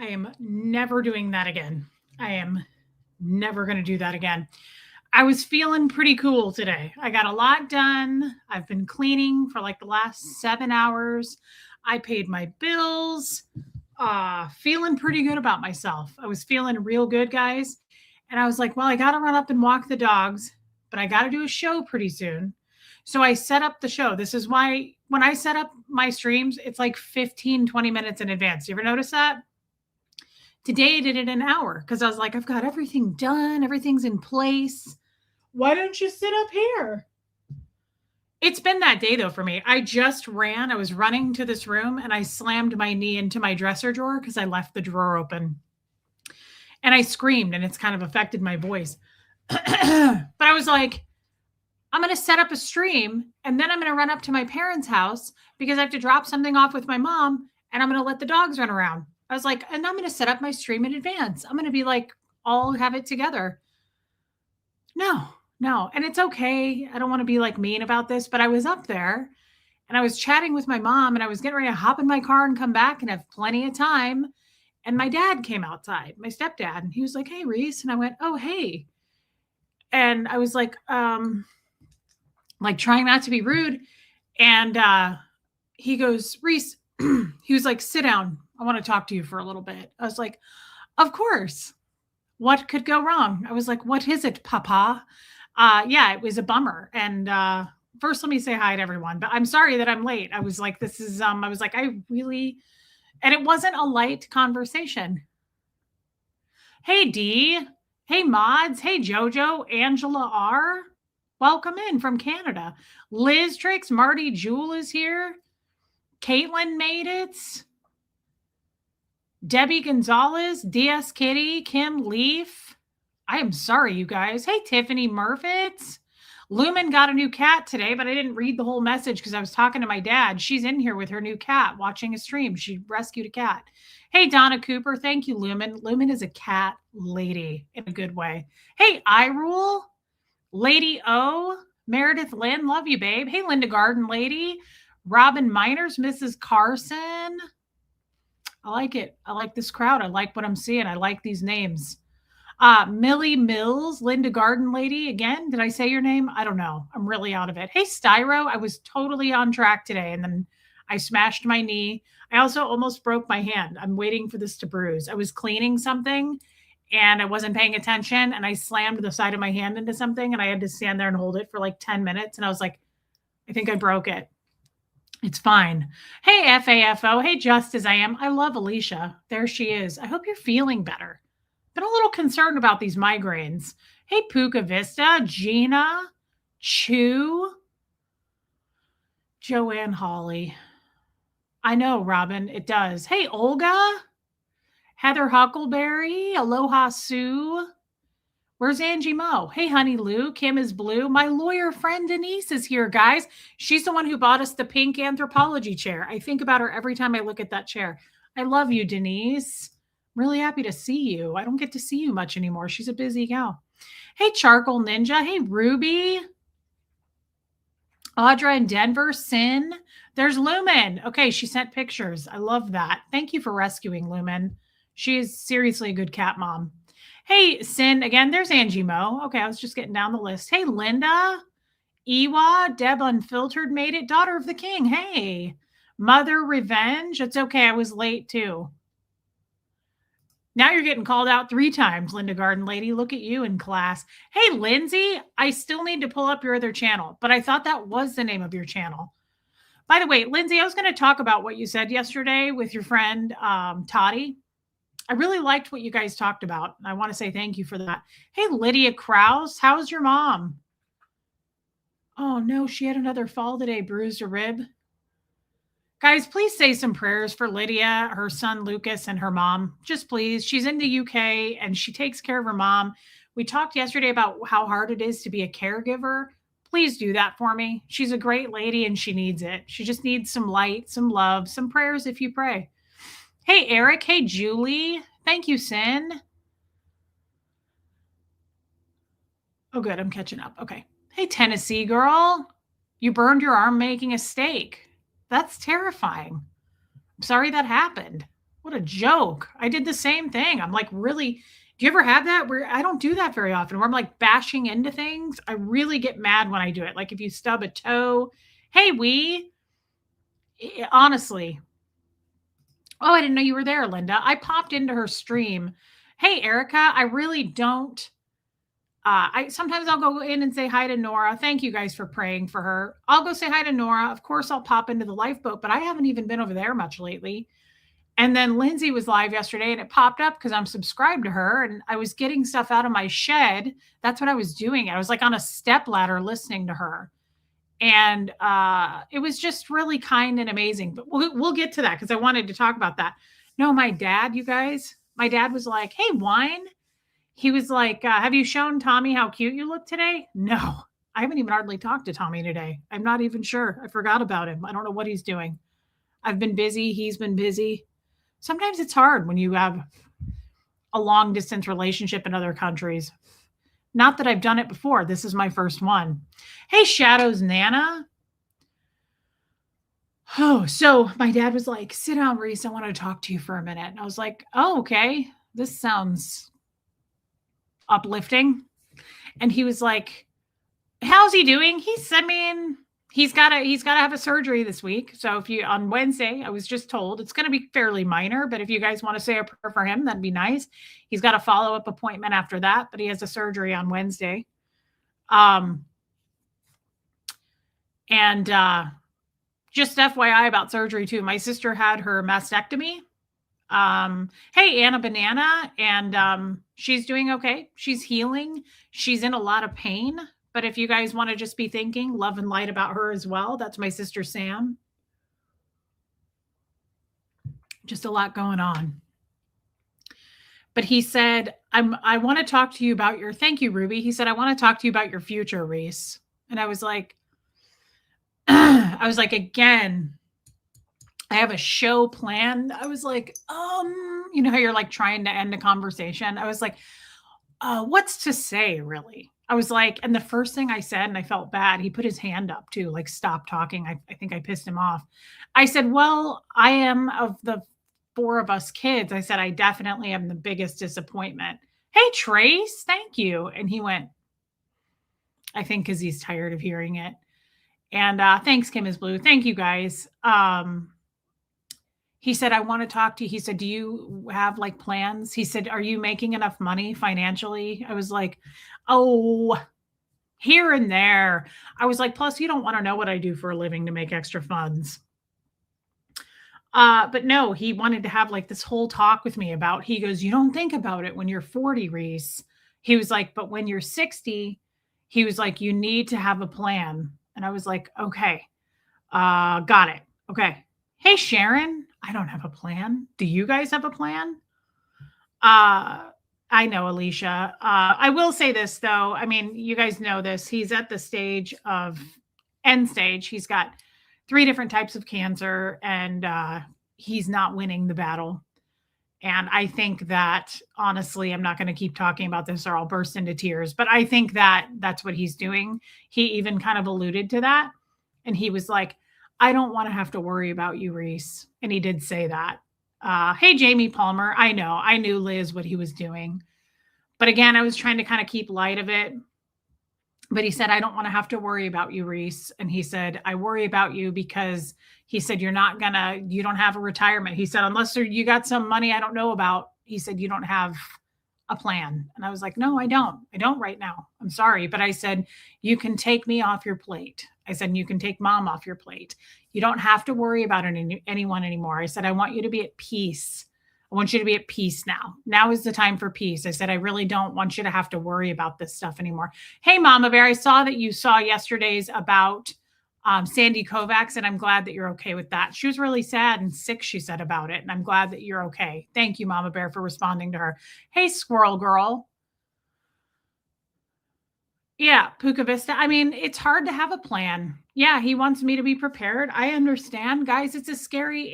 I am never doing that again. I am never going to do that again. I was feeling pretty cool today. I got a lot done. I've been cleaning for like the last 7 hours. I paid my bills. Feeling pretty good about myself. I was feeling real good, guys. And I was like, well, I got to run up and walk the dogs, but I got to do a show pretty soon. So I set up the show. This is why when I set up my streams, it's like 15, 20 minutes in advance. You ever notice that? Today I did it an hour because I was like, I've got everything done, everything's in place. Why don't you sit up here? It's been that day though for me. I just ran. I was running to this room and I slammed my knee into my dresser drawer because I left the drawer open. And I screamed and it's kind of affected my voice. But I was like, I'm going to set up a stream and then I'm going to run up to my parents' house because I have to drop something off with my mom and I'm going to let the dogs run around. I was like, and I'm going to set up my stream in advance. I'm going to be like, all have it together. No. And it's okay. I don't want to be like mean about this, but I was up there and I was chatting with my mom and I was getting ready to hop in my car and come back and have plenty of time. And my dad came outside, my stepdad, and he was like, hey, Reese. And I went, oh, hey. And I was like trying not to be rude. And he goes, Reese, he was like, sit down. I want to talk to you for a little bit. I was like, of course. What could go wrong? I was like, what is it, Papa? Yeah, it was a bummer. And first, let me say hi to everyone. But I'm sorry that I'm late. I was like, I was like, I really, and it wasn't a light conversation. Hey, Dee. Hey, Mods. Hey, Jojo. Angela R. Welcome in from Canada. Liz Tricks. Marty Jewel is here. Caitlin made it. Debbie Gonzalez, DS Kitty, Kim Leaf. I am sorry, you guys. Hey, Tiffany Murfitts. Lumen got a new cat today, but I didn't read the whole message because I was talking to my dad. She's in here with her new cat watching a stream. She rescued a cat. Hey, Donna Cooper. Thank you, Lumen. Lumen is a cat lady in a good way. Hey, iRule. Lady O. Meredith Lynn. Love you, babe. Hey, Linda Garden Lady. Robin Miners. Mrs. Carson. I like it. I like this crowd. I like what I'm seeing. I like these names. Millie Mills, Linda Garden Lady. Again, did I say your name? I don't know. I'm really out of it. Hey, Styro. I was totally on track today, and then I smashed my knee. I also almost broke my hand. I'm waiting for this to bruise. I was cleaning something, and I wasn't paying attention, and I slammed the side of my hand into something, and I had to stand there and hold it for like 10 minutes, and I was like, I think I broke it. It's fine. Hey, FAFO. Hey, Just As I Am. I love Alicia. There she is. I hope you're feeling better. Been a little concerned about these migraines. Hey, Puka Vista. Gina. Chew. Joanne Hawley. I know, Robin. It does. Hey, Olga. Heather Huckleberry. Aloha Sue. Where's Angie Mo? Hey, Honey Lou. Kim is blue. My lawyer friend Denise is here, guys. She's the one who bought us the pink anthropology chair. I think about her every time I look at that chair. I love you, Denise. I'm really happy to see you. I don't get to see you much anymore. She's a busy gal. Hey, Charcoal Ninja. Hey, Ruby. Audra in Denver. Sin. There's Lumen. Okay, she sent pictures. I love that. Thank you for rescuing Lumen. She is seriously a good cat mom. Hey, Sin, again, there's Angie Mo. Okay, I was just getting down the list. Hey, Linda, Ewa, Deb Unfiltered made it. Daughter of the King, hey. Mother Revenge, it's okay, I was late too. Now you're getting called out 3 times, Linda Garden Lady. Look at you in class. Hey, Lindsay, I still need to pull up your other channel, but I thought that was the name of your channel. By the way, Lindsay, I was going to talk about what you said yesterday with your friend Toddy. I really liked what you guys talked about. I want to say thank you for that. Hey, Lydia Krause, how's your mom? Oh, no, she had another fall today, bruised a rib. Guys, please say some prayers for Lydia, her son Lucas, and her mom. Just please. She's in the UK, and she takes care of her mom. We talked yesterday about how hard it is to be a caregiver. Please do that for me. She's a great lady, and she needs it. She just needs some light, some love, some prayers if you pray. Hey, Eric. Hey, Julie. Thank you, Sin. Oh, good. I'm catching up. Okay. Hey, Tennessee girl. You burned your arm making a steak. That's terrifying. I'm sorry that happened. What a joke. I did the same thing. I'm like, really? Do you ever have that where I don't do that very often, where I'm like bashing into things? I really get mad when I do it. Like if you stub a toe, hey, honestly, oh, I didn't know you were there, Linda. I popped into her stream. Hey, Erica, I really don't. I sometimes I'll go in and say hi to Nora. Thank you guys for praying for her. I'll go say hi to Nora. Of course, I'll pop into the lifeboat, but I haven't even been over there much lately. And then Lindsay was live yesterday and it popped up because I'm subscribed to her and I was getting stuff out of my shed. That's what I was doing. I was like on a step ladder listening to her. And it was just really kind and amazing. But we'll get to that because I wanted to talk about that. No, my dad, you guys, my dad was like, hey, Wine. He was like, have you shown Tommy how cute you look today? No, I haven't even hardly talked to Tommy today. I'm not even sure. I forgot about him. I don't know what he's doing. I've been busy. He's been busy. Sometimes it's hard when you have a long distance relationship in other countries. Not that I've done it before. This is my first one. Hey, Shadows Nana. Oh, so my dad was like, sit down, Reese. I want to talk to you for a minute. And I was like, oh, okay. This sounds uplifting. And he was like, how's he doing? He's got to have a surgery this week. So if you on Wednesday, I was just told it's going to be fairly minor, but if you guys want to say a prayer for him, that'd be nice. He's got a follow-up appointment after that, but he has a surgery on Wednesday. Just FYI about surgery too. My sister had her mastectomy. Hey, Anna Banana, and she's doing okay. She's healing. She's in a lot of pain. But if you guys want to just be thinking love and light about her as well, that's my sister Sam. Just a lot going on. But he said, I want to talk to you about thank you, Ruby. He said, I want to talk to you about your future, Reese. And I was like, again, I have a show planned. I was like, you know how you're like trying to end a conversation? I was like, what's to say, really? I was like, and the first thing I said, and I felt bad, he put his hand up too, like, stop talking. I think I pissed him off. I said, well, I am, of the 4 of us kids, I said, I definitely am the biggest disappointment. Hey, Trace, thank you. And he went, I think because he's tired of hearing it. And thanks, Kim is Blue. Thank you, guys. He said, I want to talk to you. He said, do you have like plans? He said, are you making enough money financially? I was like, oh, here and there. I was like, plus you don't want to know what I do for a living to make extra funds. But no, he wanted to have like this whole talk with me about, he goes, you don't think about it when you're 40, Reese. He was like, but when you're 60, he was like, you need to have a plan. And I was like, okay, got it. Okay. Hey, Sharon, I don't have a plan. Do you guys have a plan? I know, Alicia. I will say this, though. I mean, you guys know this. He's at the stage of end stage. He's got 3 different types of cancer, and he's not winning the battle. And I think that, honestly, I'm not going to keep talking about this or I'll burst into tears, but I think that that's what he's doing. He even kind of alluded to that. And he was like, I don't want to have to worry about you, Reese. And he did say that. Hey, Jamie Palmer. I know. I knew, Liz, what he was doing. But again, I was trying to kind of keep light of it. But he said, I don't want to have to worry about you, Reese. And he said, I worry about you because he said, you don't have a retirement. He said, unless you got some money I don't know about, he said, you don't have a plan. And I was like, no, I don't. I don't right now. I'm sorry. But I said, you can take me off your plate. I said, you can take mom off your plate. You don't have to worry about anyone anymore. I said, I want you to be at peace. I want you to be at peace now. Now is the time for peace. I said, I really don't want you to have to worry about this stuff anymore. Hey, Mama Bear, I saw that you saw yesterday's about Sandy Kovacs, and I'm glad that you're okay with that. She was really sad and sick, she said, about it, and I'm glad that you're okay. Thank you, Mama Bear, for responding to her. Hey, Squirrel Girl. Yeah, Puka Vista. I mean, it's hard to have a plan. Yeah, he wants me to be prepared. I understand, guys. It's a scary,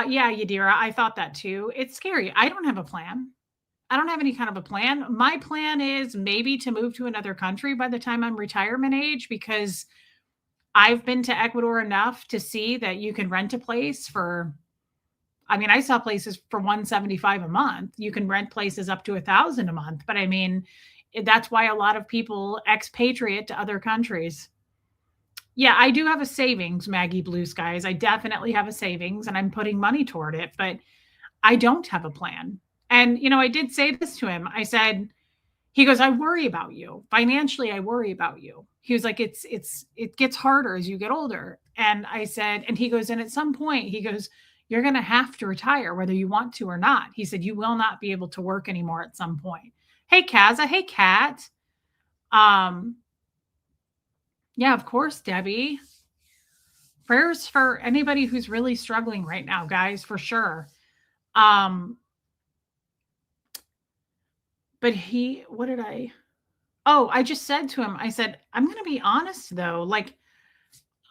yeah, Yadira, I thought that too. It's scary. I don't have a plan. I don't have any kind of a plan. My plan is maybe to move to another country by the time I'm retirement age, because I've been to Ecuador enough to see that you can rent a place for I mean, I saw places for 175 a month. You can rent places up to 1,000 a month, but I mean, that's why a lot of people expatriate to other countries. Yeah, I do have a savings, Maggie Blue Skies. I definitely have a savings and I'm putting money toward it, but I don't have a plan. And, I did say this to him. I said, he goes, I worry about you. Financially, I worry about you. He was like, it gets harder as you get older. And I said, and he goes, and at some point, he goes, you're going to have to retire, whether you want to or not. He said, you will not be able to work anymore at some point. Hey, Kaza. Hey, Kat. Yeah, of course, Debbie. Prayers for anybody who's really struggling right now, guys, for sure. But I just said to him, I said, I'm going to be honest though. Like,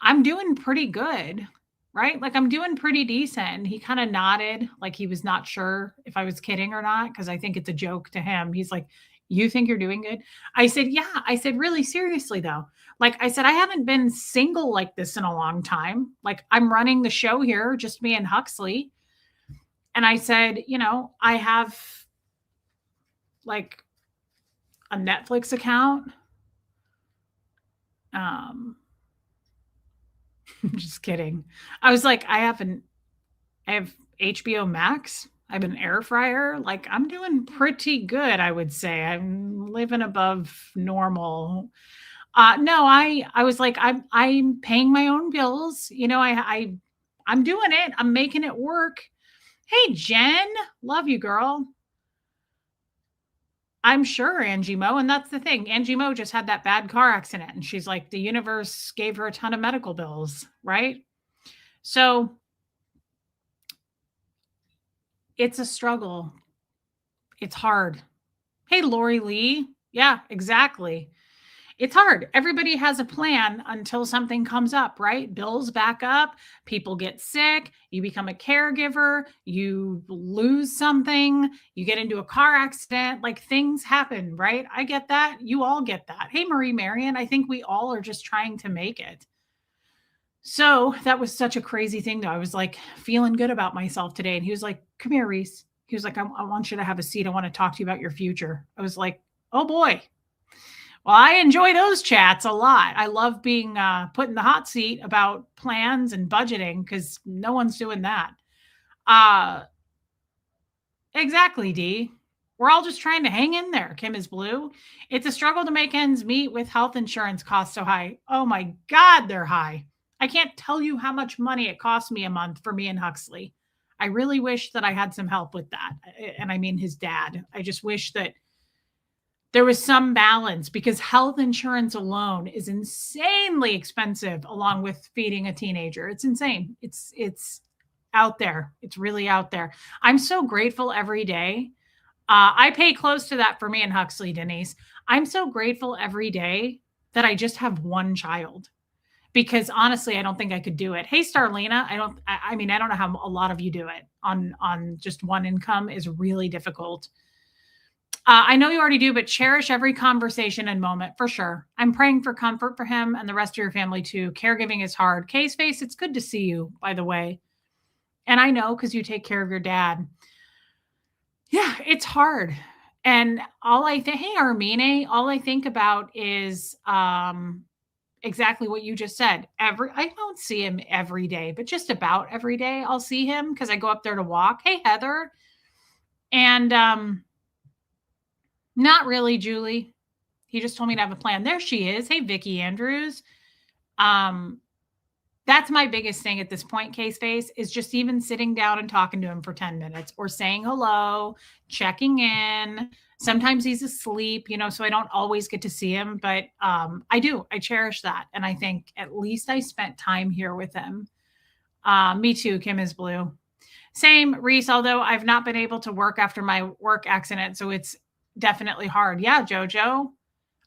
I'm doing pretty good, right? Like, I'm doing pretty decent. He kind of nodded, like he was not sure if I was kidding or not, because I think it's a joke to him. He's like, you think you're doing good? I said, yeah. I said, really seriously though. Like I said, I haven't been single like this in a long time. Like, I'm running the show here, just me and Huxley. And I said, I have like a Netflix account. Just kidding. I was like, I have HBO Max. I have an air fryer. Like, I'm doing pretty good, I would say. I'm living above normal. No, I was like, I'm paying my own bills. I'm doing it. I'm making it work. Hey, Jen, love you, girl. I'm sure Angie Mo, and that's the thing. Angie Mo just had that bad car accident, and she's like, the universe gave her a ton of medical bills, right? So it's a struggle. It's hard. Hey, Lori Lee. Yeah, exactly. It's hard. Everybody has a plan until something comes up, right? Bills back up, people get sick, you become a caregiver, you lose something, you get into a car accident, like things happen, right? I get that. You all get that. Hey, Marie Marion, I think we all are just trying to make it. So that was such a crazy thing, though. I was like feeling good about myself today. And he was like, come here, Reese. He was like, I want you to have a seat. I want to talk to you about your future. I was like, oh boy. Well, I enjoy those chats a lot. I love being put in the hot seat about plans and budgeting because no one's doing that. Exactly, Dee. We're all just trying to hang in there. Kim is blue. It's a struggle to make ends meet with health insurance costs so high. Oh my God, they're high. I can't tell you how much money it costs me a month for me and Huxley. I really wish that I had some help with that. And I mean his dad. I just wish that there was some balance because health insurance alone is insanely expensive along with feeding a teenager. It's insane. It's out there. It's really out there. I'm so grateful every day. I pay close to that for me and Huxley, Denise. I'm so grateful every day that I just have one child because honestly, I don't think I could do it. Hey, Starlina, I mean, I don't know how a lot of you do it on just one income is really difficult. I know you already do, but cherish every conversation and moment for sure. I'm praying for comfort for him and the rest of your family too. Caregiving is hard. Case Face, it's good to see you, by the way. And I know because you take care of your dad. Yeah, it's hard. And hey, Armine, all I think about is exactly what you just said. I don't see him every day, but just about every day I'll see him because I go up there to walk. Hey, Heather. And not really, Julie. He just told me to have a plan. There she is. Hey, Vicki Andrews. That's my biggest thing at this point, Case Face, is just even sitting down and talking to him for 10 minutes or saying hello, checking in. Sometimes he's asleep, so I don't always get to see him, but I do. I cherish that. And I think at least I spent time here with him. Me too. Kim is blue. Same, Reese, although I've not been able to work after my work accident. So it's definitely hard. Yeah, Jojo.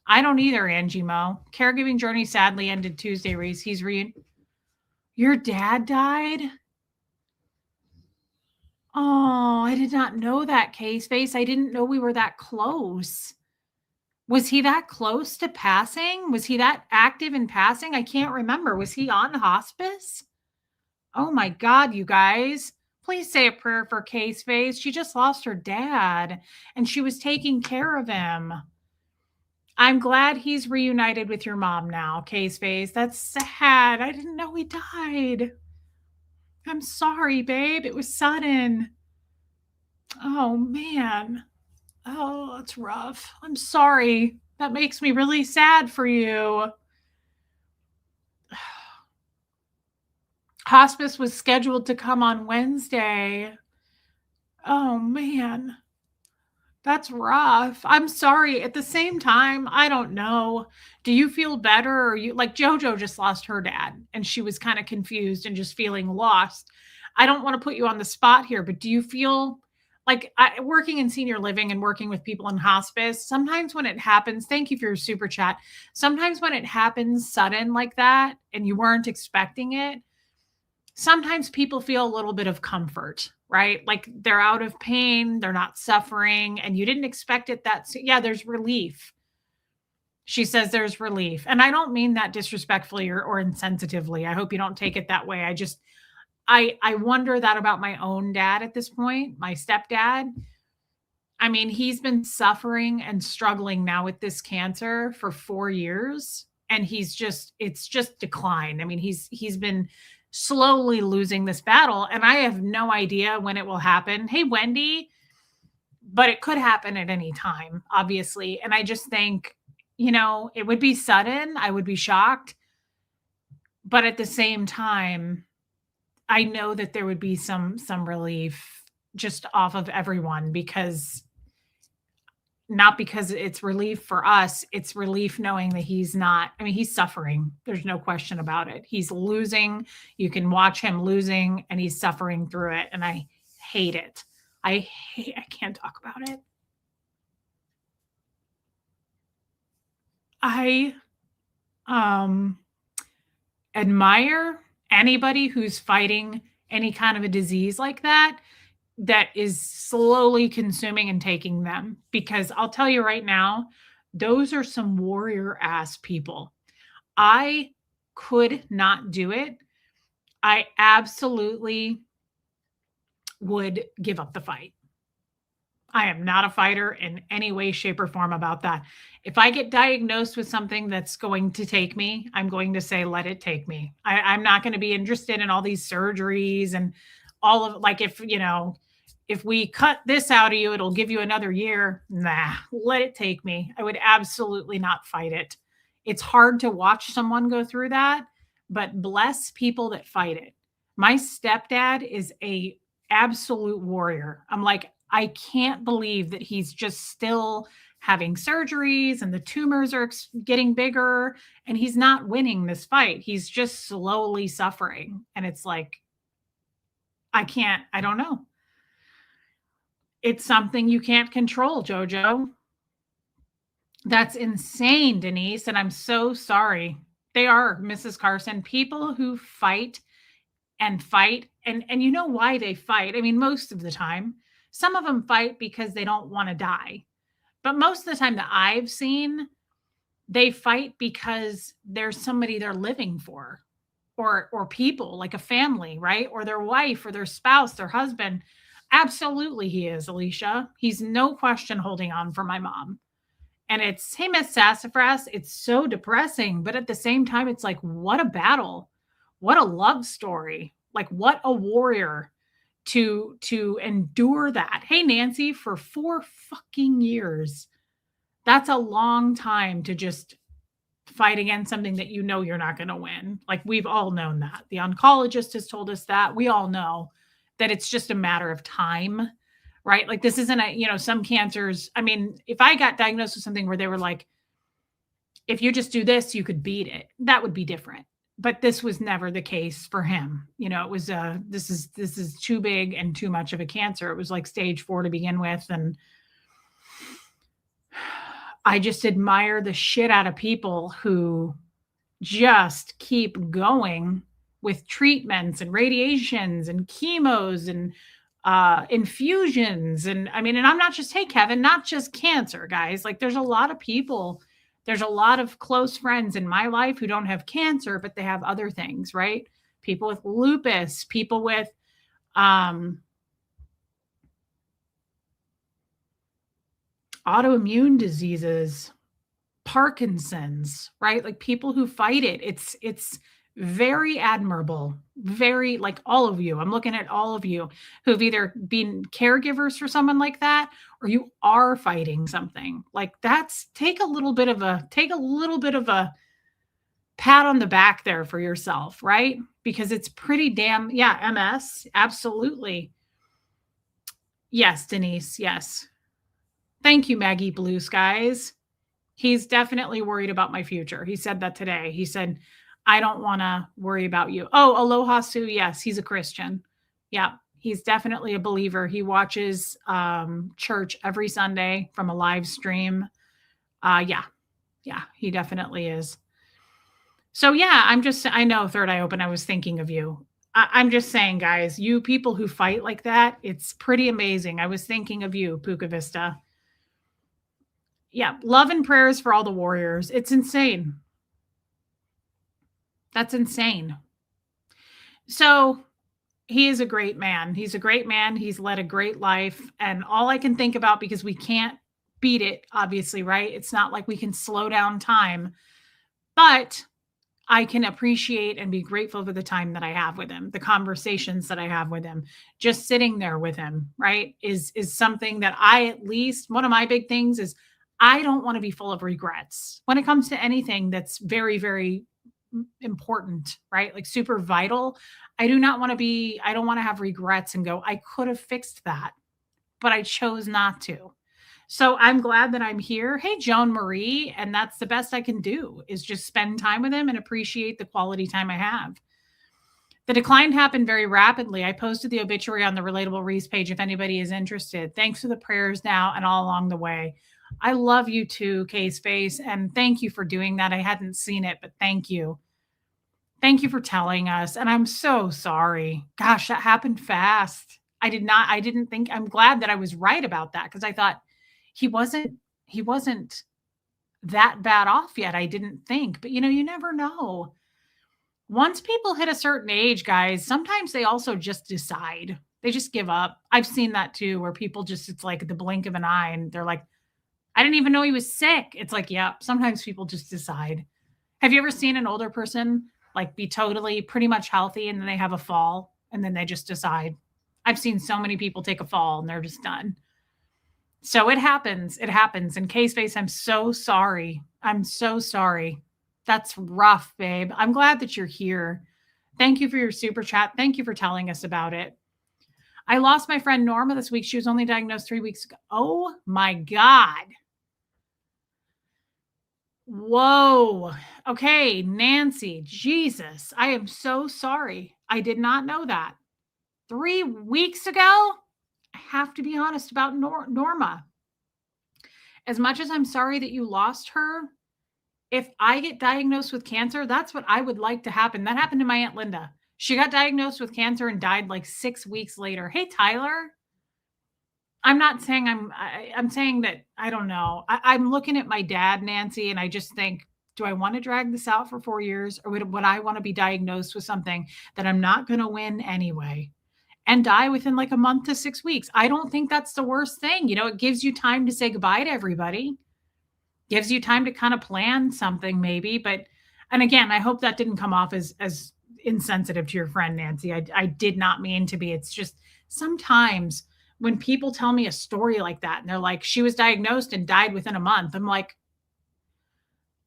I don't either, Angie Mo. Caregiving journey sadly ended Tuesday, Reese. Your dad died? Oh, I did not know that, Case Face. I didn't know we were that close. Was he that close to passing? Was he that active in passing? I can't remember. Was he on hospice? Oh my God, you guys. Please say a prayer for Kay's face. She just lost her dad and she was taking care of him. I'm glad he's reunited with your mom now, Kay's face. That's sad. I didn't know he died. I'm sorry, babe. It was sudden. Oh, man. Oh, that's rough. I'm sorry. That makes me really sad for you. Hospice was scheduled to come on Wednesday. Oh, man. That's rough. I'm sorry. At the same time, I don't know. Do you feel better? Or you like JoJo just lost her dad and she was kind of confused and just feeling lost. I don't want to put you on the spot here, but do you feel like working in senior living and working with people in hospice? Sometimes when it happens, thank you for your super chat. Sometimes when it happens sudden like that and you weren't expecting it, sometimes people feel a little bit of comfort, right? Like they're out of pain, they're not suffering, and you didn't expect it that soon. Yeah, there's relief. She says there's relief. And I don't mean that disrespectfully or insensitively. I hope you don't take it that way. I wonder that about my own dad at this point, my stepdad. I mean, he's been suffering and struggling now with this cancer for 4 years and it's just declined. I mean, he's been slowly losing this battle and I have no idea when it will happen. Hey, Wendy, but it could happen at any time, obviously. And I just think, it would be sudden. I would be shocked. But at the same time, I know that there would be some relief just off of everyone because not because it's relief for us, it's relief knowing that he's suffering. There's no question about it. He's losing. You can watch him losing and he's suffering through it. And I hate it. I can't talk about it. I admire anybody who's fighting any kind of a disease like that is slowly consuming and taking them. Because I'll tell you right now, those are some warrior ass people. I could not do it. I absolutely would give up the fight. I am not a fighter in any way, shape, or form about that. If I get diagnosed with something that's going to take me, I'm going to say, let it take me. I'm not going to be interested in all these surgeries and all of like, if we cut this out of you, it'll give you another year. Nah, let it take me. I would absolutely not fight it. It's hard to watch someone go through that, but bless people that fight it. My stepdad is a absolute warrior. I'm like, I can't believe that he's just still having surgeries and the tumors are getting bigger and he's not winning this fight. He's just slowly suffering. And it's like, I don't know. It's something you can't control, JoJo. That's insane, Denise. And I'm so sorry. They are, Mrs. Carson, people who fight and fight. And you know why they fight. I mean, most of the time, some of them fight because they don't want to die. But most of the time that I've seen, they fight because there's somebody they're living for or people like a family, right? Or their wife or their spouse, their husband. Absolutely he is, Alicia. He's no question holding on for my mom. And it's, hey, Miss Sassafras, it's so depressing. But at the same time, it's like, what a battle. What a love story. Like, what a warrior to endure that. Hey, Nancy, for 4 fucking years. That's a long time to just fight against something that you know you're not going to win. Like we've all known that. The oncologist has told us that. We all know that it's just a matter of time, right? Like this isn't some cancers. I mean, if I got diagnosed with something where they were like, if you just do this, you could beat it, that would be different. But this was never the case for him. It was this is too big and too much of a cancer. It was like stage 4 to begin with. And I just admire the shit out of people who just keep going with treatments and radiations and chemos and infusions. And I mean, and I'm not just, hey, Kevin, not just cancer, guys. Like there's a lot of people. There's a lot of close friends in my life who don't have cancer, but they have other things, right? People with lupus, people with Um, autoimmune diseases, Parkinson's, right? Like people who fight it. It's very admirable. Very like all of you. I'm looking at all of you who've either been caregivers for someone like that or you are fighting something. Like that's take a little bit of a pat on the back there for yourself, right? Because it's pretty damn yeah, MS, absolutely. Yes, Denise, yes. Thank you, Maggie Blue Skies. He's definitely worried about my future. He said that today. He said, I don't want to worry about you. Oh, Aloha Sue. Yes, he's a Christian. Yeah, he's definitely a believer. He watches church every Sunday from a live stream. Yeah, he definitely is. So, yeah, I know, Third Eye Open, I was thinking of you. I'm just saying, guys, you people who fight like that, it's pretty amazing. I was thinking of you, Puka Vista. Yeah, love and prayers for all the warriors. It's insane. That's insane. So he is a great man. He's a great man. He's led a great life. And all I can think about, because we can't beat it, obviously, right? It's not like we can slow down time, but I can appreciate and be grateful for the time that I have with him, the conversations that I have with him, just sitting there with him, right? Is something that I, at least one of my big things is I don't want to be full of regrets when it comes to anything that's very, very important, right? Like super vital. I don't want to have regrets and go, I could have fixed that, but I chose not to. So I'm glad that I'm here. Hey, Joan Marie. And that's the best I can do is just spend time with him and appreciate the quality time I have. The decline happened very rapidly. I posted the obituary on the Relatable Reese page if anybody is interested. Thanks for the prayers now and all along the way. I love you too, Case Face, and thank you for doing that. I hadn't seen it, but thank you. Thank you for telling us. And I'm so sorry. Gosh, that happened fast. I didn't think, I'm glad that I was right about that because I thought he wasn't that bad off yet. I didn't think, but you never know. Once people hit a certain age, guys, sometimes they also just decide. They just give up. I've seen that too, where people just, it's like the blink of an eye and they're like, I didn't even know he was sick. It's like, yeah, sometimes people just decide. Have you ever seen an older person like be totally pretty much healthy and then they have a fall and then they just decide? I've seen so many people take a fall and they're just done. So it happens. It happens. In Case Face, I'm so sorry. I'm so sorry. That's rough, babe. I'm glad that you're here. Thank you for your super chat. Thank you for telling us about it. I lost my friend Norma this week. She was only diagnosed 3 weeks ago. Oh my God. Whoa. Okay, Nancy, Jesus, I am so sorry. I did not know that. 3 weeks ago? I have to be honest about Norma. As much as I'm sorry that you lost her, if I get diagnosed with cancer, that's what I would like to happen. That happened to my Aunt Linda. She got diagnosed with cancer and died like 6 weeks later. Hey, Tyler. I'm not saying I'm saying that I don't know. I'm looking at my dad, Nancy, and I just think, do I want to drag this out for 4 years or would I want to be diagnosed with something that I'm not going to win anyway and die within like a month to 6 weeks? I don't think that's the worst thing. It gives you time to say goodbye to everybody. Gives you time to kind of plan something maybe, and again, I hope that didn't come off as insensitive to your friend, Nancy. I did not mean to be. It's just sometimes when people tell me a story like that and they're like, she was diagnosed and died within a month, I'm like,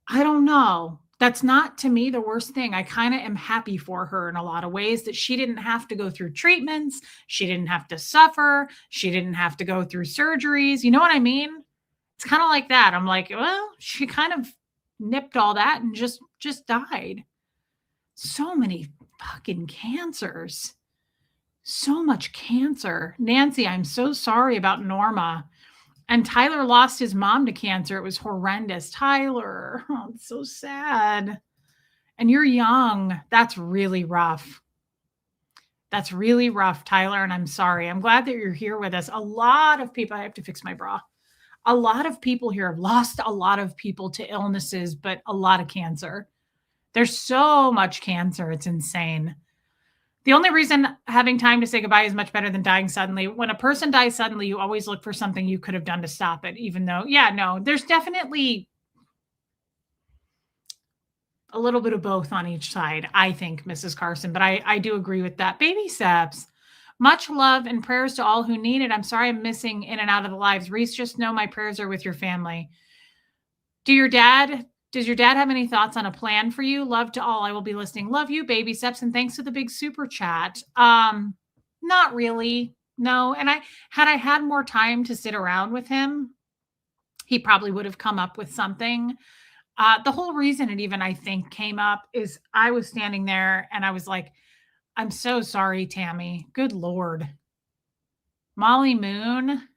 I don't know. That's not to me the worst thing. I kind of am happy for her in a lot of ways that she didn't have to go through treatments. She didn't have to suffer. She didn't have to go through surgeries. You know what I mean? It's kind of like that. I'm like, well, she kind of nipped all that and just died. So many fucking cancers. So much cancer. Nancy, I'm so sorry about Norma. And Tyler lost his mom to cancer. It was horrendous. Tyler, oh, it's so sad. And you're young. That's really rough. That's really rough, Tyler. And I'm sorry. I'm glad that you're here with us. A lot of people, I have to fix my bra. A lot of people here have lost a lot of people to illnesses, but a lot of cancer. There's so much cancer. It's insane. The only reason having time to say goodbye is much better than dying suddenly. When a person dies suddenly, you always look for something you could have done to stop it, even though, yeah, no, there's definitely a little bit of both on each side, I think, Mrs. Carson, but I do agree with that. Baby steps. Much love and prayers to all who need it. I'm sorry I'm missing in and out of the lives. Reese, just know my prayers are with your family. Does your dad have any thoughts on a plan for you? Love to all. I will be listening. Love you, baby steps, and thanks for the big super chat. Not really. No. And I had more time to sit around with him, he probably would have come up with something. The whole reason it even I think came up is I was standing there and I was like, I'm so sorry, Tammy. Good Lord. Molly Moon.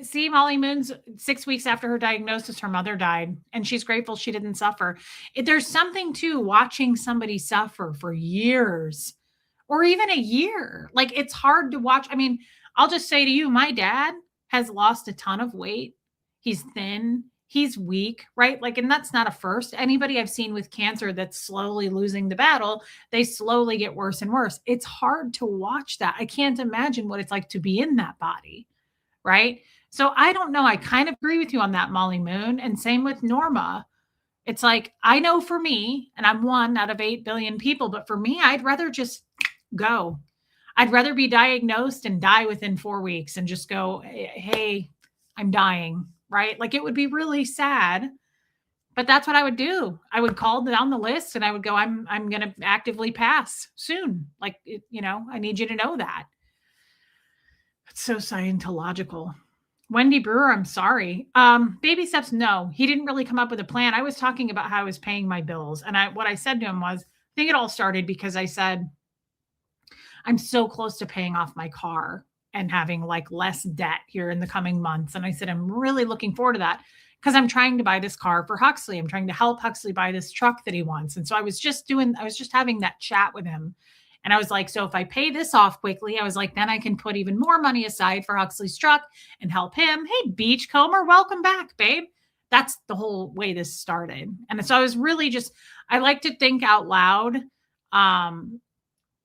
See, Molly Moon's 6 weeks after her diagnosis, her mother died, and she's grateful she didn't suffer. There's something to watching somebody suffer for years or even a year. Like it's hard to watch. I mean, I'll just say to you, my dad has lost a ton of weight. He's thin, he's weak, right? Like, and that's not a first. Anybody I've seen with cancer that's slowly losing the battle, they slowly get worse and worse. It's hard to watch that. I can't imagine what it's like to be in that body, right? So I don't know. I kind of agree with you on that, Molly Moon. And same with Norma. It's like, I know for me, and I'm one out of 8 billion people, but for me, I'd rather just go. I'd rather be diagnosed and die within 4 weeks and just go, hey, I'm dying, right? Like it would be really sad, but that's what I would do. I would call down the list and I would go, I'm going to actively pass soon. Like, I need you to know that. It's so Scientological. Wendy Brewer, I'm sorry. Baby steps, no. He didn't really come up with a plan. I was talking about how I was paying my bills. And what I said to him was, I think it all started because I said, I'm so close to paying off my car and having like less debt here in the coming months. And I said, I'm really looking forward to that because I'm trying to buy this car for Huxley. I'm trying to help Huxley buy this truck that he wants. And so I was just having that chat with him. And I was like, so if I pay this off quickly, I was like, then I can put even more money aside for Huxley's truck and help him. Hey, Beachcomber, welcome back, babe. That's the whole way this started. And so I was really I like to think out loud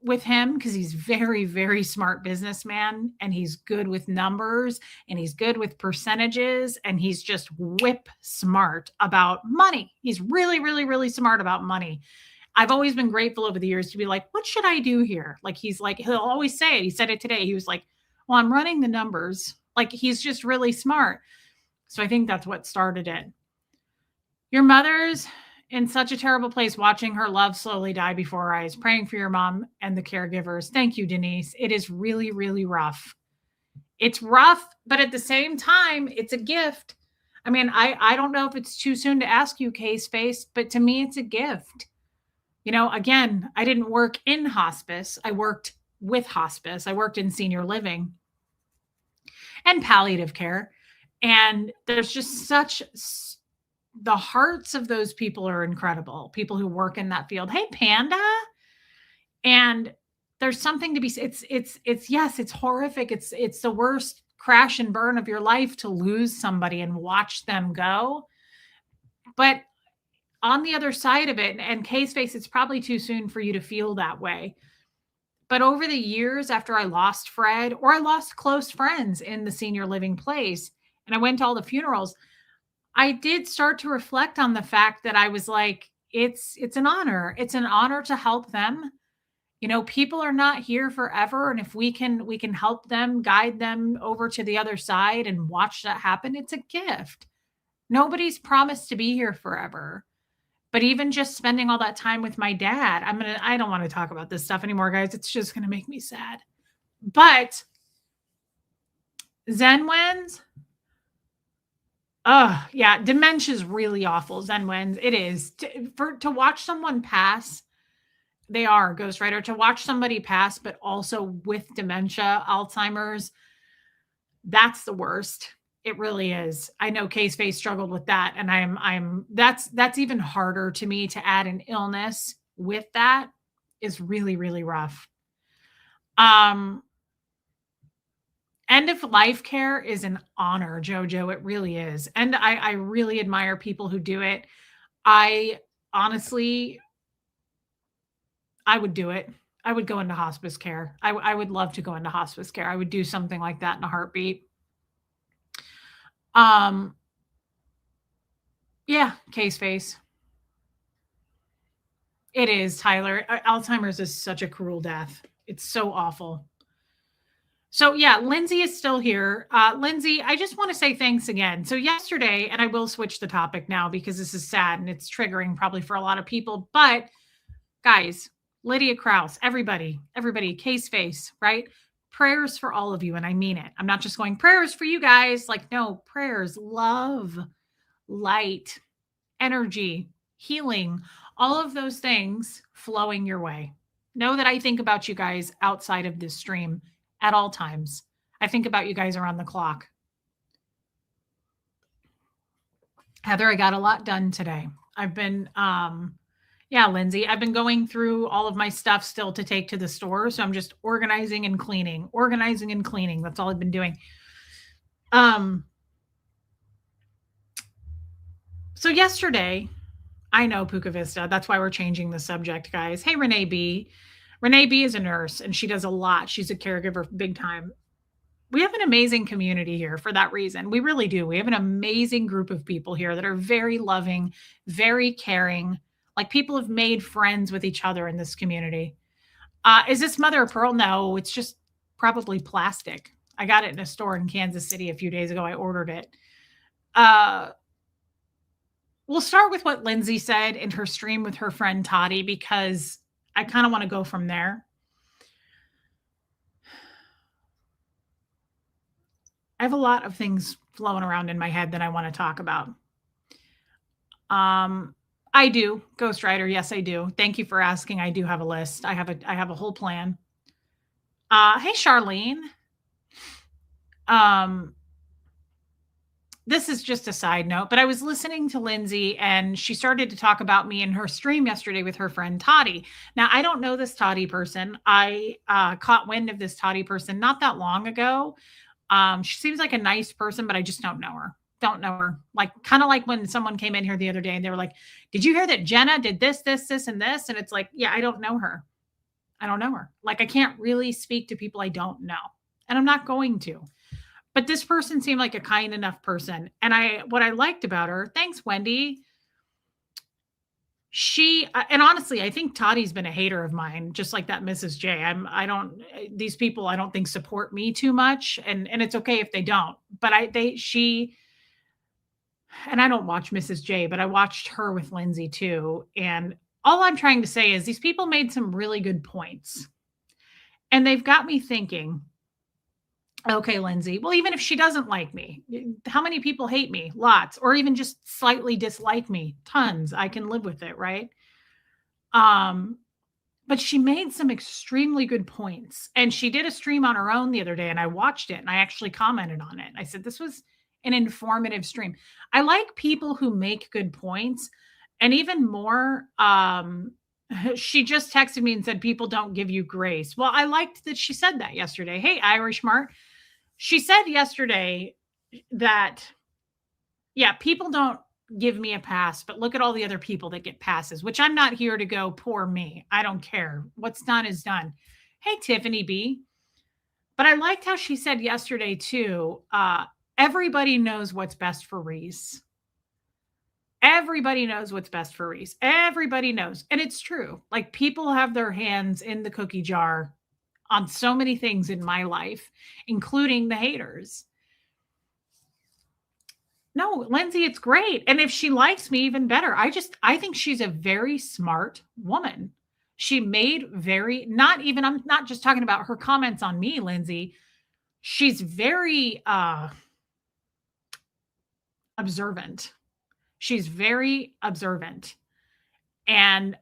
with him because he's very, very smart businessman and he's good with numbers and he's good with percentages and he's just whip smart about money. He's really, really, really smart about money. I've always been grateful over the years to be like, what should I do here? Like, he'll always say it. He said it today. He was like, well, I'm running the numbers. Like, he's just really smart. So I think that's what started it. Your mother's in such a terrible place watching her love slowly die before her eyes, praying for your mom and the caregivers. Thank you, Denise. It is really, really rough. It's rough, but at the same time, it's a gift. I mean, I don't know if it's too soon to ask you, Case Face, but to me, it's a gift. Again, I didn't work in hospice. I worked with hospice. I worked in senior living and palliative care. And there's just the hearts of those people are incredible. People who work in that field. Hey, Panda. And there's something to be, yes, it's horrific. It's the worst crash and burn of your life to lose somebody and watch them go. But on the other side of it, and Case Face, it's probably too soon for you to feel that way. But over the years after I lost Fred, or I lost close friends in the senior living place, and I went to all the funerals, I did start to reflect on the fact that I was like, it's an honor. It's an honor to help them. People are not here forever. And if we can help them, guide them over to the other side and watch that happen, it's a gift. Nobody's promised to be here forever. But even just spending all that time with my dad, I don't want to talk about this stuff anymore, guys. It's just going to make me sad. But Zenwens, oh yeah, dementia is really awful. Zenwens, it is. To watch someone pass, they are ghostwriter. To watch somebody pass, but also with dementia, Alzheimer's, that's the worst. It really is. I know Case Face struggled with that. And that's even harder to me to add an illness with that is really, really rough. End of life care is an honor, Jojo. It really is. And I really admire people who do it. I honestly, I would do it. I would go into hospice care. I would love to go into hospice care. I would do something like that in a heartbeat. Um, yeah, case face. It is, Tyler. Alzheimer's is such a cruel death. It's so awful. So yeah, Lindsay is still here. Lindsay, I just want to say thanks again. So yesterday, and I will switch the topic now because this is sad and it's triggering probably for a lot of people. But guys, Lydia Krause, everybody, case face, right? Prayers for all of you, and I mean it. I'm not just going prayers for you guys. Like, no, prayers, love, light, energy, healing, all of those things flowing your way. Know that I think about you guys outside of this stream at all times. I think about you guys around the clock. Heather, I got a lot done today. I've been, yeah, Lindsay, I've been going through all of my stuff still to take to the store. So I'm just organizing and cleaning. That's all I've been doing. So yesterday, I know Puka Vista. That's why we're changing the subject, guys. Hey, Renee B. Renee B is a nurse and she does a lot. She's a caregiver big time. We have an amazing community here for that reason. We really do. We have an amazing group of people here that are very loving, very caring. Like people have made friends with each other in this community. Is this mother of pearl? No, it's just probably plastic. I got it in a store in Kansas City a few days ago. I ordered it. We'll start with what Lindsay said in her stream with her friend Toddy, because I kind of want to go from there. I have a lot of things flowing around in my head that I want to talk about. I do, Ghost Rider. Yes, I do. Thank you for asking. I do have a list. I have a whole plan. Hey, Charlene. This is just a side note, but I was listening to Lindsay and she started to talk about me in her stream yesterday with her friend Toddy. Now, I don't know this Toddy person. I caught wind of this Toddy person not that long ago. She seems like a nice person, but I just don't know her. Don't know her. Like, kind of like when someone came in here the other day and they were like, did you hear that Jenna did this, this, this, and this? And it's like, yeah, I don't know her. I don't know her. Like, I can't really speak to people I don't know. And I'm not going to. But this person seemed like a kind enough person. And what I liked about her, thanks, Wendy. And honestly, I think Toddy's been a hater of mine, just like that Mrs. J. These people I don't think support me too much. And it's okay if they don't. But and I don't watch Mrs. J, but I watched her with Lindsay too. And all I'm trying to say is these people made some really good points. And they've got me thinking, okay, Lindsay, well, even if she doesn't like me, how many people hate me? Lots. Or even just slightly dislike me? Tons. I can live with it, right? But she made some extremely good points. And she did a stream on her own the other day, and I watched it and I actually commented on it. I said, this was an informative stream. I like people who make good points. And even more, she just texted me and said, people don't give you grace. Well, I liked that she said that yesterday. Hey, Irish Mart. She said yesterday that, yeah, people don't give me a pass, but look at all the other people that get passes, which I'm not here to go, poor me. I don't care. What's done is done. Hey, Tiffany B. But I liked how she said yesterday too, everybody knows what's best for Reese. Everybody knows what's best for Reese. Everybody knows. And it's true. Like, people have their hands in the cookie jar on so many things in my life, including the haters. No, Lindsay, it's great. And if she likes me, even better. I think she's a very smart woman. She made I'm not just talking about her comments on me, Lindsay. She's very observant. She's very observant. And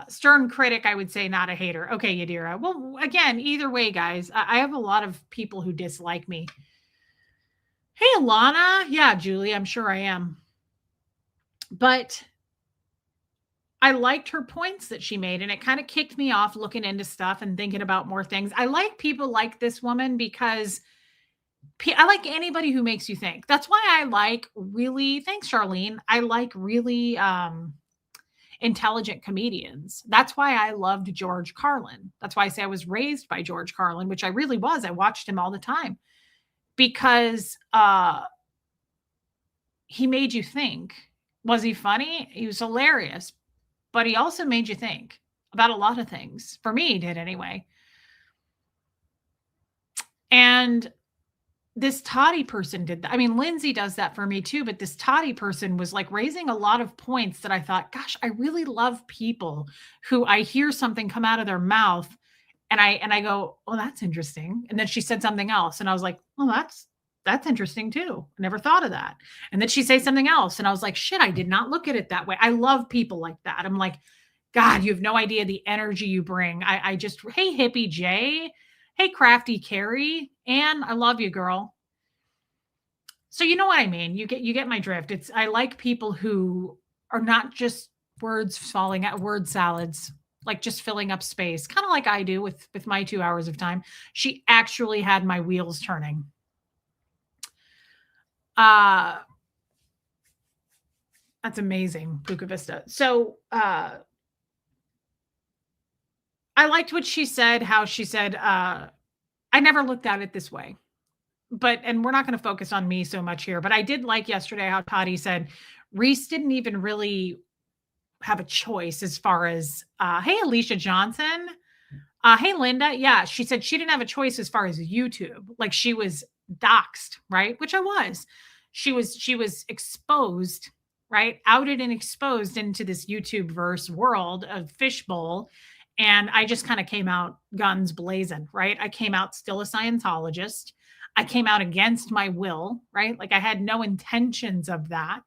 stern critic, I would say, not a hater. Okay, Yadira. Well, again, either way, guys, I have a lot of people who dislike me. Hey, Alana. Yeah, Julie, I'm sure I am. But I liked her points that she made, and it kind of kicked me off looking into stuff and thinking about more things. I like people like this woman because I like anybody who makes you think. That's why I like really, thanks, Charlene. I like really intelligent comedians. That's why I loved George Carlin. That's why I say I was raised by George Carlin, which I really was. I watched him all the time because he made you think. Was he funny? He was hilarious, but he also made you think about a lot of things. For me, he did anyway. And this Toddy person did that. I mean, Lindsay does that for me too, but this Toddy person was like raising a lot of points that I thought, gosh, I really love people who I hear something come out of their mouth and I go, oh, that's interesting. And then she said something else. And I was like, well, that's interesting too. I never thought of that. And then she say something else. And I was like, shit, I did not look at it that way. I love people like that. I'm like, God, you have no idea the energy you bring. I just, hey, hippie Jay. Hey, crafty Carrie. Anne, I love you, girl. So you know what I mean? You get my drift. I like people who are not just words falling out, word salads, like just filling up space, kind of like I do with my 2 hours of time. She actually had my wheels turning. That's amazing, Buca Vista. So I liked what she said, how she said, I never looked at it this way. And we're not going to focus on me so much here, but I did like yesterday how Toddy said Reese didn't even really have a choice as far as, hey, Alicia Johnson. Hey, Linda. Yeah, she said she didn't have a choice as far as YouTube. Like she was doxxed, right? Which I was. She was exposed, right? Outed and exposed into this YouTube verse world of Fishbowl. And I just kind of came out guns blazing, right? I came out still a Scientologist. I came out against my will, right? Like I had no intentions of that.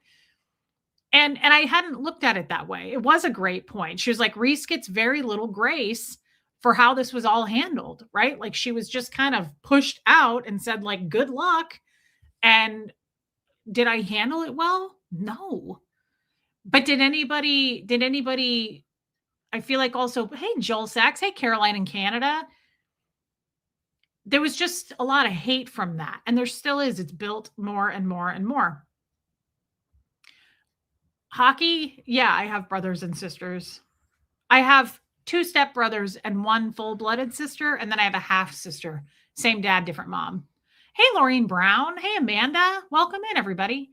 And I hadn't looked at it that way. It was a great point. She was like, Reese gets very little grace for how this was all handled, right? Like she was just kind of pushed out and said like, good luck. And did I handle it well? No. But did anybody, I feel like also, hey, Joel Sachs, hey, Caroline in Canada. There was just a lot of hate from that. And there still is. It's built more and more and more. Hockey, yeah, I have brothers and sisters. I have 2 stepbrothers and 1 full-blooded sister, and then I have a half sister. Same dad, different mom. Hey, Laureen Brown. Hey, Amanda. Welcome in, everybody.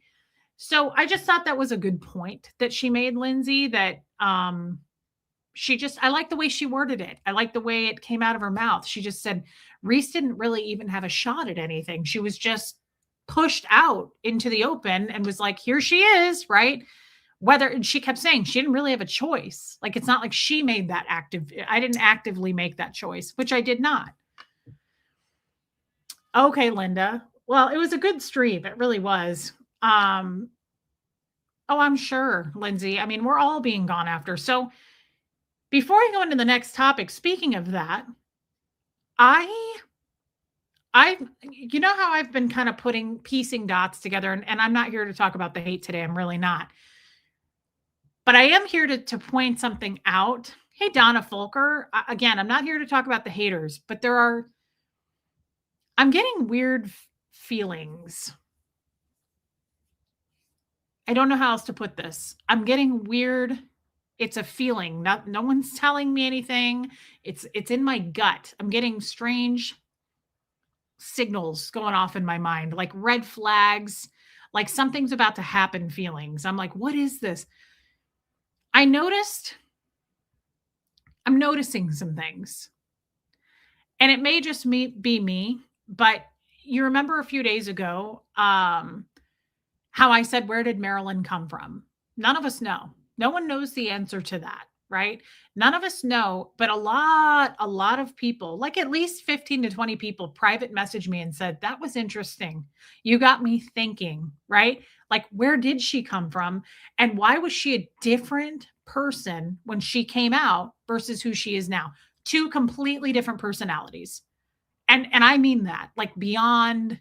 So I just thought that was a good point that she made, Lindsay, that I like the way she worded it. I like the way it came out of her mouth. She just said, Reese didn't really even have a shot at anything. She was just pushed out into the open and was like, here she is, right? And she kept saying she didn't really have a choice. Like, it's not like she made that I didn't actively make that choice, which I did not. Okay, Linda. Well, it was a good stream. It really was. Oh, I'm sure, Lindsay. I mean, we're all being gone after. So before I go into the next topic, speaking of that, you know how I've been kind of piecing dots together, and I'm not here to talk about the hate today. I'm really not. But I am here to point something out. Hey, Donna Folker. Again, I'm not here to talk about the haters, but I'm getting weird feelings. I don't know how else to put this. I'm getting weird. It's a feeling. No one's telling me anything. It's in my gut. I'm getting strange signals going off in my mind, like red flags, like something's about to happen feelings. I'm like, what is this? I'm noticing some things. And it may just be me, but you remember a few days ago, how I said, where did Marilyn come from? None of us know. No one knows the answer to that, right? None of us know, but a lot of people, like at least 15 to 20 people private messaged me and said, that was interesting. You got me thinking, right? Like, where did she come from? And why was she a different person when she came out versus who she is now? 2 completely different personalities. And I mean that, like beyond.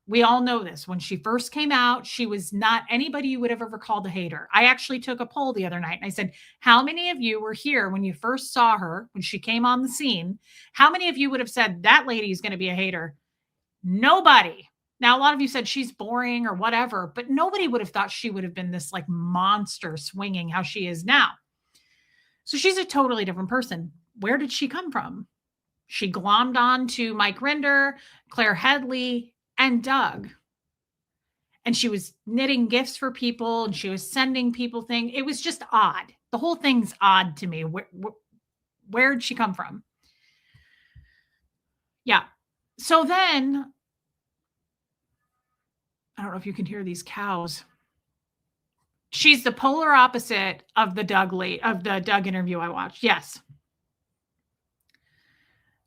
We all know this. When she first came out, she was not anybody you would have ever called a hater. I actually took a poll the other night and I said, how many of you were here when you first saw her, when she came on the scene? How many of you would have said that lady is going to be a hater? Nobody. Now, a lot of you said she's boring or whatever, but nobody would have thought she would have been this like monster swinging how she is now. So she's a totally different person. Where did she come from? She glommed on to Mike Rinder, Claire Headley, and Doug. And she was knitting gifts for people and she was sending people things. It was just odd. The whole thing's odd to me. Where'd she come from? Yeah. So then, I don't know if you can hear these cows. She's the polar opposite of the Doug interview I watched. Yes.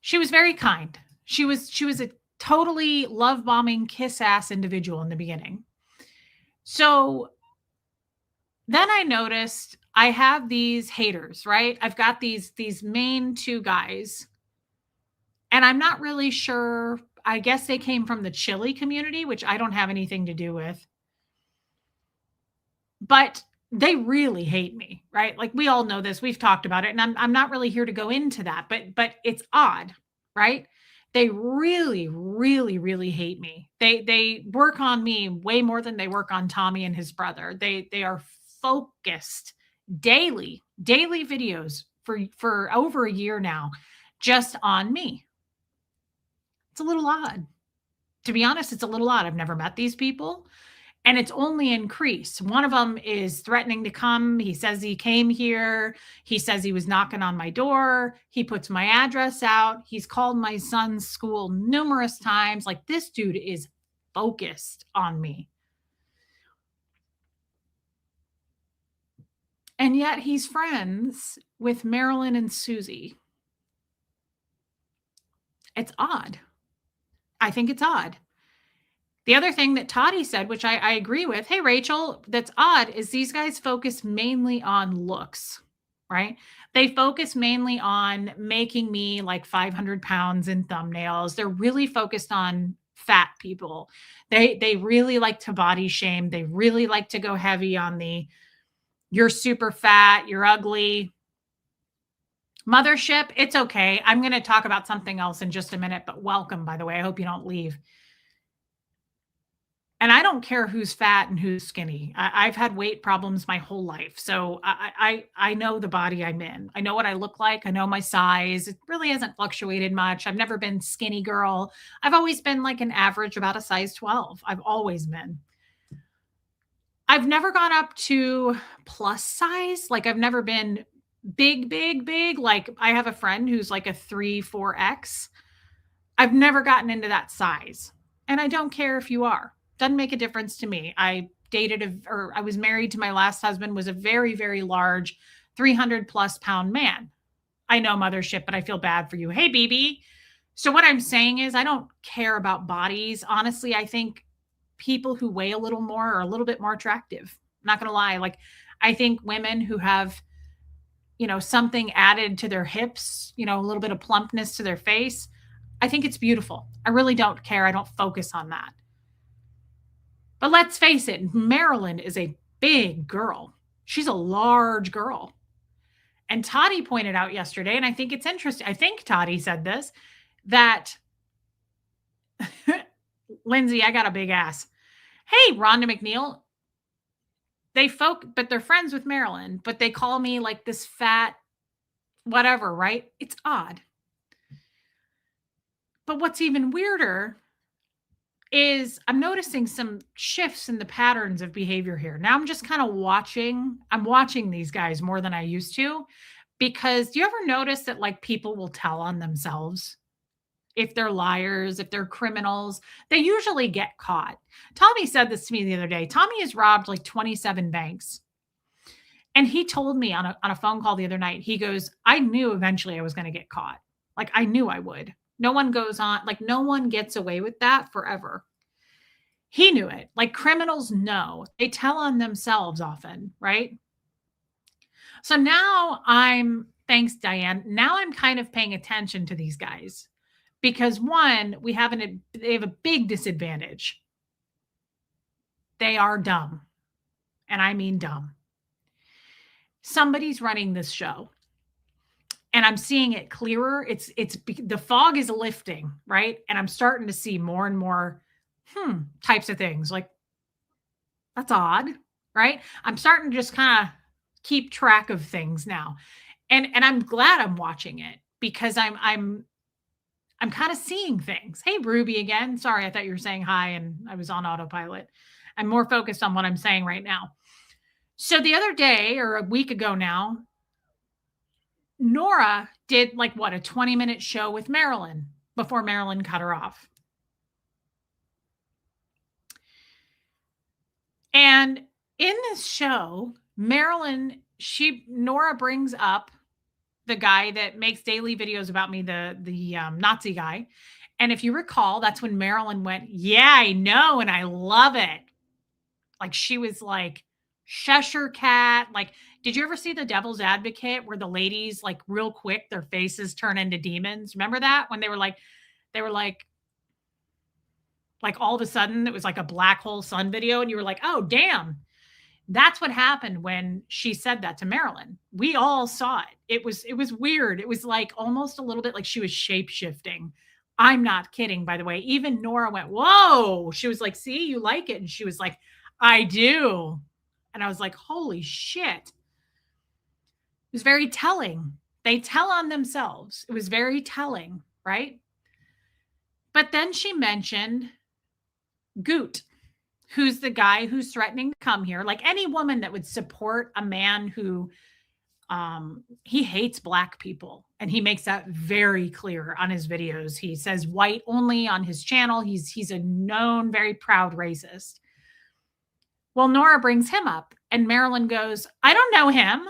She was very kind. She was a totally love bombing, kiss ass individual in the beginning. So then I noticed I have these haters, right? I've got these main two guys, and I'm not really sure. I guess they came from the chili community, which I don't have anything to do with. But they really hate me, right? Like we all know this. We've talked about it, and I'm not really here to go into that, but it's odd, right? They really, really, really hate me. They work on me way more than they work on Tommy and his brother. They are focused daily videos for over a year now, just on me. It's a little odd. To be honest, it's a little odd. I've never met these people. And it's only increased. One of them is threatening to come. He says he came here. He says he was knocking on my door. He puts my address out. He's called my son's school numerous times. Like, this dude is focused on me. And yet he's friends with Marilyn and Susie. It's odd. I think it's odd. The other thing that Toddy said, which I agree with, hey, Rachel, that's odd, is these guys focus mainly on looks, right? They focus mainly on making me like 500 pounds in thumbnails. They're really focused on fat people. They really like to body shame. They really like to go heavy on the, you're super fat, you're ugly. Mothership, it's okay. I'm going to talk about something else in just a minute, but welcome, by the way. I hope you don't leave. And I don't care who's fat and who's skinny. I've had weight problems my whole life. So I know the body I'm in. I know what I look like. I know my size. It really hasn't fluctuated much. I've never been skinny girl. I've always been like an average, about a size 12. I've always been. I've never gone up to plus size. Like, I've never been big. Like, I have a friend who's like a 3, 4X. I've never gotten into that size. And I don't care if you are. Doesn't make a difference to me. I was married to my last husband, was a very, very large 300 plus pound man. I know, mothership, but I feel bad for you. Hey, BB. So what I'm saying is, I don't care about bodies. Honestly, I think people who weigh a little more are a little bit more attractive. I'm not going to lie. Like, I think women who have, something added to their hips, a little bit of plumpness to their face, I think it's beautiful. I really don't care. I don't focus on that. But let's face it, Marilyn is a big girl. She's a large girl. And Toddy pointed out yesterday, and I think it's interesting. I think Toddy said this, that Lindsay, I got a big ass. Hey, Rhonda McNeil, but they're friends with Marilyn, but they call me like this fat whatever, right? It's odd. But what's even weirder is I'm noticing some shifts in the patterns of behavior here. Now I'm just kind of watching these guys more than I used to, because do you ever notice that like people will tell on themselves if they're liars, if they're criminals? They usually get caught. Tommy said this to me the other day. Tommy has robbed like 27 banks. And he told me on a phone call the other night, he goes, I knew eventually I was going to get caught. Like, I knew I would. No one gets away with that forever. He knew it. Like, criminals know. They tell on themselves often, right? So now thanks, Diane. Now I'm kind of paying attention to these guys because, one, they have a big disadvantage. They are dumb. And I mean dumb. Somebody's running this show. And I'm seeing it clearer. The fog is lifting, right? And I'm starting to see more and more types of things. Like, that's odd, right? I'm starting to just kind of keep track of things now. And I'm glad I'm watching it because I'm kind of seeing things. Hey, Ruby again. Sorry, I thought you were saying hi and I was on autopilot. I'm more focused on what I'm saying right now. So the other day or a week ago now, Nora did like what, a 20-minute show with Marilyn before Marilyn cut her off. And in this show, Nora brings up the guy that makes daily videos about me, the Nazi guy. And if you recall, that's when Marilyn went, yeah, I know. And I love it. Like she was like Cheshire Cat. Like, did you ever see The Devil's Advocate where the ladies like real quick, their faces turn into demons? Remember that when they were like all of a sudden it was like a black hole sun video and you were like, oh, damn. That's what happened when she said that to Marilyn. We all saw it. It was weird. It was like almost a little bit like she was shape-shifting. I'm not kidding, by the way. Even Nora went, whoa. She was like, see, you like it. And she was like, I do. And I was like, holy shit. It was very telling. They tell on themselves. It was very telling, right? But then she mentioned Goot, who's the guy who's threatening to come here. Like any woman that would support a man who he hates black people. And he makes that very clear on his videos. He says white only on his channel. He's a known, very proud racist. Well, Nora brings him up and Marilyn goes, I don't know him.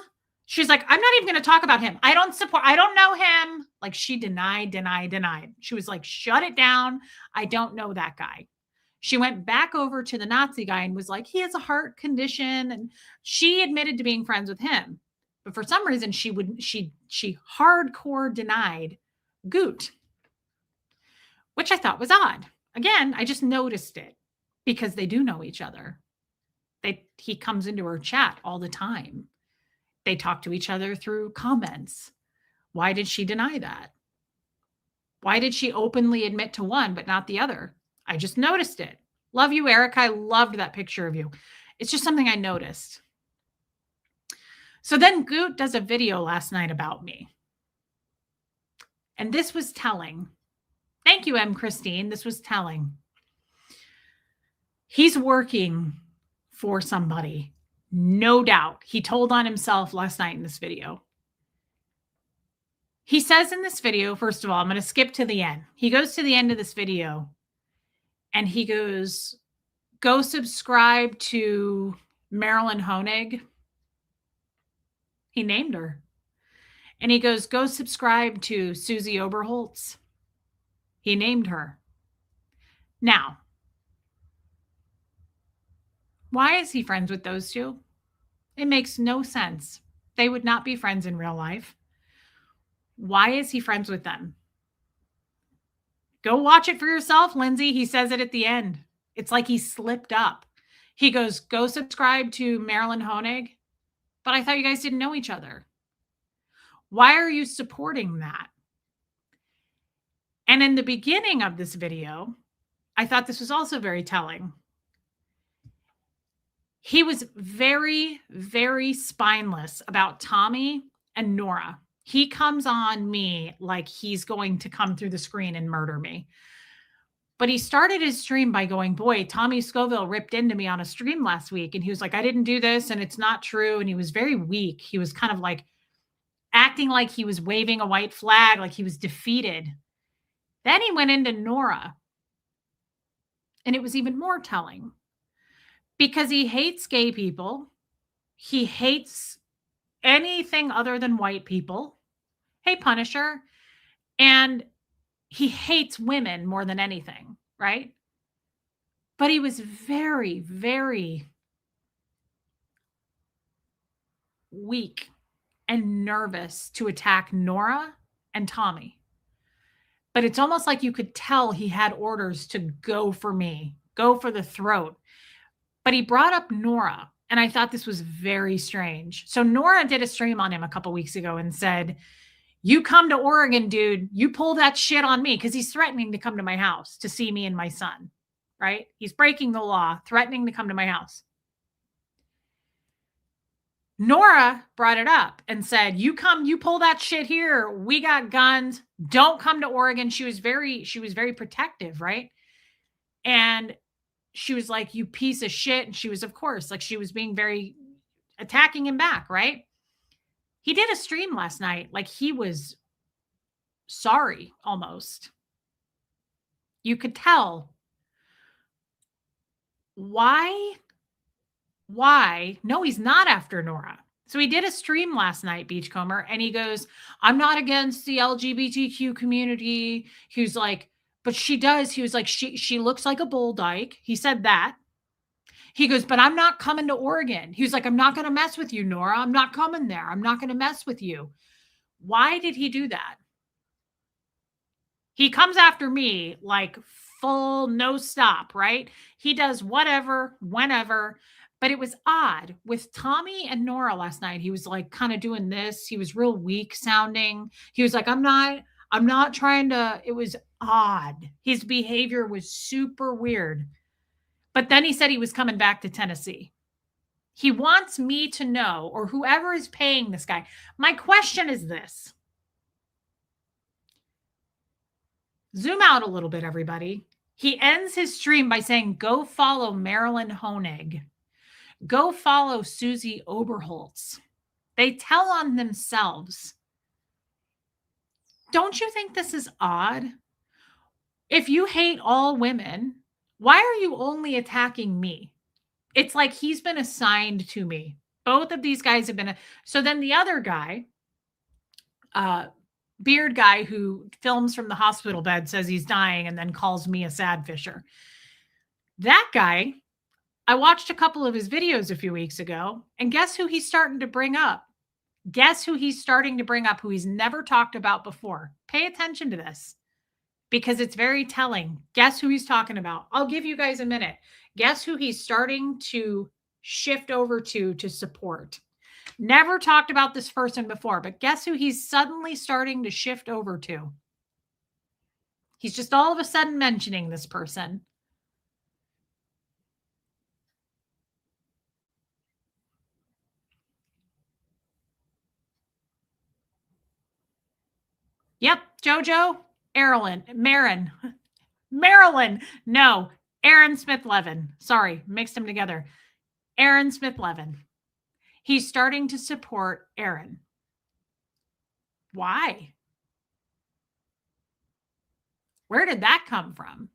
She's like, I'm not even going to talk about him. I don't know him. Like she denied. She was like, shut it down. I don't know that guy. She went back over to the Nazi guy and was like, he has a heart condition. And she admitted to being friends with him. But for some reason, she hardcore denied Goot, which I thought was odd. Again, I just noticed it because they do know each other. He comes into her chat all the time. They talk to each other through comments. Why did she deny that? Why did she openly admit to one but not the other? I just noticed it. Love you, Eric. I loved that picture of you. It's just something I noticed. So then Goot does a video last night about me. And this was telling. Thank you, M. Christine. This was telling. He's working for somebody. No doubt. He told on himself last night in this video. He says in this video, first of all, I'm going to skip to the end. He goes to the end of this video and he goes, go subscribe to Marilyn Honig. He named her. And he goes, go subscribe to Susie Oberholtz. He named her. Now, why is he friends with those two? It makes no sense. They would not be friends in real life. Why is he friends with them? Go watch it for yourself, Lindsay. He says it at the end. It's like he slipped up. He goes, go subscribe to Marilyn Honig. But I thought you guys didn't know each other. Why are you supporting that? And in the beginning of this video, I thought this was also very telling. He was very, very spineless about Tommy and Nora. He comes on me like he's going to come through the screen and murder me. But he started his stream by going, boy, Tommy Scoville ripped into me on a stream last week. And he was like, I didn't do this and it's not true. And he was very weak. He was kind of like acting like he was waving a white flag, like he was defeated. Then he went into Nora. And it was even more telling because he hates gay people. He hates anything other than white people. Hey, Punisher. And he hates women more than anything, right? But he was very, very weak and nervous to attack Nora and Tommy. But it's almost like you could tell he had orders to go for me, go for the throat. But he brought up Nora, and I thought this was very strange. So Nora did a stream on him a couple weeks ago and said, you come to Oregon, dude, you pull that shit on me, because he's threatening to come to my house to see me and my son. right? He's breaking the law, threatening to come to my house. Nora brought it up and said, you pull that shit here. We got guns. Don't come to Oregon. She was very protective, right? And she was like, you piece of shit. And she was, of course, like, she was being very attacking him back, right? He did a stream last night. Like, he was sorry almost. You could tell. Why? No, he's not after Nora. So he did a stream last night, Beachcomber, and he goes, I'm not against the LGBTQ community. He was like, but she does. He was like, she looks like a bull dyke. He said that. He goes, but I'm not coming to Oregon. He was like, I'm not going to mess with you, Nora. I'm not coming there. I'm not going to mess with you. Why did he do that? He comes after me like full no stop, right? He does whatever, whenever. But it was odd with Tommy and Nora last night. He was like kind of doing this. He was real weak sounding. He was like, I'm not trying to. It was odd. His behavior was super weird. But then he said he was coming back to Tennessee. He wants me to know, or whoever is paying this guy. My question is this. Zoom out a little bit, everybody. He ends his stream by saying, go follow Marilyn Honig. Go follow Susie Oberholtz. They tell on themselves. Don't you think this is odd? If you hate all women, why are you only attacking me? It's like he's been assigned to me. Both of these guys have been. So then the other guy, beard guy who films from the hospital bed, says he's dying and then calls me a sad fisher. That guy, I watched a couple of his videos a few weeks ago, and guess who he's starting to bring up? Guess who he's starting to bring up who he's never talked about before? Pay attention to this because it's very telling. Guess who he's talking about? I'll give you guys a minute. Guess who he's starting to shift over to support? Never talked about this person before, but guess who he's suddenly starting to shift over to? He's just all of a sudden mentioning this person. Yep, JoJo, Marilyn. No, Aaron Smith-Levin. Sorry, mixed them together. Aaron Smith-Levin. He's starting to support Aaron. Why? Where did that come from?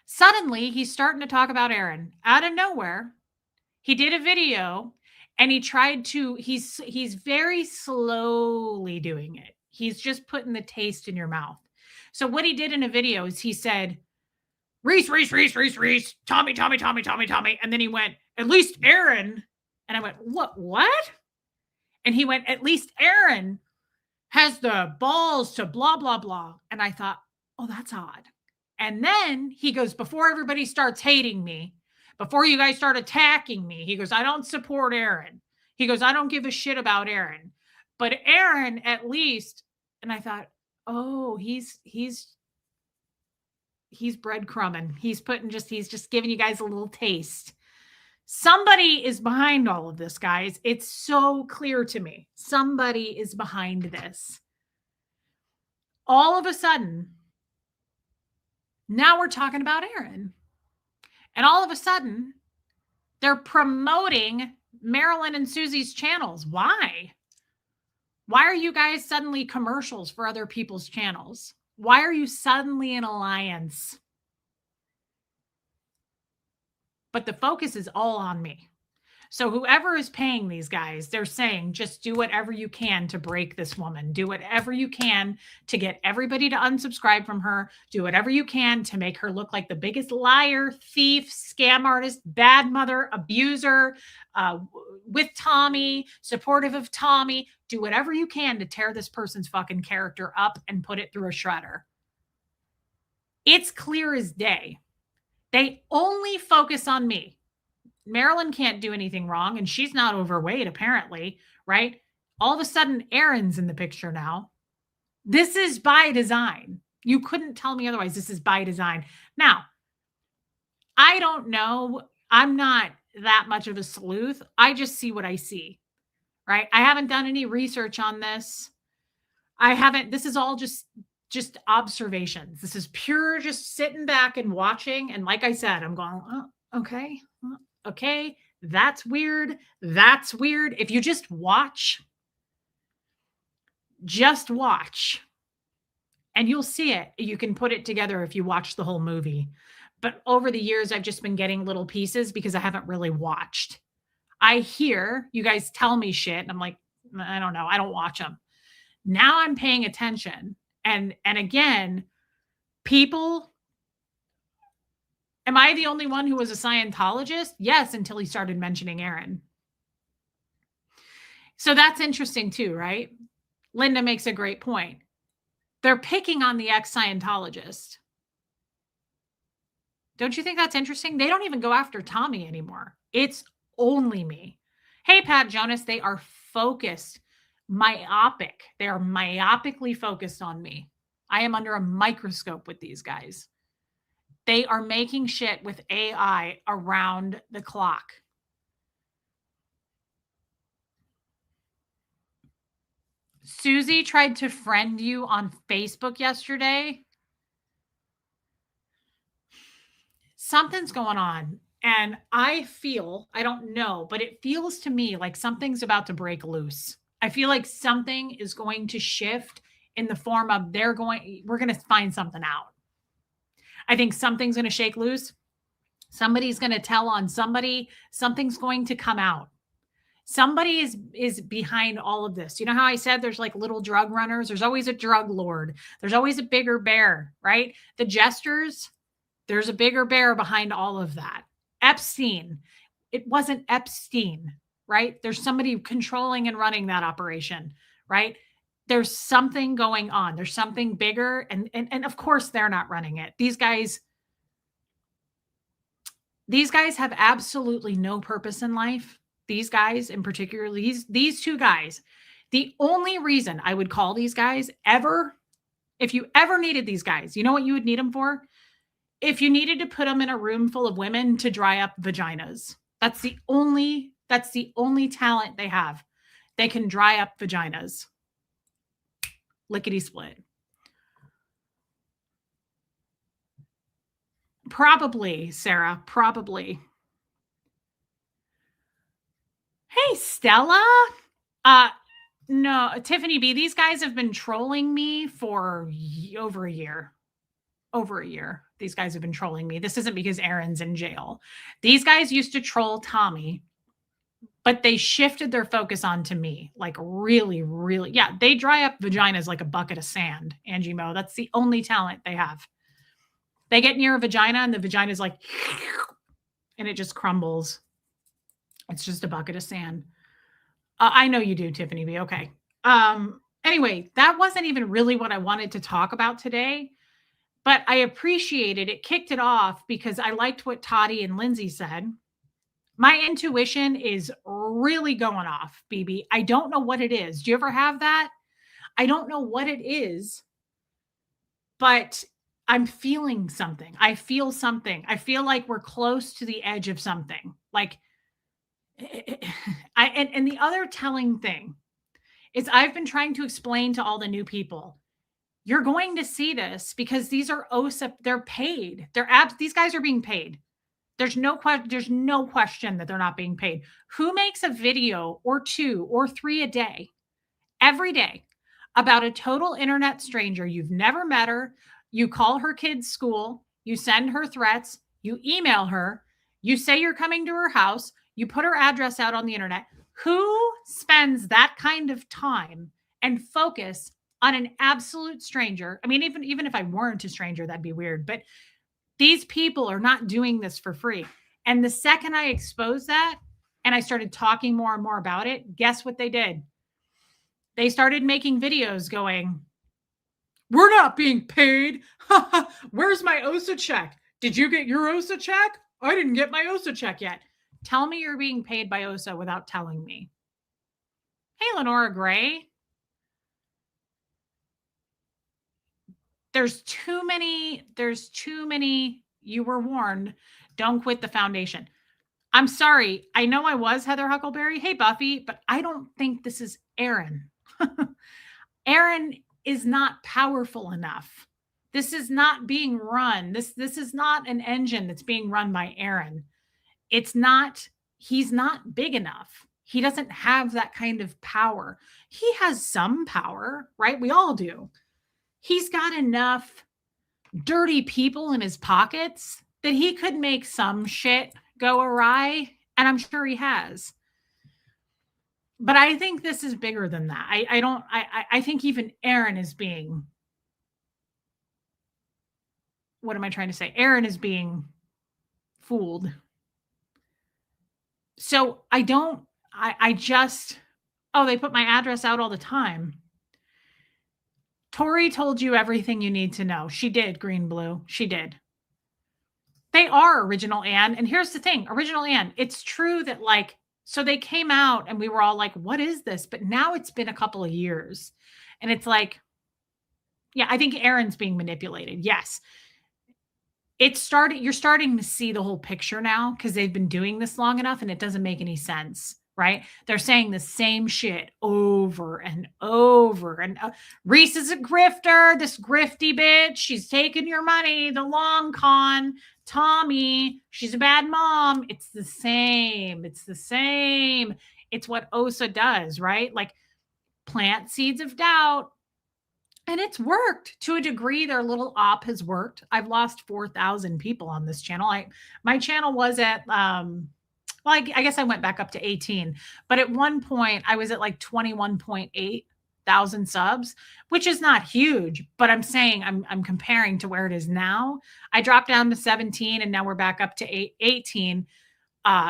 Suddenly, he's starting to talk about Aaron out of nowhere. He did a video and he tried to, he's very slowly doing it. He's just putting the taste in your mouth. So what he did in a video is he said, Reese, Tommy. And then he went, at least Aaron. And I went, what? And he went, at least Aaron has the balls to blah, blah, blah. And I thought, oh, that's odd. And then he goes, before everybody starts hating me, before you guys start attacking me, he goes, I don't support Aaron. He goes, I don't give a shit about Aaron. But Aaron, at least, and I thought, oh, he's breadcrumbing. He's just giving you guys a little taste. Somebody is behind all of this, guys. It's so clear to me. Somebody is behind this. All of a sudden, now we're talking about Aaron. And all of a sudden, they're promoting Marilyn and Susie's channels. Why? Why are you guys suddenly commercials for other people's channels? Why are you suddenly in alliance? But the focus is all on me. So whoever is paying these guys, they're saying, just do whatever you can to break this woman. Do whatever you can to get everybody to unsubscribe from her. Do whatever you can to make her look like the biggest liar, thief, scam artist, bad mother, abuser, with Tommy, supportive of Tommy. Do whatever you can to tear this person's fucking character up and put it through a shredder. It's clear as day. They only focus on me. Marilyn can't do anything wrong, and she's not overweight, apparently, right? All of a sudden, Aaron's in the picture now. This is by design. You couldn't tell me otherwise. This is by design. Now, I don't know. I'm not that much of a sleuth. I just see what I see, right? I haven't done any research on this. I haven't this is all just observations. This is pure just sitting back and watching, and like I said, I'm going, "Oh, okay. Okay, that's weird. That's weird." If you just watch, and you'll see it. You can put it together if you watch the whole movie. But over the years, I've just been getting little pieces because I haven't really watched. I hear you guys tell me shit, and I'm like, I don't know. I don't watch them. Now I'm paying attention. And again, people, am I the only one who was a Scientologist? Yes, until he started mentioning Aaron. So that's interesting too, right? Linda makes a great point. They're picking on the ex-Scientologist. Don't you think that's interesting? They don't even go after Tommy anymore. It's only me. Hey, Pat Jonas, they are focused, myopic. They are myopically focused on me. I am under a microscope with these guys. They are making shit with AI around the clock. Susie tried to friend you on Facebook yesterday. Something's going on. And I don't know, but it feels to me like something's about to break loose. I feel like something is going to shift in the form of we're going to find something out. I think something's going to shake loose. Somebody's going to tell on somebody. Something's going to come out. Somebody is behind all of this. You know how I said there's like little drug runners? There's always a drug lord. There's always a bigger bear, right? The jesters, there's a bigger bear behind all of that. Epstein, it wasn't Epstein, right? There's somebody controlling and running that operation, right? There's something going on. There's something bigger. And of course they're not running it. These guys have absolutely no purpose in life. These guys in particular, these two guys, the only reason I would call these guys ever, if you ever needed these guys, you know what you would need them for? If you needed to put them in a room full of women to dry up vaginas. That's the only talent they have. They can dry up vaginas. Lickety split. Probably, Sarah, probably. Hey, Stella. No, Tiffany B, these guys have been trolling me for over a year. Over a year. These guys have been trolling me. This isn't because Aaron's in jail. These guys used to troll Tommy, but they shifted their focus onto me. Like really, really. Yeah, they dry up vaginas like a bucket of sand, Angie Mo. That's the only talent they have. They get near a vagina and the vagina is like, and it just crumbles. It's just a bucket of sand. I know you do, Tiffany B. Okay. Anyway, that wasn't even really what I wanted to talk about today, but I appreciated it. Kicked it off because I liked what Toddy and Lindsay said. My intuition is really going off, BB. I don't know what it is. Do you ever have that? I don't know what it is, but I'm feeling something. I feel something. I feel like we're close to the edge of something. Like, and the other telling thing is I've been trying to explain to all the new people, you're going to see this because these are OSA, they're paid. These guys are being paid. There's no question that they're not being paid. Who makes a video or 2 or 3 a day, every day, about a total internet stranger? You've never met her. You call her kid's school. You send her threats. You email her. You say you're coming to her house. You put her address out on the internet. Who spends that kind of time and focus on an absolute stranger? I mean, even if I weren't a stranger, that'd be weird. But these people are not doing this for free. And the second I exposed that and I started talking more and more about it, guess what they did? They started making videos going, we're not being paid. Where's my OSA check? Did you get your OSA check? I didn't get my OSA check yet. Tell me you're being paid by OSA without telling me. Hey, Lenora Gray. There's too many You were warned. Don't quit the foundation. I'm sorry. I know I was Heather Huckleberry. Hey, Buffy, but I don't think this is Aaron. Aaron is not powerful enough. This is not being run. This is not an engine that's being run by Aaron. It's not, he's not big enough. He doesn't have that kind of power. He has some power, right? We all do. He's got enough dirty people in his pockets that he could make some shit go awry. And I'm sure he has. But I think this is bigger than that. I think even Aaron is being, what am I trying to say? Aaron is being fooled. So I just, oh, they put my address out all the time. Tori told you everything you need to know. She did, Green Blue. She did. They are Original Anne. And here's the thing, Original Anne, it's true that like, so they came out and we were all like, what is this? But now it's been a couple of years. And it's like, yeah, I think Aaron's being manipulated. Yes. You're starting to see the whole picture now because they've been doing this long enough and it doesn't make any sense, right? They're saying the same shit over and over. And Reese is a grifter, this grifty bitch. She's taking your money, the long con. Tommy, she's a bad mom. It's the same. It's the same. It's what Osa does, right? Like plant seeds of doubt. And it's worked to a degree. Their little op has worked. I've lost 4,000 people on this channel. My channel was at, well, I guess I went back up to 18, but at one point I was at like 21.8 thousand subs, which is not huge, but I'm saying I'm comparing to where it is now. I dropped down to 17 and now we're back up to 18.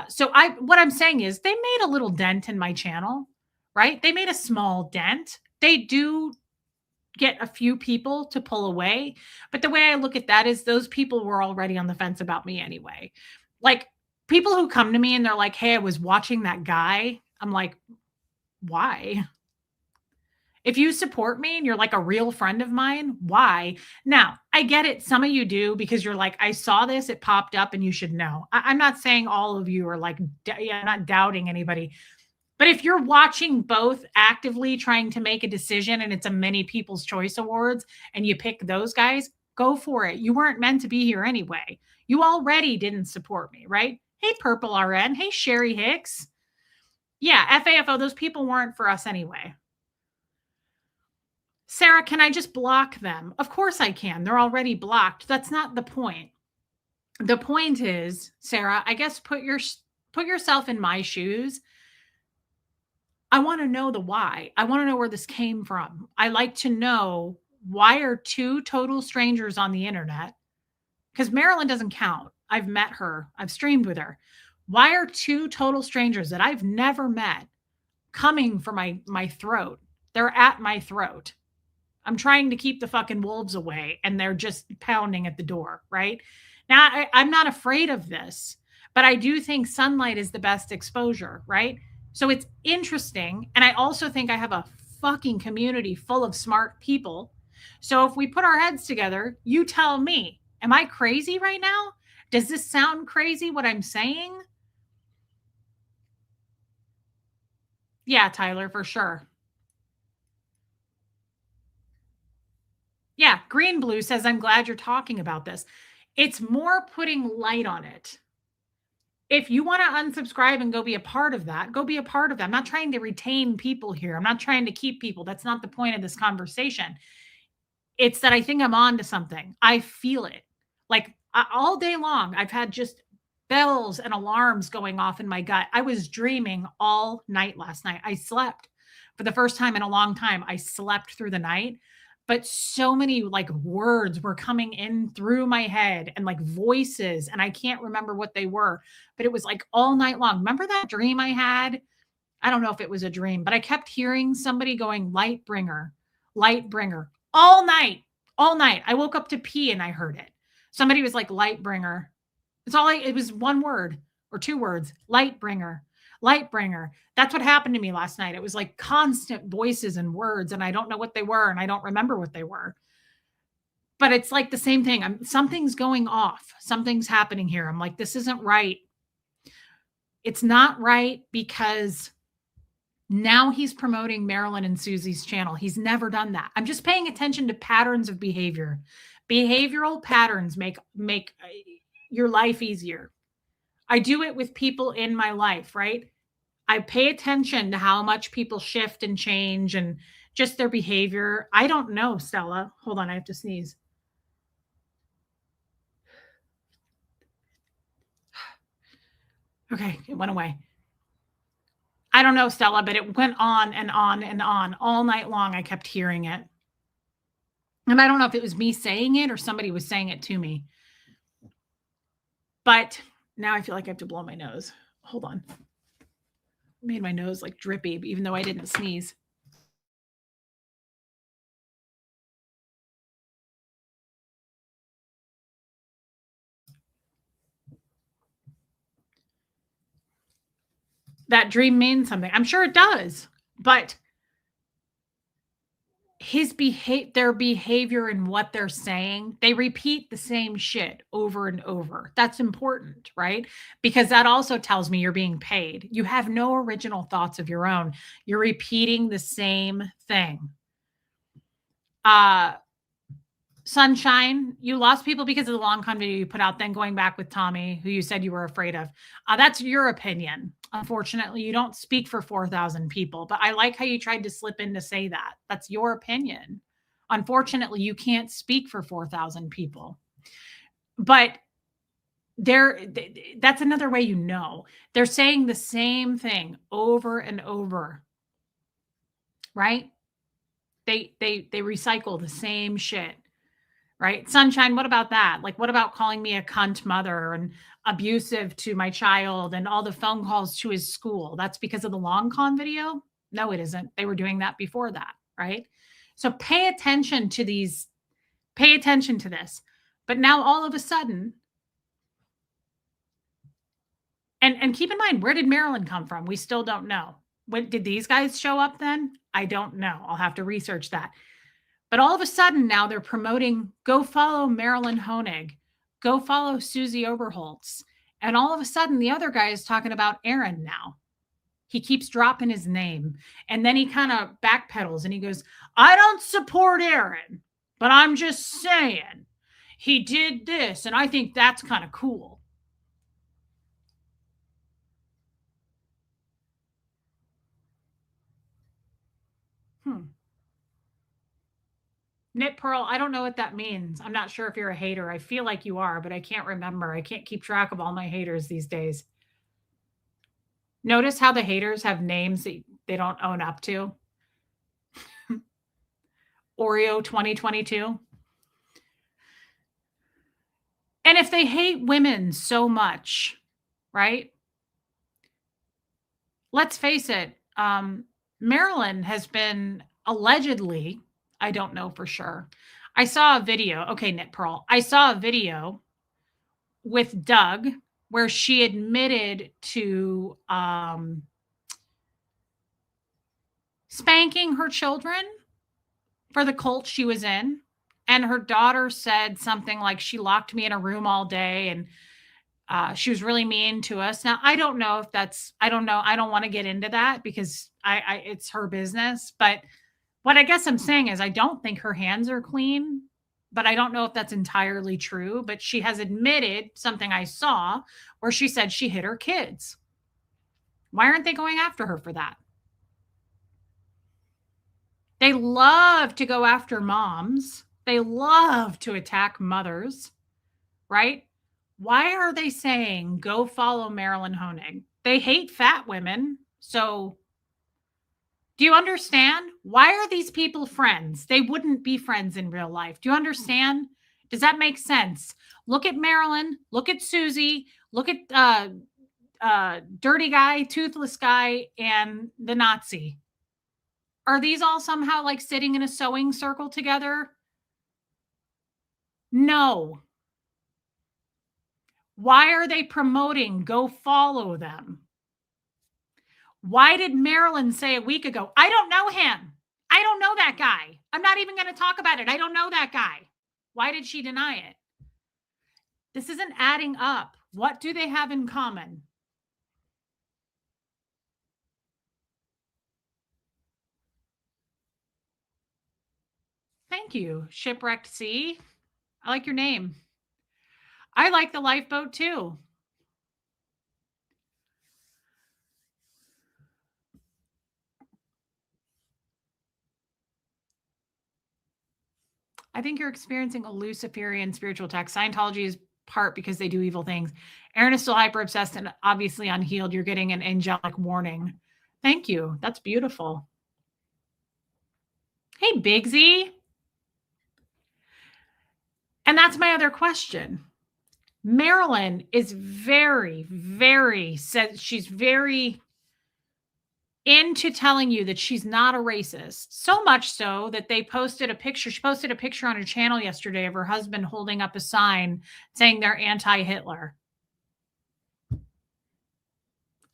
So what I'm saying is they made a little dent in my channel, right? They made a small dent. They do get a few people to pull away. But the way I look at that is those people were already on the fence about me anyway. Like people who come to me and they're like, hey, I was watching that guy. I'm like, why? If you support me and you're like a real friend of mine, why? Now, I get it. Some of you do because you're like, I saw this, it popped up and you should know. I'm not saying all of you are like, I'm not doubting anybody. But if you're watching both actively trying to make a decision and it's a many People's Choice Awards and you pick those guys, go for it. You weren't meant to be here anyway. You already didn't support me, right? Hey, Purple RN. Hey, Sherry Hicks. Yeah, FAFO, those people weren't for us anyway. Sarah, can I just block them? Of course I can. They're already blocked. That's not the point. The point is, Sarah, I guess put yourself in my shoes. I want to know the why. I want to know where this came from. I like to know why are two total strangers on the internet? Because Marilyn doesn't count. I've met her. I've streamed with her. Why are two total strangers that I've never met coming for my throat? They're at my throat. I'm trying to keep the fucking wolves away and they're just pounding at the door, right? Now, I'm not afraid of this, but I do think sunlight is the best exposure, right? So it's interesting. And I also think I have a fucking community full of smart people. So if we put our heads together, you tell me, am I crazy right now? Does this sound crazy what I'm saying? Yeah, Tyler, for sure. Yeah, Green Blue says, I'm glad you're talking about this. It's more putting light on it. If you want to unsubscribe and go be a part of that, go be a part of that. I'm not trying to retain people here. I'm not trying to keep people. That's not the point of this conversation. It's that I think I'm on to something. I feel it. Like all day long, I've had just bells and alarms going off in my gut. I was dreaming all night last night. I slept for the first time in a long time. I slept through the night. But so many like words were coming in through my head and like voices, and I can't remember what they were, but it was like all night long. Remember that dream I had? I don't know if it was a dream, but I kept hearing somebody going, light bringer, all night, all night. I woke up to pee and I heard it. Somebody was like, light bringer. It was one word or two words, light bringer. Light bringer. That's what happened to me last night. It was like constant voices and words, and I don't know what they were, and I don't remember what they were. But it's like the same thing. Something's going off. Something's happening here. I'm like, this isn't right. It's not right because now he's promoting Marilyn and Susie's channel. He's never done that. I'm just paying attention to patterns of behavior. Behavioral patterns make your life easier. I do it with people in my life, right? I pay attention to how much people shift and change and just their behavior. I don't know, Stella. Hold on, I have to sneeze. Okay, it went away. I don't know, Stella, but it went on and on and on all night long. I kept hearing it. And I don't know if it was me saying it or somebody was saying it to me. But now I feel like I have to blow my nose. Hold on. Made my nose like drippy, even though I didn't sneeze. That dream means something. I'm sure it does, but their behavior and what they're saying, they repeat the same shit over and over. That's important, right? Because that also tells me you're being paid. You have no original thoughts of your own. You're repeating the same thing. Sunshine, you lost people because of the long con video you put out, then going back with Tommy, who you said you were afraid of. That's your opinion. Unfortunately, you don't speak for 4,000 people, but I like how you tried to slip in to say that. That's your opinion. Unfortunately, you can't speak for 4,000 people. But that's another way you know. They're saying the same thing over and over. Right? They recycle the same shit. Right? Sunshine, what about that? Like, what about calling me a cunt mother and abusive to my child and all the phone calls to his school? That's because of the long con video? No, it isn't. They were doing that before that, right? So pay attention to these, pay attention to this. But now all of a sudden, and keep in mind, where did Marilyn come from? We still don't know. When did these guys show up then? I don't know. I'll have to research that. But all of a sudden now they're promoting, go follow Marilyn Honig, go follow Susie Oberholtz. And all of a sudden the other guy is talking about Aaron now. He keeps dropping his name. And then he kind of backpedals and he goes, I don't support Aaron, but I'm just saying he did this. And I think that's kind of cool. Knit Pearl, I don't know what that means. I'm not sure if you're a hater. I feel like you are, but I can't remember. I can't keep track of all my haters these days. Notice how the haters have names that they don't own up to. Oreo 2022. And if they hate women so much, right? Let's face it, Marilyn has been allegedly, I don't know for sure. I saw a video. Okay, Knit Pearl. I saw a video with Doug where she admitted to spanking her children for the cult she was in. And her daughter said something like, she locked me in a room all day and she was really mean to us. Now, I don't know if that's, I don't know. I don't want to get into that because it's her business. But what I guess I'm saying is I don't think her hands are clean, but I don't know if that's entirely true. But she has admitted something I saw where she said she hit her kids. Why aren't they going after her for that? They love to go after moms. They love to attack mothers, right? Why are they saying go follow Marilyn Honig? They hate fat women. So do you understand? Why are these people friends? They wouldn't be friends in real life. Do you understand? Does that make sense? Look at Marilyn. Look at Susie. Look at dirty guy, toothless guy, and the Nazi. Are these all somehow like sitting in a sewing circle together? No. Why are they promoting go follow them? Why did Marilyn say a week ago, I don't know him. I don't know that guy. I'm not even going to talk about it. I don't know that guy. Why did she deny it? This isn't adding up. What do they have in common? Thank you, Shipwrecked Sea. I like your name. I like the lifeboat too. I think you're experiencing a Luciferian spiritual attack. Scientology is part because they do evil things. Aaron is still hyper obsessed and obviously unhealed. You're getting an angelic warning. Thank you. That's beautiful. Hey, Bigsy. And that's my other question. Marilyn is says she's very into telling you that she's not a racist. So much so that they posted a picture. She posted a picture on her channel yesterday of her husband holding up a sign saying they're anti-Hitler.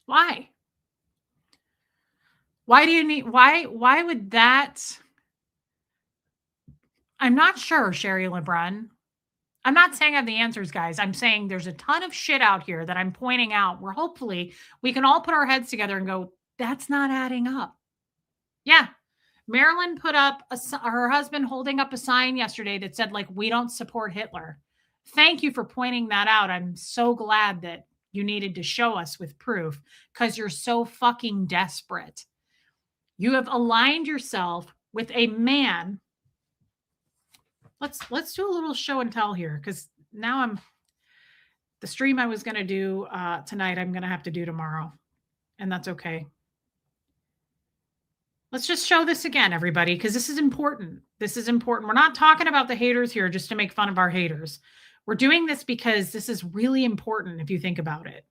Why? Why do you need, why would that? I'm not sure, Sherry LeBrun. I'm not saying I have the answers, guys. I'm saying there's a ton of shit out here that I'm pointing out where hopefully we can all put our heads together and go, that's not adding up. Yeah. Marilyn put up her husband holding up a sign yesterday that said, like, we don't support Hitler. Thank you for pointing that out. I'm so glad that you needed to show us with proof because you're so fucking desperate. You have aligned yourself with a man. Let's do a little show and tell here because now the stream I was going to do tonight, I'm going to have to do tomorrow, and that's okay. Let's just show this again, everybody, because this is important. This is important. We're not talking about the haters here just to make fun of our haters. We're doing this because this is really important if you think about it.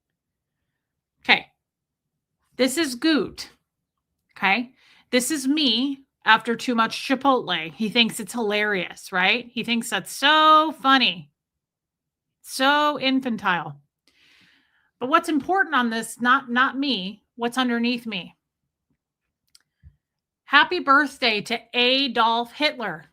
Okay. This is Goot. Okay. This is me after too much Chipotle. He thinks it's hilarious, right? He thinks that's so funny. So infantile. But what's important on this, not me, what's underneath me? Happy birthday to Adolf Hitler.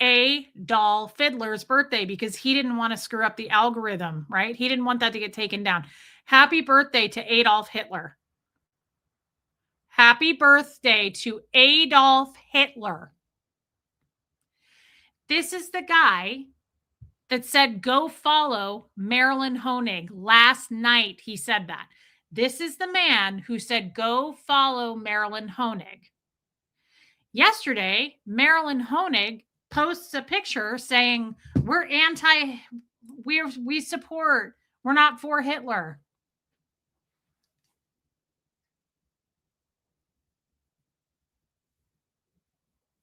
Adolf Hitler's birthday because he didn't want to screw up the algorithm, right? He didn't want that to get taken down. Happy birthday to Adolf Hitler. Happy birthday to Adolf Hitler. This is the guy that said, go follow Marilyn Honig. Last night, he said that. This is the man who said, go follow Marilyn Honig. Yesterday, Marilyn Honig posts a picture saying, we support, we're not for Hitler.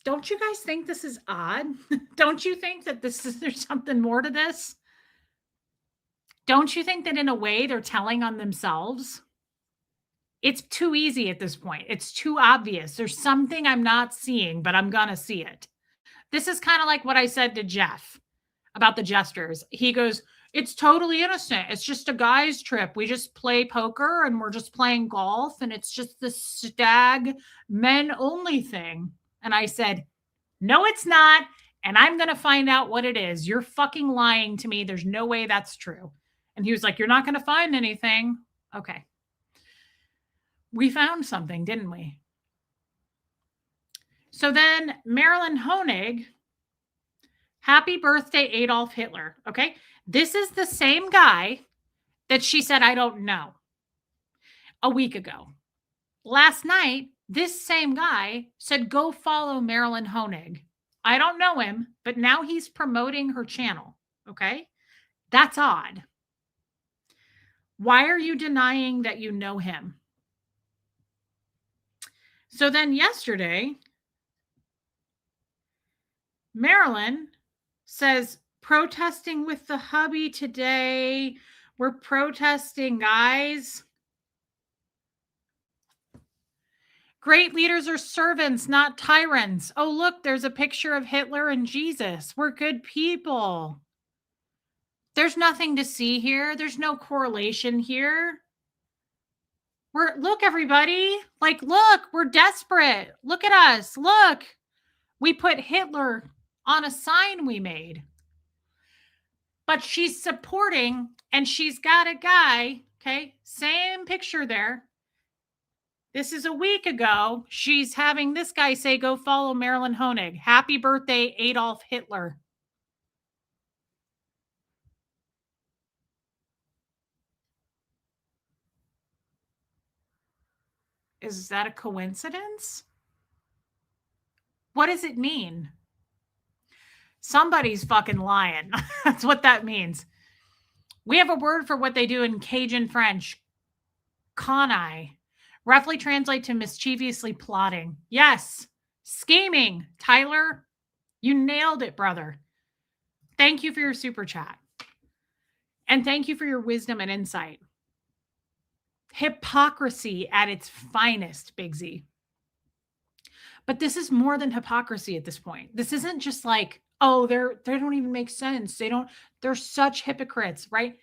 Don't you guys think this is odd? Don't you think that there's something more to this? Don't you think that in a way they're telling on themselves? It's too easy at this point. It's too obvious. There's something I'm not seeing, but I'm going to see it. This is kind of like what I said to Jeff about the jesters. He goes, it's totally innocent. It's just a guy's trip. We just play poker and we're just playing golf and it's just the stag men only thing. And I said, no, it's not. And I'm going to find out what it is. You're fucking lying to me. There's no way that's true. And he was like, you're not going to find anything. Okay. We found something, didn't we? So then Marilyn Honig, happy birthday, Adolf Hitler. Okay. This is the same guy that she said, I don't know, a week ago. Last night, this same guy said, go follow Marilyn Honig. I don't know him, but now he's promoting her channel. Okay. That's odd. Why are you denying that you know him? So then yesterday, Marilyn says, protesting with the hubby today. We're protesting, guys. Great leaders are servants, not tyrants. Oh, look, there's a picture of Hitler and Jesus. We're good people. There's nothing to see here. There's no correlation here. Look, everybody. Like, look, we're desperate. Look at us. Look. We put Hitler on a sign we made. But she's supporting, and she's got a guy, okay, same picture there. This is a week ago. She's having this guy say, go follow Marilyn Honig. Happy birthday, Adolf Hitler. Is that a coincidence? What does it mean? Somebody's fucking lying. That's what that means. We have a word for what they do in Cajun French. Conai. Roughly translate to mischievously plotting. Yes. Scheming. Tyler, you nailed it, brother. Thank you for your super chat. And thank you for your wisdom and insight. Hypocrisy at its finest, Big Z. But this is more than hypocrisy at this point. This isn't just like, oh, they don't even make sense. They're such hypocrites, right?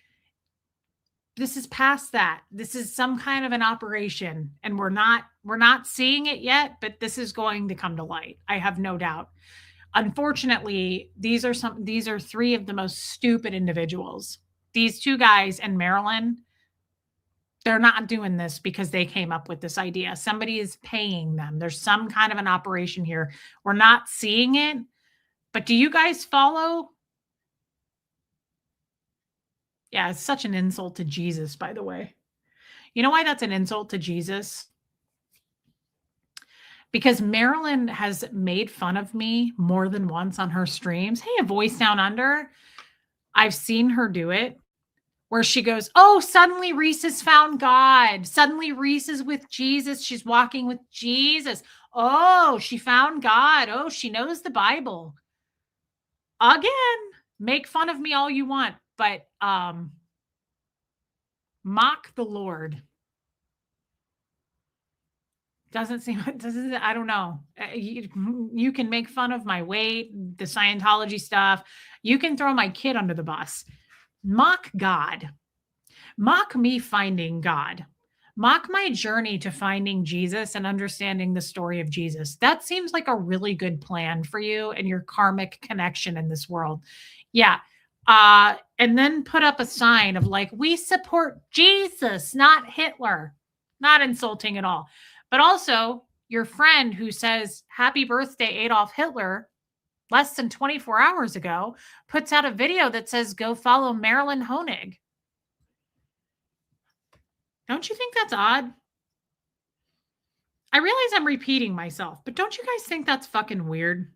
This is past that. This is some kind of an operation, and we're not seeing it yet, but this is going to come to light. I have no doubt. Unfortunately, these are three of the most stupid individuals. These two guys and Marilyn, they're not doing this because they came up with this idea. Somebody is paying them. There's some kind of an operation here. We're not seeing it, but do you guys follow? Yeah, it's such an insult to Jesus, by the way. You know why that's an insult to Jesus? Because Marilyn has made fun of me more than once on her streams. Hey, a voice down under. I've seen her do it where she goes, oh, suddenly Reese has found God. Suddenly Reese is with Jesus. She's walking with Jesus. Oh, she found God. Oh, she knows the Bible. Again, make fun of me all you want, but mock the Lord. I don't know. You can make fun of my weight, the Scientology stuff. You can throw my kid under the bus. Mock God. Mock me finding God. Mock my journey to finding Jesus and understanding the story of Jesus. That seems like a really good plan for you and your karmic connection in this world. Yeah. And then put up a sign of like, we support Jesus, not Hitler. Not insulting at all. But also your friend who says, happy birthday, Adolf Hitler, less than 24 hours ago, puts out a video that says, go follow Marilyn Honig. Don't you think that's odd? I realize I'm repeating myself, but don't you guys think that's fucking weird?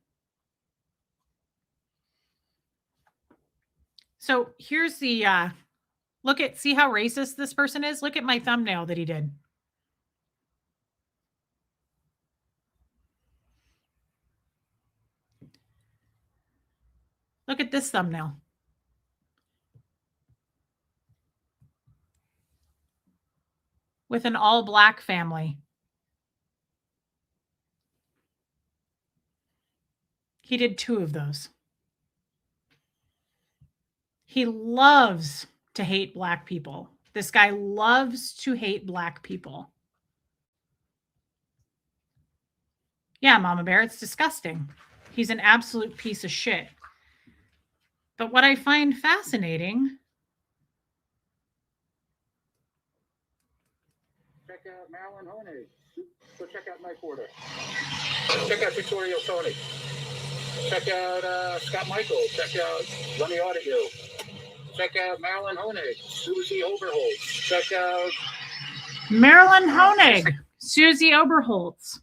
So here's the, see how racist this person is? Look at my thumbnail that he did. Look at this thumbnail. With an all-black family. He did 2 of those. He loves to hate black people. This guy loves to hate black people. Yeah, Mama Bear, it's disgusting. He's an absolute piece of shit. But what I find fascinating. Check out Marilyn Honig. Go check out Mike Porter. Check out Victoria Tony. Check out Scott Michael. Check out Lenny Audio. Check out Marilyn Honig. Susie Overholt. Check out Marilyn Honig. Susie Oberholtz.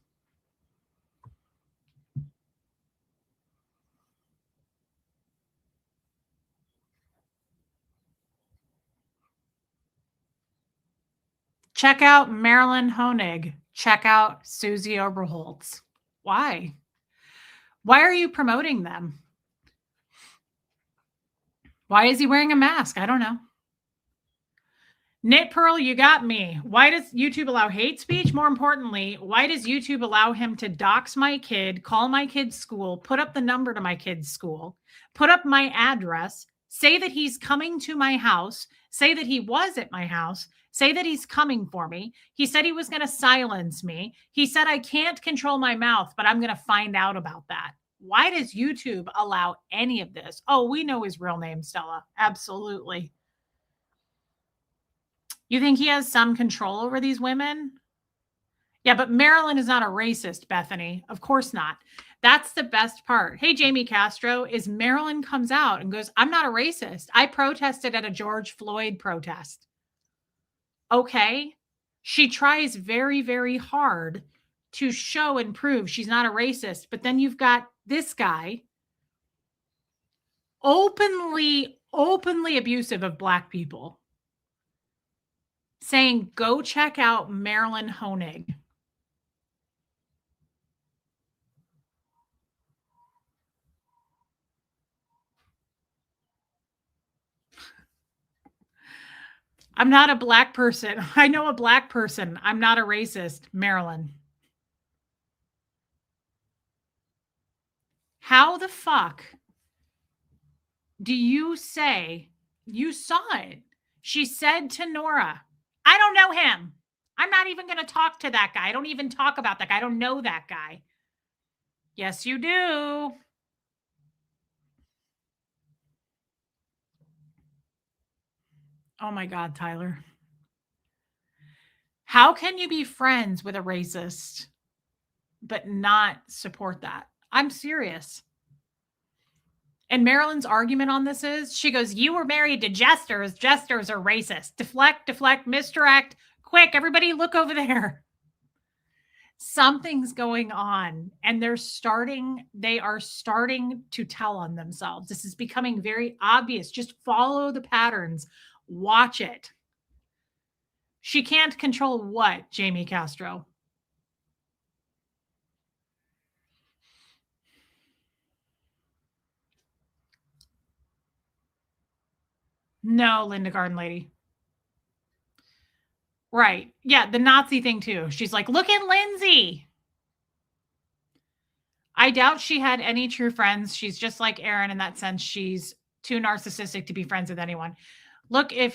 Check out Marilyn Honig. Check out Susie Oberholtz. Why? Why are you promoting them? Why is he wearing a mask? I don't know. Knit Pearl, you got me. Why does YouTube allow hate speech? More importantly, why does YouTube allow him to dox my kid, call my kid's school, put up the number to my kid's school, put up my address, say that he's coming to my house, say that he was at my house, say that he's coming for me. He said he was going to silence me. He said I can't control my mouth, but I'm going to find out about that. Why does YouTube allow any of this? Oh, we know his real name, Stella. Absolutely. You think he has some control over these women? Yeah, but Marilyn is not a racist, Bethany. Of course not. That's the best part. Hey, Jamie Castro, is Marilyn comes out and goes, I'm not a racist. I protested at a George Floyd protest. Okay. She tries very, very hard to show and prove she's not a racist. But then you've got this guy openly abusive of Black people saying, go check out Marilyn Honig. I'm not a Black person. I know a Black person. I'm not a racist. Marilyn. How the fuck do you say you saw it? She said to Nora, I don't know him. I'm not even going to talk to that guy. I don't even talk about that guy. I don't know that guy. Yes, you do. Oh my God, Tyler. How can you be friends with a racist but not support that? I'm serious. And Marilyn's argument on this is, she goes, you were married to jesters. Jesters are racist. Deflect, misdirect. Quick, everybody look over there. Something's going on, and they are starting to tell on themselves. This is becoming very obvious. Just follow the patterns. Watch it. She can't control what, Jamie Castro? No, Linda Garden Lady. Right. Yeah, the Nazi thing too. She's like, look at Lindsay. I doubt she had any true friends. She's just like Aaron in that sense. She's too narcissistic to be friends with anyone. Look, if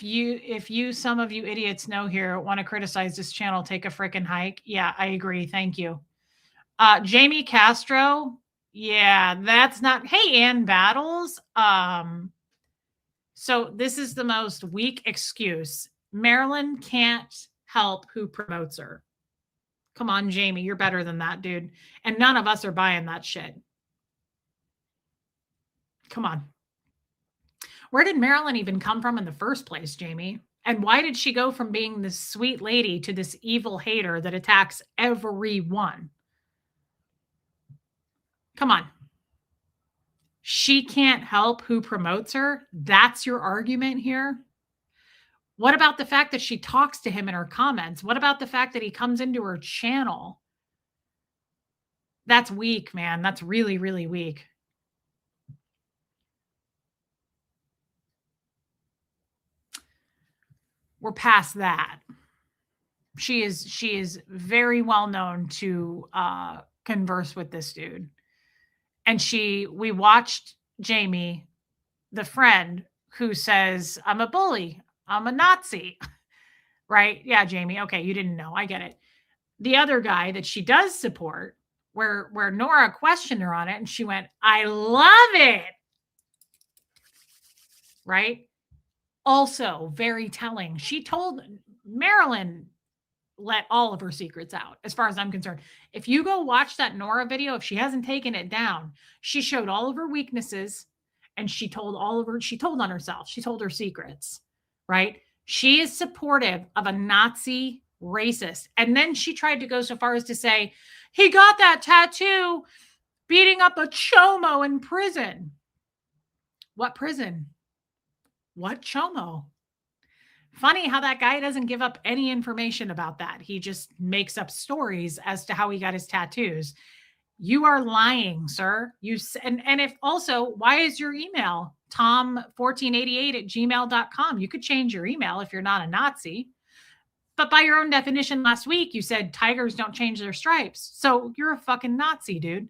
you some of you idiots know here want to criticize this channel, take a freaking hike. Yeah, I agree. Thank you. Jamie Castro. Yeah, that's not. Hey, Ann Battles. So this is the most weak excuse. Marilyn can't help who promotes her. Come on, Jamie, you're better than that, dude. And none of us are buying that shit. Come on. Where did Marilyn even come from in the first place, Jamie? And why did she go from being this sweet lady to this evil hater that attacks everyone? Come on. She can't help who promotes her? That's your argument here? What about the fact that she talks to him in her comments? What about the fact that he comes into her channel? That's weak, man. That's really, really weak. We're past that. She is very well known to converse with this dude. And we watched Jamie, the friend who says, I'm a bully. I'm a Nazi. Right? Yeah, Jamie. Okay, you didn't know. I get it. The other guy that she does support, where Nora questioned her on it, and she went, I love it. Right? Also very telling. She told Marilyn, let all of her secrets out, as far as I'm concerned. If you go watch that Nora video, if she hasn't taken it down, she showed all of her weaknesses, and she told on herself. She told her secrets, right? She is supportive of a Nazi racist. And then she tried to go so far as to say, he got that tattoo beating up a chomo in prison. What prison? What chomo? Funny how that guy doesn't give up any information about that. He just makes up stories as to how he got his tattoos. You are lying, sir. And if also, why is your email tom1488@gmail.com? You could change your email if you're not a Nazi. But by your own definition last week, you said tigers don't change their stripes. So you're a fucking Nazi, dude.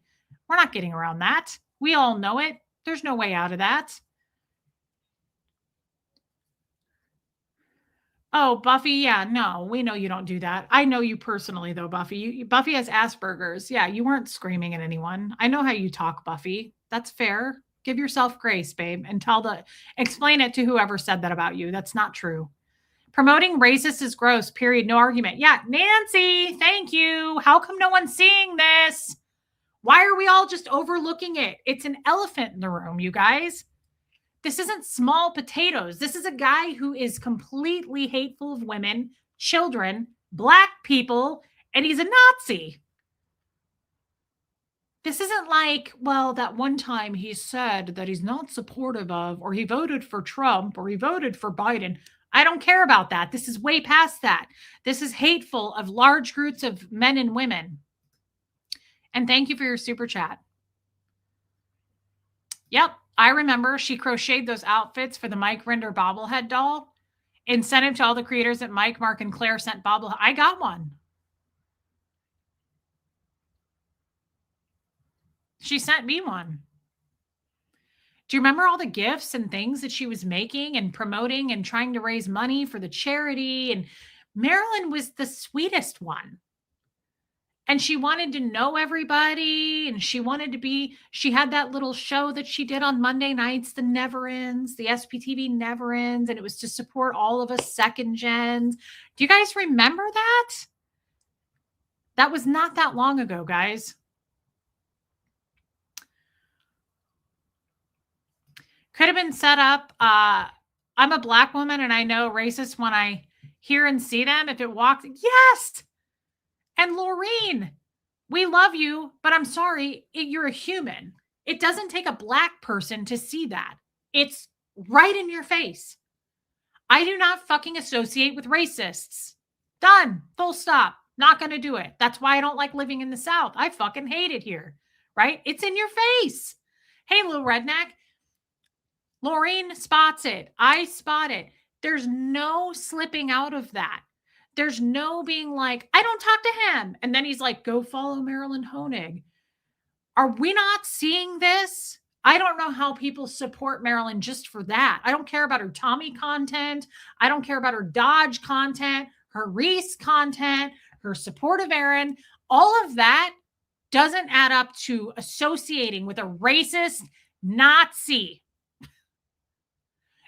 We're not getting around that. We all know it. There's no way out of that. Oh, Buffy, yeah, no, we know you don't do that. I know you personally, though, Buffy. Buffy has Asperger's. Yeah, you weren't screaming at anyone. I know how you talk, Buffy. That's fair. Give yourself grace, babe, and explain it to whoever said that about you. That's not true. Promoting racist is gross, period. No argument. Yeah, Nancy, thank you. How come no one's seeing this? Why are we all just overlooking it? It's an elephant in the room, you guys. This isn't small potatoes. This is a guy who is completely hateful of women, children, black people, and he's a Nazi. This isn't like, well, that one time he said that he's not supportive of, or he voted for Trump, or he voted for Biden. I don't care about that. This is way past that. This is hateful of large groups of men and women. And thank you for your super chat. Yep, I remember she crocheted those outfits for the Mike Rinder bobblehead doll and sent it to all the creators that Mike, Mark, and Claire sent bobblehead. I got one. She sent me one. Do you remember all the gifts and things that she was making and promoting and trying to raise money for the charity? And Marilyn was the sweetest one. And she wanted to know everybody. And she had that little show that she did on Monday nights, the Never Ends, the SPTV Never Ends. And it was to support all of us second gens. Do you guys remember that? That was not that long ago, guys. Could have been set up. I'm a black woman and I know racist when I hear and see them. If it walked, yes. And Laureen, we love you, but I'm sorry, you're a human. It doesn't take a black person to see that. It's right in your face. I do not fucking associate with racists. Done. Full stop. Not going to do it. That's why I don't like living in the South. I fucking hate it here. Right? It's in your face. Hey, little redneck. Laureen spots it. I spot it. There's no slipping out of that. There's no being like, I don't talk to him. And then he's like, go follow Marilyn Honig. Are we not seeing this? I don't know how people support Marilyn just for that. I don't care about her Tommy content. I don't care about her Dodge content, her Reese content, her support of Aaron. All of that doesn't add up to associating with a racist Nazi.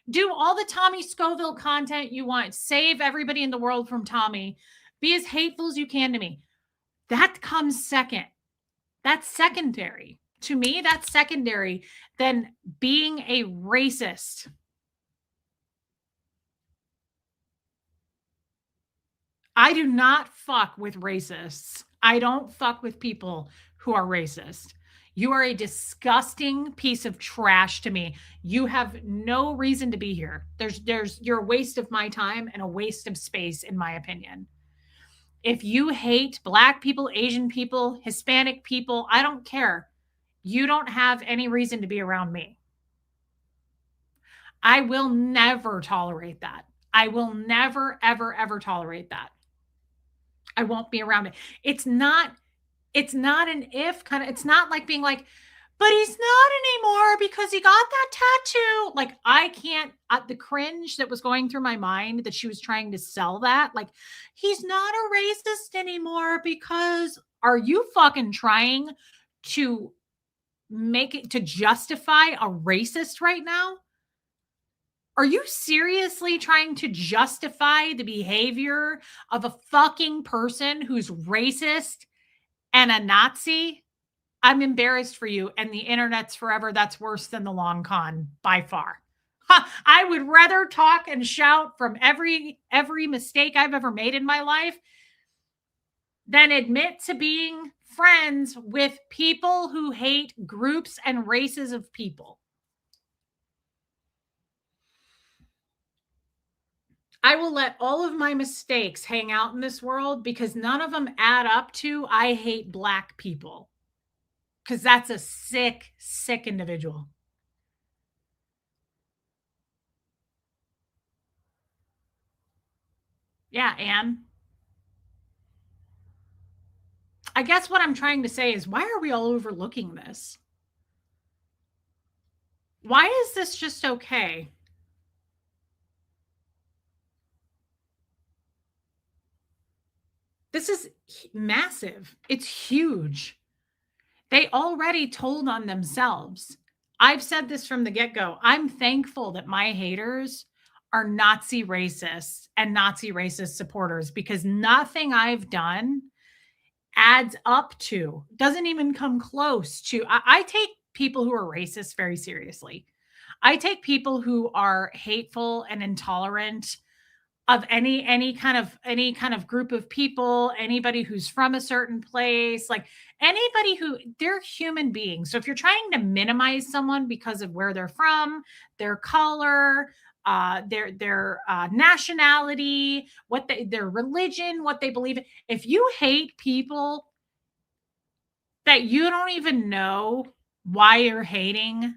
Do all the Tommy Scoville content you want. Save everybody in the world from Tommy. Be as hateful as you can to me. That comes second. That's secondary. To me, that's secondary than being a racist. I do not fuck with racists. I don't fuck with people who are racist. You are a disgusting piece of trash to me. You have no reason to be here. You're a waste of my time and a waste of space, in my opinion. If you hate black people, Asian people, Hispanic people, I don't care. You don't have any reason to be around me. I will never tolerate that. I will never, ever, ever tolerate that. I won't be around it. It's not an if kind of, it's not like being like, but he's not anymore because he got that tattoo. Like, I can't, the cringe that was going through my mind that she was trying to sell that, like, he's not a racist anymore because, are you fucking trying to make it to justify a racist right now? Are you seriously trying to justify the behavior of a fucking person who's racist and a Nazi? I'm embarrassed for you. And the internet's forever. That's worse than the long con by far. I would rather talk and shout from every mistake I've ever made in my life than admit to being friends with people who hate groups and races of people. I will let all of my mistakes hang out in this world because none of them add up to I hate black people. Because that's a sick, sick individual. Yeah, Anne. I guess what I'm trying to say is, why are we all overlooking this? Why is this just okay? This is massive. It's huge. They already told on themselves. I've said this from the get-go. I'm thankful that my haters are Nazi racists and Nazi racist supporters, because nothing I've done adds up to, doesn't even come close to. I take people who are racist very seriously. I take people who are hateful and intolerant of any kind of group of people, anybody who's from a certain place, like anybody who, they're human beings. So if you're trying to minimize someone because of where they're from, their color, their nationality, their religion, what they believe in, if you hate people that you don't even know why you're hating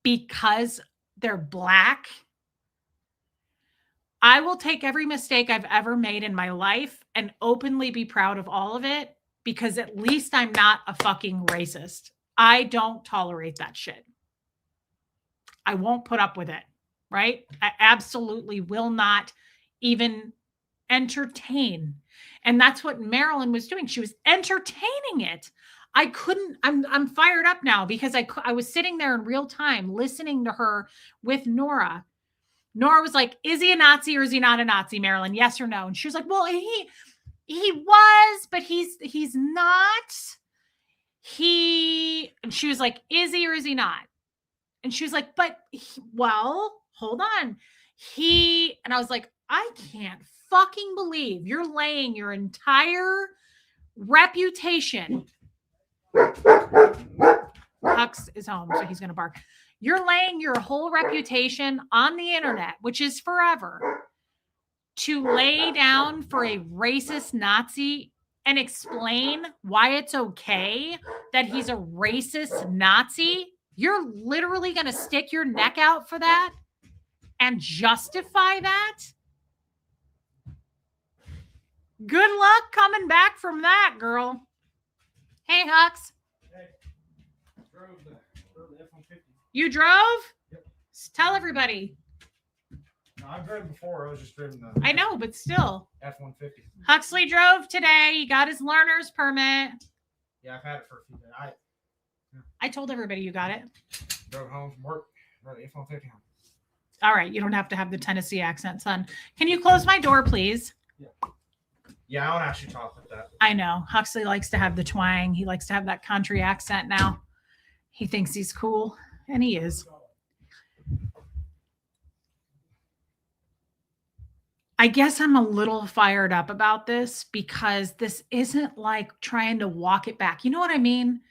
because they're Black, I will take every mistake I've ever made in my life and openly be proud of all of it, because at least I'm not a fucking racist. I don't tolerate that shit. I won't put up with it, right? I absolutely will not even entertain. And that's what Marilyn was doing. She was entertaining it. I couldn't, I'm fired up now because I was sitting there in real time listening to her with Nora. Nora was like, is he a Nazi or is he not a Nazi, Marilyn? Yes or no? And she was like, well, he was, but he's not. And she was like, is he or is he not? And she was like, but well, hold on. And I was like, I can't fucking believe you're laying your entire reputation. Hux is home, so he's going to bark. You're laying your whole reputation on the internet, which is forever, to lay down for a racist Nazi and explain why it's okay that he's a racist Nazi. You're literally going to stick your neck out for that and justify that? Good luck coming back from that, girl. Hey, Hux. Hey. Drove the F-150. You drove? Yep. Tell everybody. No, I've driven before. I was just driving the I know, but still. F-150. Huxley drove today. He got his learner's permit. Yeah, I've had it for a few days. I told everybody you got it. Drove home from work. Rode the F-150 home. All right. You don't have to have the Tennessee accent, son. Can you close my door, please? Yeah, I don't actually talk like that. I know. Huxley likes to have the twang. He likes to have that country accent now. He thinks he's cool, and he is. I guess I'm a little fired up about this because this isn't like trying to walk it back. You know what I mean?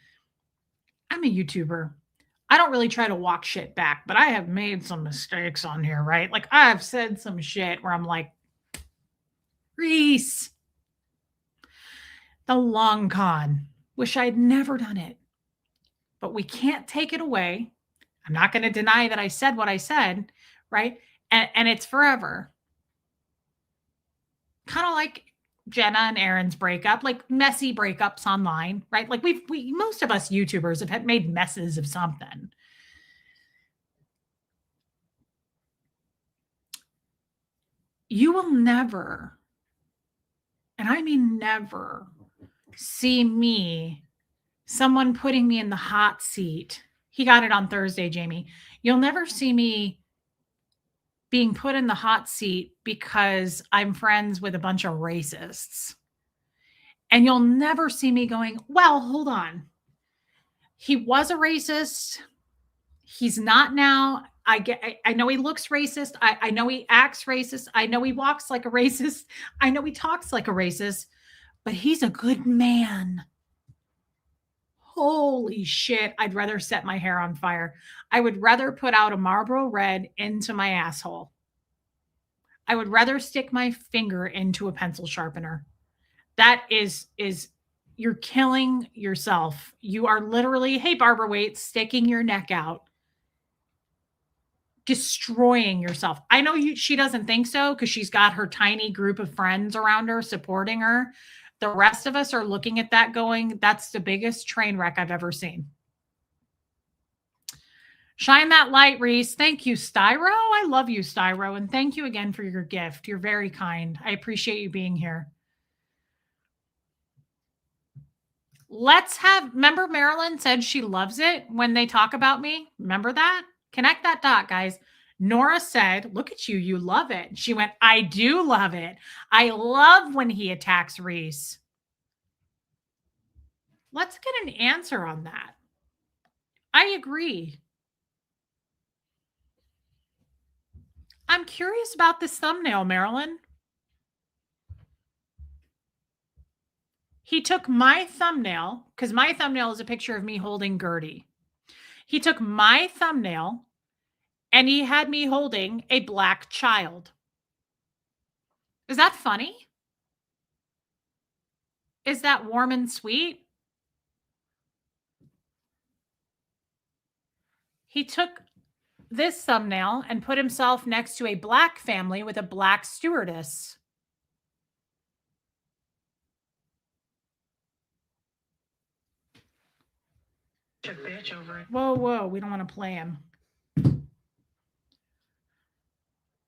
I'm a YouTuber. I don't really try to walk shit back, but I have made some mistakes on here, right? Like I've said some shit where I'm like, Reese, the long con. Wish I'd never done it. But we can't take it away. I'm not going to deny that I said what I said, right? And it's forever. Kind of like Jenna and Aaron's breakup, like messy breakups online, right? Like most of us YouTubers have made messes of something. You will never, and I mean never, see me, someone putting me in the hot seat. He got it on Thursday, Jamie. You'll never see me being put in the hot seat because I'm friends with a bunch of racists. And you'll never see me going, well, hold on. He was a racist. He's not now. I know he looks racist. I know he acts racist. I know he walks like a racist. I know he talks like a racist, but he's a good man. Holy shit. I'd rather set my hair on fire. I would rather put out a Marlboro Red into my asshole. I would rather stick my finger into a pencil sharpener. That is you're killing yourself. You are literally, hey, Barbara Waite, sticking your neck out, destroying yourself. I know she doesn't think so because she's got her tiny group of friends around her supporting her. The rest of us are looking at that going, that's the biggest train wreck I've ever seen. Shine that light, Reese. Thank you, Styro. I love you, Styro. And thank you again for your gift. You're very kind. I appreciate you being here. Remember Marilyn said she loves it when they talk about me? Remember that? Connect that dot, guys. Nora said, look at you, you love it. She went, I do love it. I love when he attacks Reese. Let's get an answer on that. I agree. I'm curious about this thumbnail, Marilyn. He took my thumbnail, because my thumbnail is a picture of me holding Gertie. He took my thumbnail and he had me holding a black child. Is that funny? Is that warm and sweet? He took this thumbnail and put himself next to a black family with a black stewardess. Bitch over it. Whoa, we don't want to play him.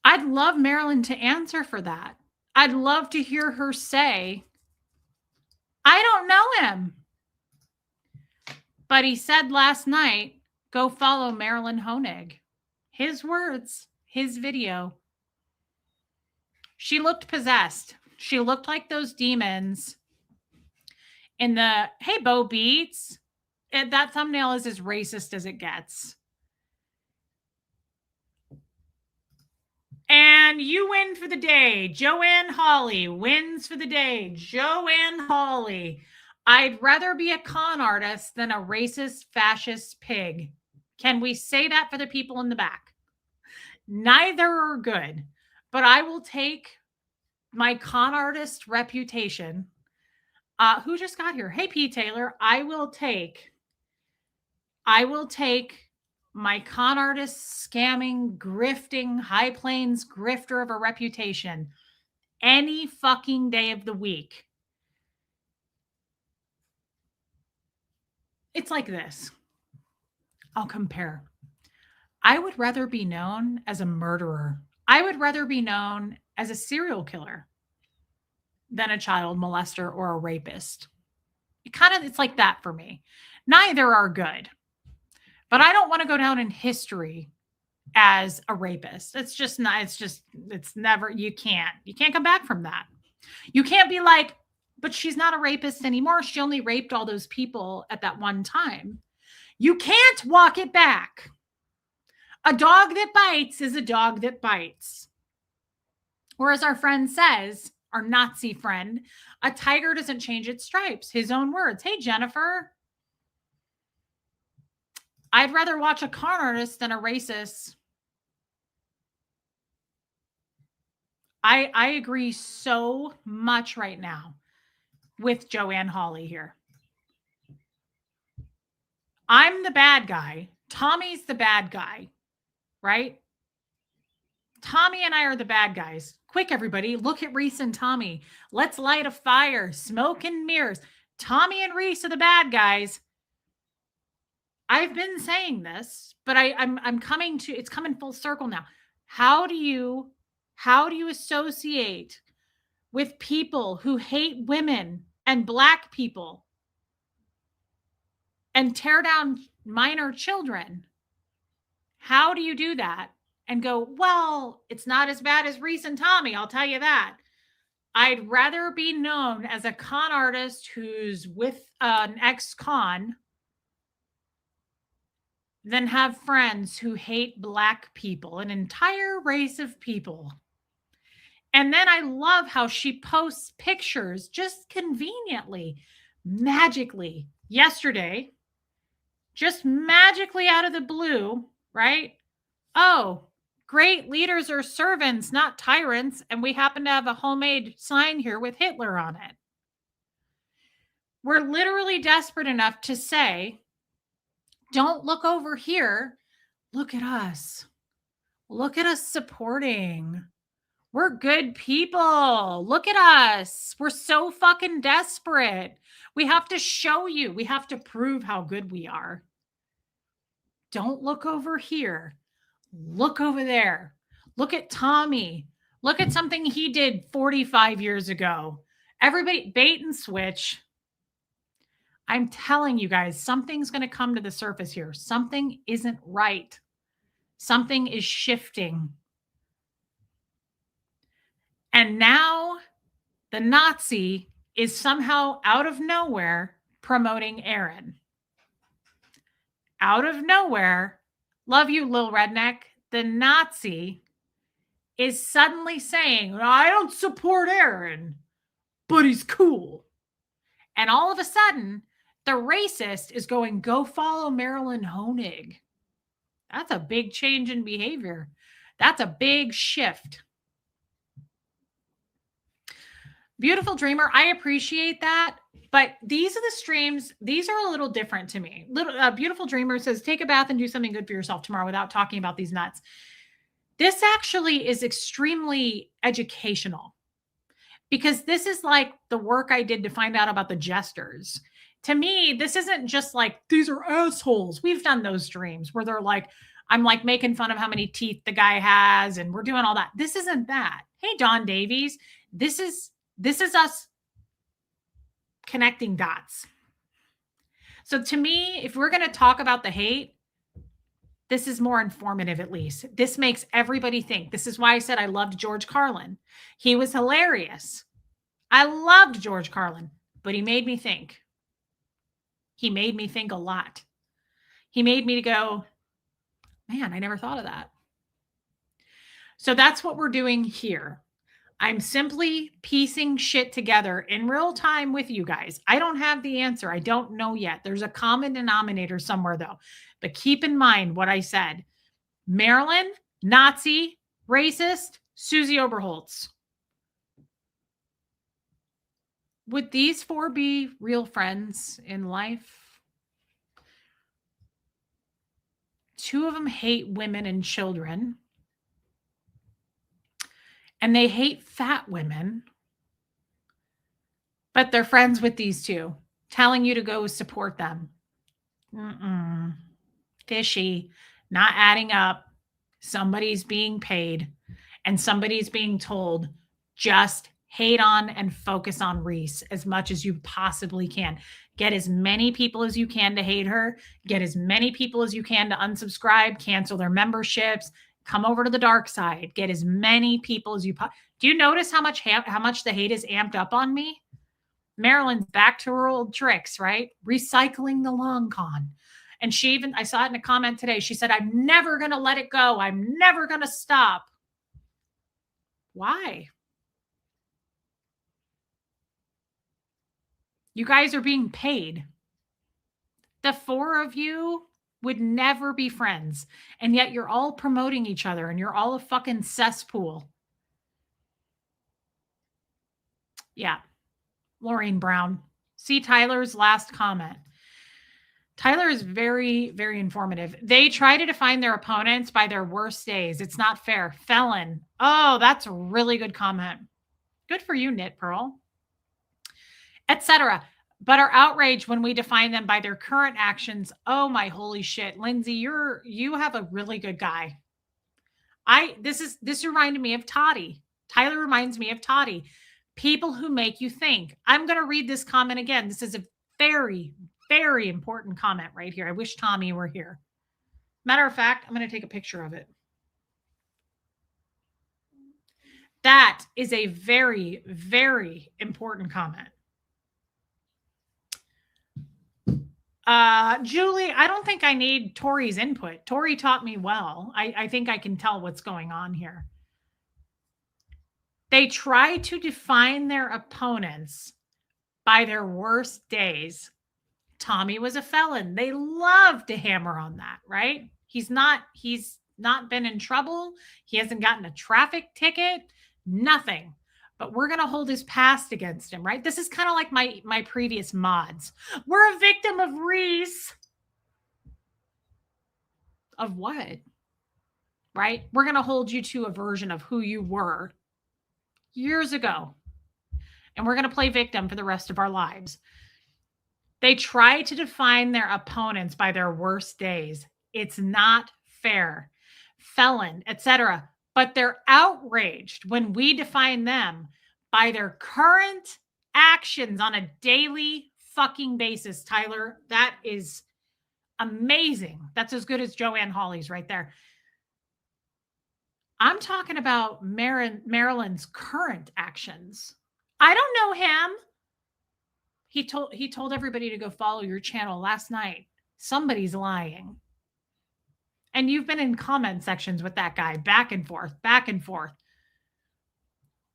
I'd love Marilyn to answer for that. I'd love to hear her say, I don't know him. But he said last night, go follow Marilyn Honig. His words, his video. She looked possessed. She looked like those demons in the, hey, Bo Beats. That thumbnail is as racist as it gets. And you win for the day. Joanne Hawley wins for the day. Joanne Hawley. I'd rather be a con artist than a racist, fascist pig. Can we say that for the people in the back? Neither are good, but I will take my con artist reputation. Who just got here? Hey, P. Taylor. I will take my con artist, scamming, grifting, High Plains grifter of a reputation any fucking day of the week. It's like this. I'll compare. I would rather be known as a murderer. I would rather be known as a serial killer than a child molester or a rapist. It's like that for me. Neither are good. But I don't want to go down in history as a rapist. It's never, you can't come back from that. You can't be like, but she's not a rapist anymore. She only raped all those people at that one time. You can't walk it back. A dog that bites is a dog that bites. Or as our friend says, our Nazi friend, a tiger doesn't change its stripes. His own words. Hey, Jennifer. I'd rather watch a con artist than a racist. I agree so much right now with Joanne Hawley here. I'm the bad guy. Tommy's the bad guy, right? Tommy and I are the bad guys. Quick, everybody, look at Reese and Tommy. Let's light a fire, smoke and mirrors. Tommy and Reese are the bad guys. I've been saying this, but I'm coming to, it's coming full circle now. How do you associate with people who hate women and Black people and tear down minor children? How do you do that and go, well, it's not as bad as Reese and Tommy, I'll tell you that. I'd rather be known as a con artist who's with an ex-con than have friends who hate Black people, an entire race of people. And then I love how she posts pictures just conveniently, magically. Yesterday, just magically out of the blue, right? Oh, great leaders are servants, not tyrants. And we happen to have a homemade sign here with Hitler on it. We're literally desperate enough to say, don't look over here. Look at us. Look at us supporting. We're good people. Look at us. We're so fucking desperate. We have to show you. We have to prove how good we are. Don't look over here. Look over there. Look at Tommy. Look at something he did 45 years ago. Everybody, bait and switch. I'm telling you guys, something's going to come to the surface here. Something isn't right. Something is shifting. And now the Nazi is somehow out of nowhere promoting Aaron. Out of nowhere, love you, Lil Redneck, the Nazi is suddenly saying, I don't support Aaron, but he's cool. And all of a sudden, the racist is going, go follow Marilyn Honig. That's a big change in behavior. That's a big shift. Beautiful Dreamer, I appreciate that. But these are the streams. These are a little different to me. Beautiful Dreamer says, take a bath and do something good for yourself tomorrow without talking about these nuts. This actually is extremely educational because this is like the work I did to find out about the jesters. To me, this isn't just like, these are assholes. We've done those streams where they're like, I'm like making fun of how many teeth the guy has and we're doing all that. This isn't that. Hey, Don Davies, this is us connecting dots. So to me, if we're going to talk about the hate, this is more informative, at least. This makes everybody think. This is why I said I loved George Carlin. He was hilarious. I loved George Carlin, but he made me think. He made me think a lot. He made me go, man, I never thought of that. So that's what we're doing here. I'm simply piecing shit together in real time with you guys. I don't have the answer. I don't know yet. There's a common denominator somewhere, though. But keep in mind what I said. Marilyn, Nazi, racist, Susie Oberholtz. Would these four be real friends in life? Two of them hate women and children. And they hate fat women. But they're friends with these two, telling you to go support them. Fishy, not adding up. Somebody's being paid and somebody's being told, just hate on and focus on Reese as much as you possibly can. Get as many people as you can to hate her. Get as many people as you can to unsubscribe, cancel their memberships, come over to the dark side. Get as many people as you do. You notice how much the hate is amped up on me? Marilyn's back to her old tricks, right? Recycling the long con. And I saw it in a comment today. She said, I'm never going to let it go. I'm never going to stop. Why? You guys are being paid. The four of you would never be friends. And yet you're all promoting each other and you're all a fucking cesspool. Yeah. Laureen Brown. See Tyler's last comment. Tyler is very, very informative. They try to define their opponents by their worst days. It's not fair. Felon. Oh, that's a really good comment. Good for you, Knit Pearl. Etc. But are outraged when we define them by their current actions. Oh my holy shit. Lindsay, you have a really good guy. This reminded me of Toddy. Tyler reminds me of Toddy. People who make you think. I'm going to read this comment again. This is a very, very important comment right here. I wish Tommy were here. Matter of fact, I'm going to take a picture of it. That is a very, very important comment. Julie, I don't think I need Tori's input. Tori taught me well. I think I can tell what's going on here. They try to define their opponents by their worst days. Tommy was a felon. They love to hammer on that, right? He's not been in trouble. He hasn't gotten a traffic ticket, nothing. But we're going to hold his past against him, right? This is kind of like my previous mods. We're a victim of Reese. Of what? Right? We're going to hold you to a version of who you were years ago. And we're going to play victim for the rest of our lives. They try to define their opponents by their worst days. It's not fair. Felon, etc. But they're outraged when we define them by their current actions on a daily fucking basis, Tyler. That is amazing. That's as good as Joanne Hawley's right there. I'm talking about Marilyn's current actions. I don't know him. He told everybody to go follow your channel last night. Somebody's lying. And you've been in comment sections with that guy back and forth, back and forth.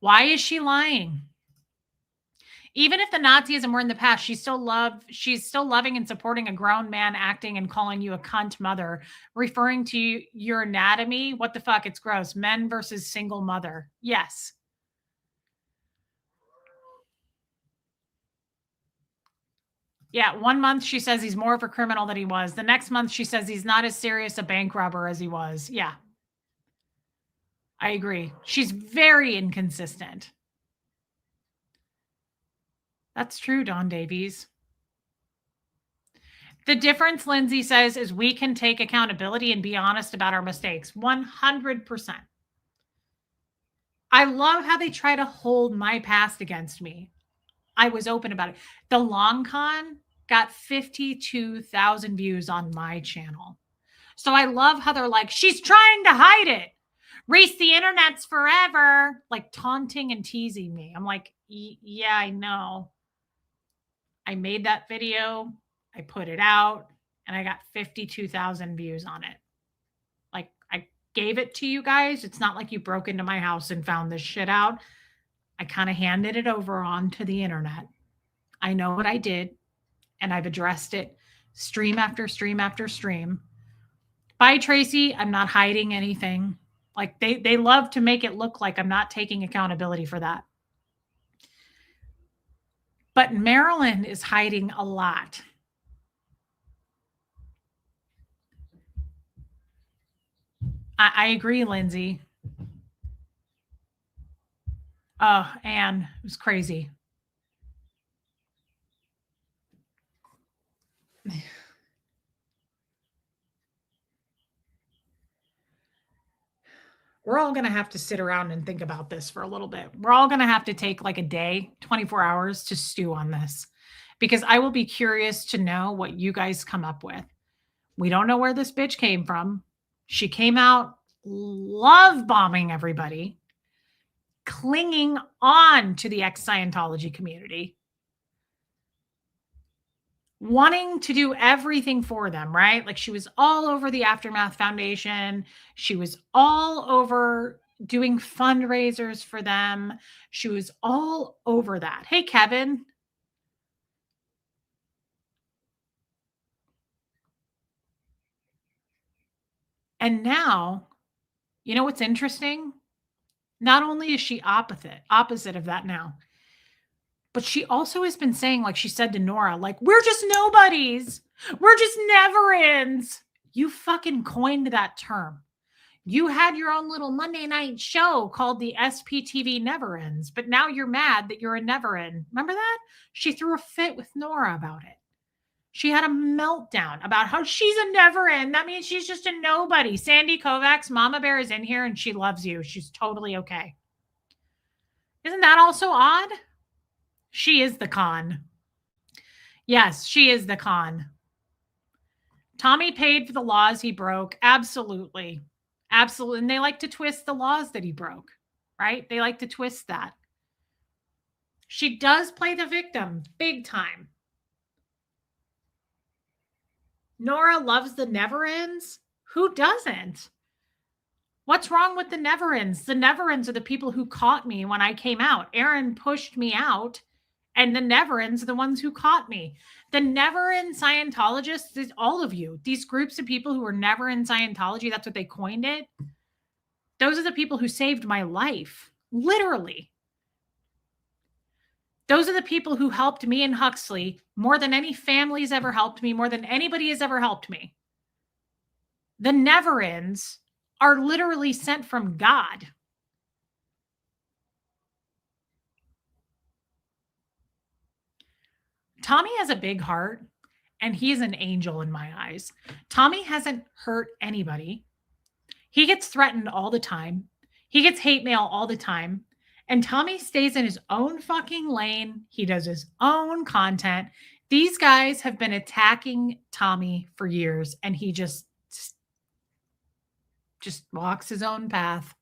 Why is she lying? Even if the Nazism were in the past, she's still loving and supporting a grown man acting and calling you a cunt mother, referring to your anatomy. What the fuck? It's gross. Men versus single mother. Yes. Yeah, 1 month she says he's more of a criminal than he was. The next month she says he's not as serious a bank robber as he was. Yeah. I agree. She's very inconsistent. That's true, Don Davies. The difference, Lindsay says, is we can take accountability and be honest about our mistakes. 100%. I love how they try to hold my past against me. I was open about it. The long con got 52,000 views on my channel. So I love how they're like, she's trying to hide it. Reese, the internet's forever. Like taunting and teasing me. I'm like, yeah, I know. I made that video. I put it out and I got 52,000 views on it. Like I gave it to you guys. It's not like you broke into my house and found this shit out. I kind of handed it over onto the internet. I know what I did, and I've addressed it stream after stream after stream. Bye, Tracy. I'm not hiding anything. Like they love to make it look like I'm not taking accountability for that. But Marilyn is hiding a lot. I agree, Lindsay. Oh, Anne, it was crazy. We're all going to have to sit around and think about this for a little bit. We're all going to have to take like a day, 24 hours to stew on this, because I will be curious to know what you guys come up with. We don't know where this bitch came from. She came out love bombing everybody, clinging on to the ex-Scientology community, wanting to do everything for them, right? Like she was all over the Aftermath Foundation. She was all over doing fundraisers for them. She was all over that. Hey, Kevin. And now, you know what's interesting? Not only is she opposite of that now, but she also has been saying, like she said to Nora, like, we're just nobodies. We're just never ends. You fucking coined that term. You had your own little Monday night show called the SPTV Never Ends, but now you're mad that you're a never end. Remember that? She threw a fit with Nora about it. She had a meltdown about how she's a never end. That means she's just a nobody. Sandy Kovacs, Mama Bear is in here and she loves you. She's totally okay. Isn't that also odd? She is the con. Yes, she is the con. Tommy paid for the laws he broke. Absolutely. Absolutely. And they like to twist the laws that he broke, right? They like to twist that. She does play the victim big time. Nora loves the never ends. Who doesn't? What's wrong with the never ends? The never ends are the people who caught me when I came out. Aaron pushed me out, and the never ends are the ones who caught me. The never end Scientologists is all of you. These groups of people who were never in Scientology, that's what they coined it. Those are the people who saved my life, literally. Those are the people who helped me and Huxley more than any family's ever helped me, more than anybody has ever helped me. The never ends are literally sent from God. Tommy has a big heart, and he is an angel in my eyes. Tommy hasn't hurt anybody. He gets threatened all the time. He gets hate mail all the time. And Tommy stays in his own fucking lane. He does his own content. These guys have been attacking Tommy for years, and he just walks his own path.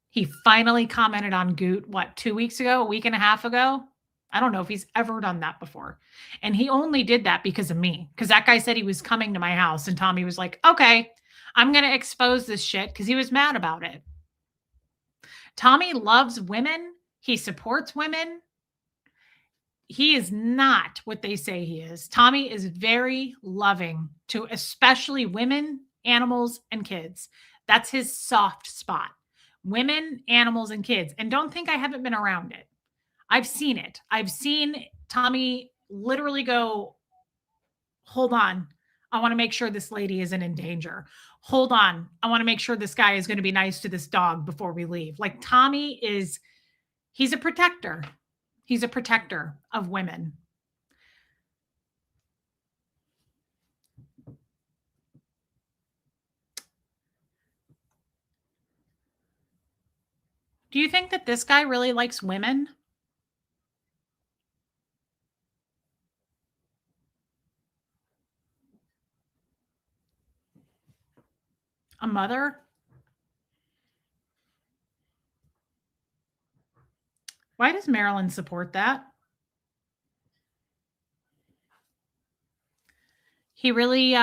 He finally commented on Goot, 2 weeks ago, a week and a half ago? I don't know if he's ever done that before. And he only did that because of me. Because that guy said he was coming to my house, and Tommy was like, okay, I'm going to expose this shit, because he was mad about it. Tommy loves women. He supports women. He is not what they say he is. Tommy is very loving to especially women, animals, and kids. That's his soft spot. Women, animals, and kids. And don't think I haven't been around it. I've seen it. I've seen Tommy literally go, hold on. I want to make sure this lady isn't in danger. Hold on. I want to make sure this guy is going to be nice to this dog before we leave. Like Tommy he's a protector. He's a protector of women. Do you think that this guy really likes women? A mother? Why does Marilyn support that? He's really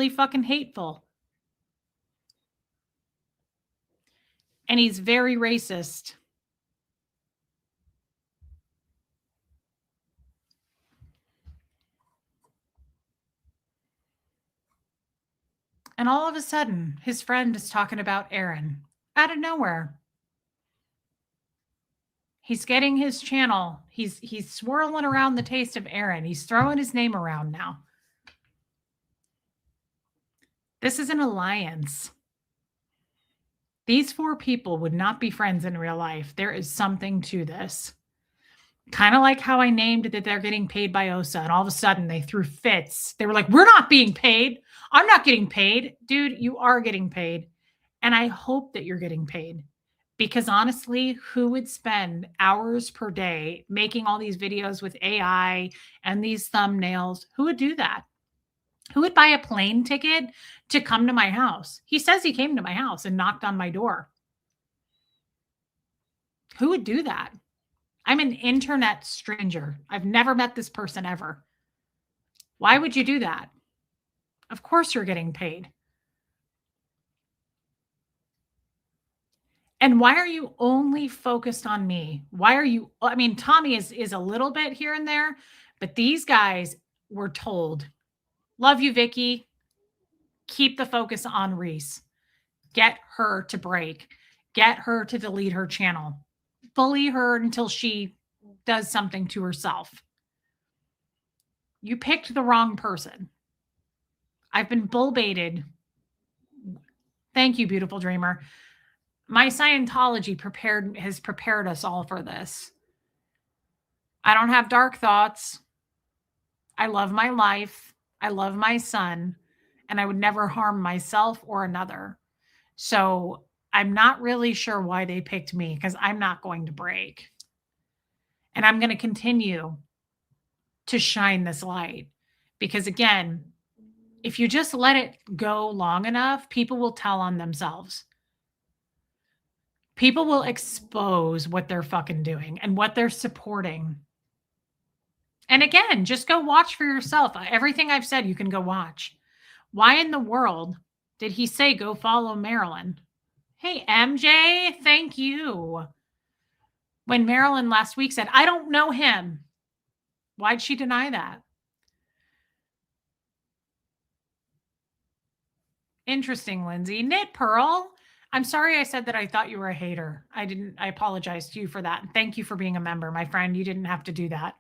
fucking hateful. And he's very racist. And all of a sudden, his friend is talking about Aaron out of nowhere. He's getting his channel. He's swirling around the taste of Aaron. He's throwing his name around now. This is an alliance. These 4 people would not be friends in real life. There is something to this. Kind of like how I named that they're getting paid by OSA, and all of a sudden they threw fits. They were like, we're not being paid. I'm not getting paid. Dude, you are getting paid. And I hope that you're getting paid. Because honestly, who would spend hours per day making all these videos with AI and these thumbnails? Who would do that? Who would buy a plane ticket to come to my house? He says he came to my house and knocked on my door. Who would do that? I'm an internet stranger. I've never met this person ever. Why would you do that? Of course you're getting paid. And why are you only focused on me? Why are you, I mean, Tommy is a little bit here and there, but these guys were told, love you, Vicky. Keep the focus on Reese. Get her to break. Get her to delete her channel. Bully her until she does something to herself. You picked the wrong person. I've been bull baited. Thank you, beautiful dreamer. My Scientology has prepared us all for this. I don't have dark thoughts. I love my life. I love my son, and I would never harm myself or another. So I'm not really sure why they picked me, because I'm not going to break. And I'm going to continue to shine this light. Because again, if you just let it go long enough, people will tell on themselves. People will expose what they're fucking doing and what they're supporting. And again, just go watch for yourself. Everything I've said, you can go watch. Why in the world did he say go follow Marilyn? Hey, MJ, thank you. When Marilyn last week said, I don't know him. Why'd she deny that? Interesting, Lindsay. Knit Pearl. I'm sorry I said that I thought you were a hater. I apologize to you for that. Thank you for being a member, my friend. You didn't have to do that.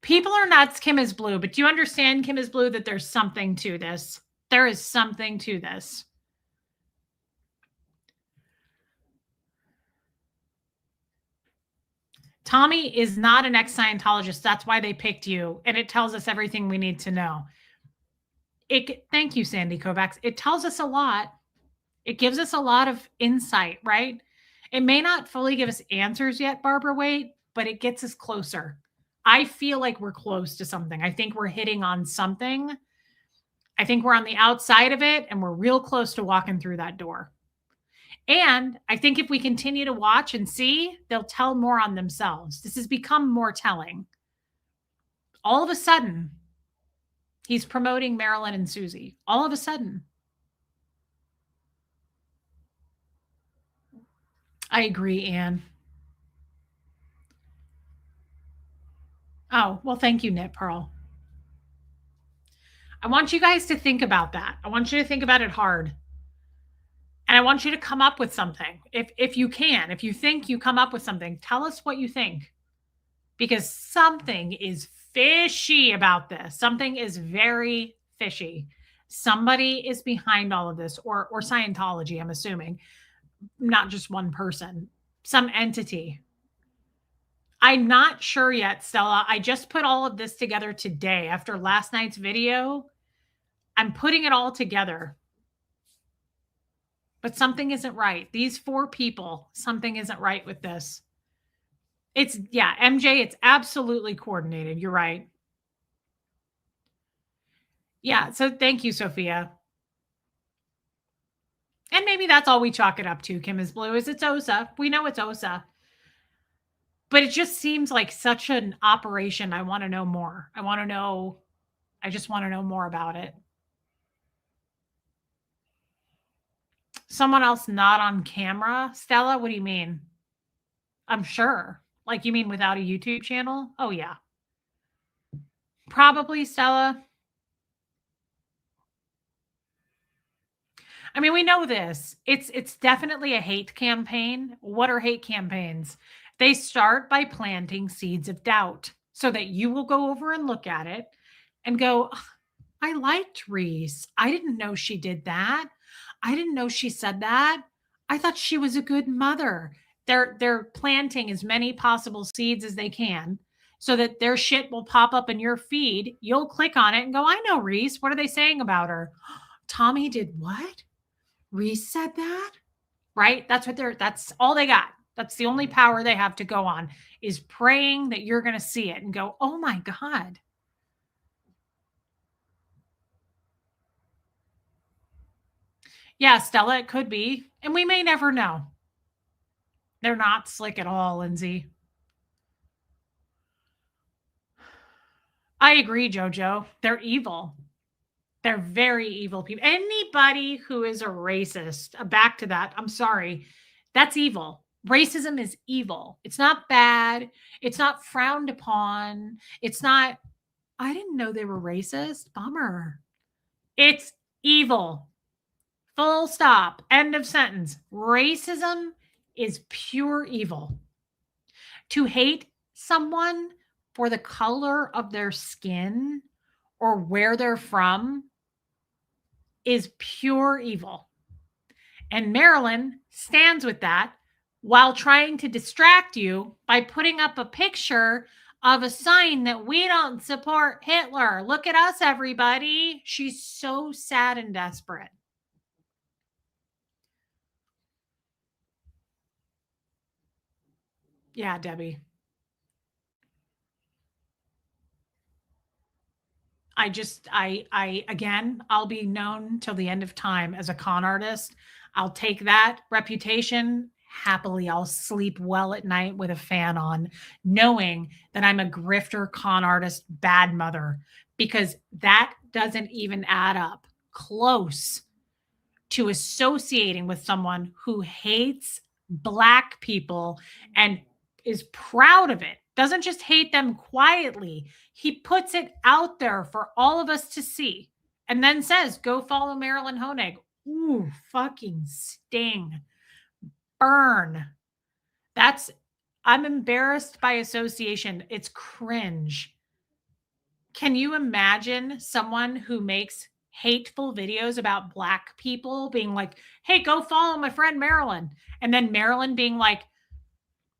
People are nuts. Kim is blue. But do you understand, Kim is blue, that there's something to this? There is something to this. Tommy is not an ex-Scientologist. That's why they picked you. And it tells us everything we need to know. Thank you, Sandy Kovacs. It tells us a lot. It gives us a lot of insight, right? It may not fully give us answers yet, Barbara Waite, but it gets us closer. I feel like we're close to something. I think we're hitting on something. I think we're on the outside of it and we're real close to walking through that door. And I think if we continue to watch and see, they'll tell more on themselves. This has become more telling. All of a sudden, he's promoting Marilyn and Susie. All of a sudden. I agree, Anne. Oh, well, thank you, Knit Pearl. I want you guys to think about that. I want you to think about it hard. And I want you to come up with something. If you can, if you think you come up with something, tell us what you think. Because something is fishy about this. Something is very fishy. Somebody is behind all of this, or Scientology, I'm assuming. Not just one person, some entity. I'm not sure yet, Stella. I just put all of this together today after last night's video. I'm putting it all together. But something isn't right. These 4 people, something isn't right with this. It's, yeah, MJ, it's absolutely coordinated. You're right. Yeah, so thank you, Sophia. And maybe that's all we chalk it up to, Kim is Blue, is it's OSA. We know it's OSA. But it just seems like such an operation. I want to know more. I just want to know more about it. Someone else not on camera? Stella, what do you mean? I'm sure. Like, you mean without a YouTube channel? Oh, yeah. Probably, Stella. I mean, we know this. It's definitely a hate campaign. What are hate campaigns? They start by planting seeds of doubt so that you will go over and look at it and go, I liked Reese. I didn't know she did that. I didn't know she said that. I thought she was a good mother. They're planting as many possible seeds as they can so that their shit will pop up in your feed. You'll click on it and go, I know Reese. What are they saying about her? Tommy did what? Reese said that? Right? That's all they got. That's the only power they have to go on, is praying that you're going to see it and go, oh my God. Yeah, Stella, it could be. And we may never know. They're not slick at all, Lindsay. I agree, Jojo. They're evil. They're very evil people. Anybody who is a racist, back to that, I'm sorry, that's evil. Racism is evil. It's not bad. It's not frowned upon. It's not, I didn't know they were racist. Bummer. It's evil. Full stop. End of sentence. Racism is pure evil. To hate someone for the color of their skin or where they're from is pure evil. And Marilyn stands with that while trying to distract you by putting up a picture of a sign that we don't support Hitler. Look at us, everybody. She's so sad and desperate. Yeah, Debbie. Again, I'll be known till the end of time as a con artist. I'll take that reputation happily. I'll sleep well at night with a fan on, knowing that I'm a grifter, con artist, bad mother, because that doesn't even add up close to associating with someone who hates Black people and is proud of it. Doesn't just hate them quietly. He puts it out there for all of us to see and then says, go follow Marilyn Honig. Ooh, fucking sting. Burn. I'm embarrassed by association. It's cringe. Can you imagine someone who makes hateful videos about Black people being like, hey, go follow my friend Marilyn. And then Marilyn being like,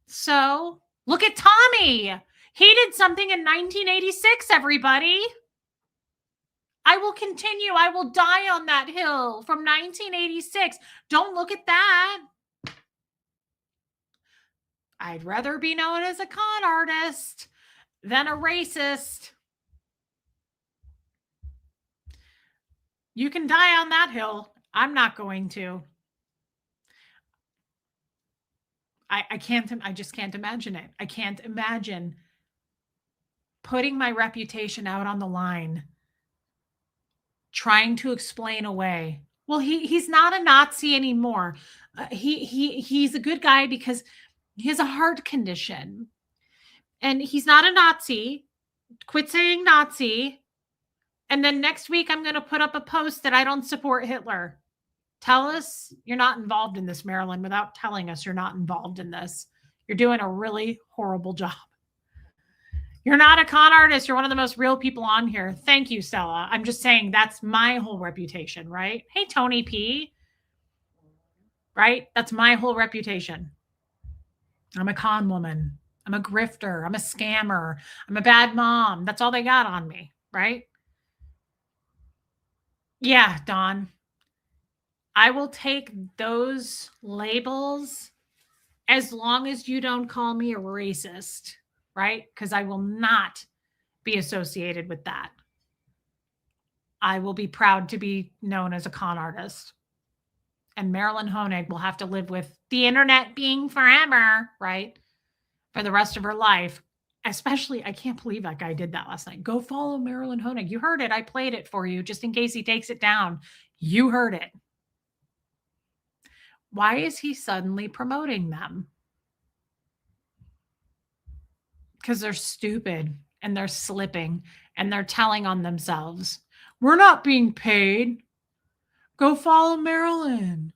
so look at Tommy. He did something in 1986, everybody. I will continue. I will die on that hill from 1986. Don't look at that. I'd rather be known as a con artist than a racist. You can die on that hill. I'm not going to. I just can't imagine it. I can't imagine putting my reputation out on the line, trying to explain away. Well, he's not a Nazi anymore. He's a good guy because he has a heart condition. And he's not a Nazi. Quit saying Nazi. And then next week, I'm going to put up a post that I don't support Hitler. Tell us you're not involved in this, Marilyn, without telling us you're not involved in this. You're doing a really horrible job. You're not a con artist. You're one of the most real people on here. Thank you, Stella. I'm just saying that's my whole reputation, right? Hey, Tony P. Right? That's my whole reputation. I'm a con woman. I'm a grifter. I'm a scammer. I'm a bad mom. That's all they got on me, right? Yeah, Dawn. I will take those labels as long as you don't call me a racist, right? Because I will not be associated with that. I will be proud to be known as a con artist. And Marilyn Honig will have to live with the internet being forever, right? For the rest of her life. Especially, I can't believe that guy did that last night. Go follow Marilyn Honig. You heard it. I played it for you just in case he takes it down. You heard it. Why is he suddenly promoting them? Because they're stupid and they're slipping and they're telling on themselves. We're not being paid. Go follow Marilyn.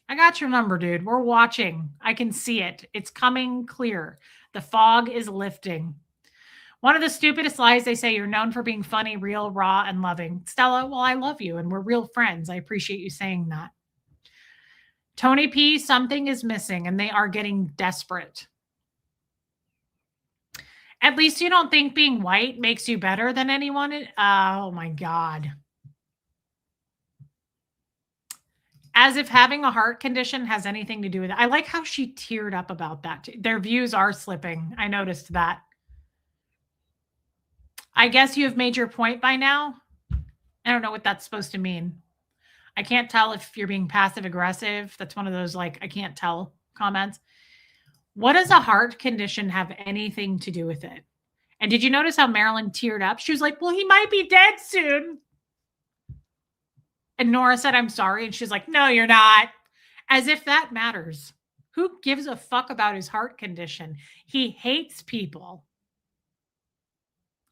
I got your number, dude. We're watching. I can see it. It's coming clear. The fog is lifting. One of the stupidest lies they say, you're known for being funny, real, raw, and loving. Stella, well, I love you and we're real friends. I appreciate you saying that. Tony P, something is missing and they are getting desperate. At least you don't think being white makes you better than anyone. Oh my God. As if having a heart condition has anything to do with it. I like how she teared up about that. Their views are slipping. I noticed that. I guess you have made your point by now. I don't know what that's supposed to mean. I can't tell if you're being passive aggressive. That's one of those like, I can't tell comments. What does a heart condition have anything to do with it? And did you notice how Marilyn teared up? She was like, well, he might be dead soon. And Nora said, I'm sorry. And she's like, no, you're not. As if that matters. Who gives a fuck about his heart condition? He hates people.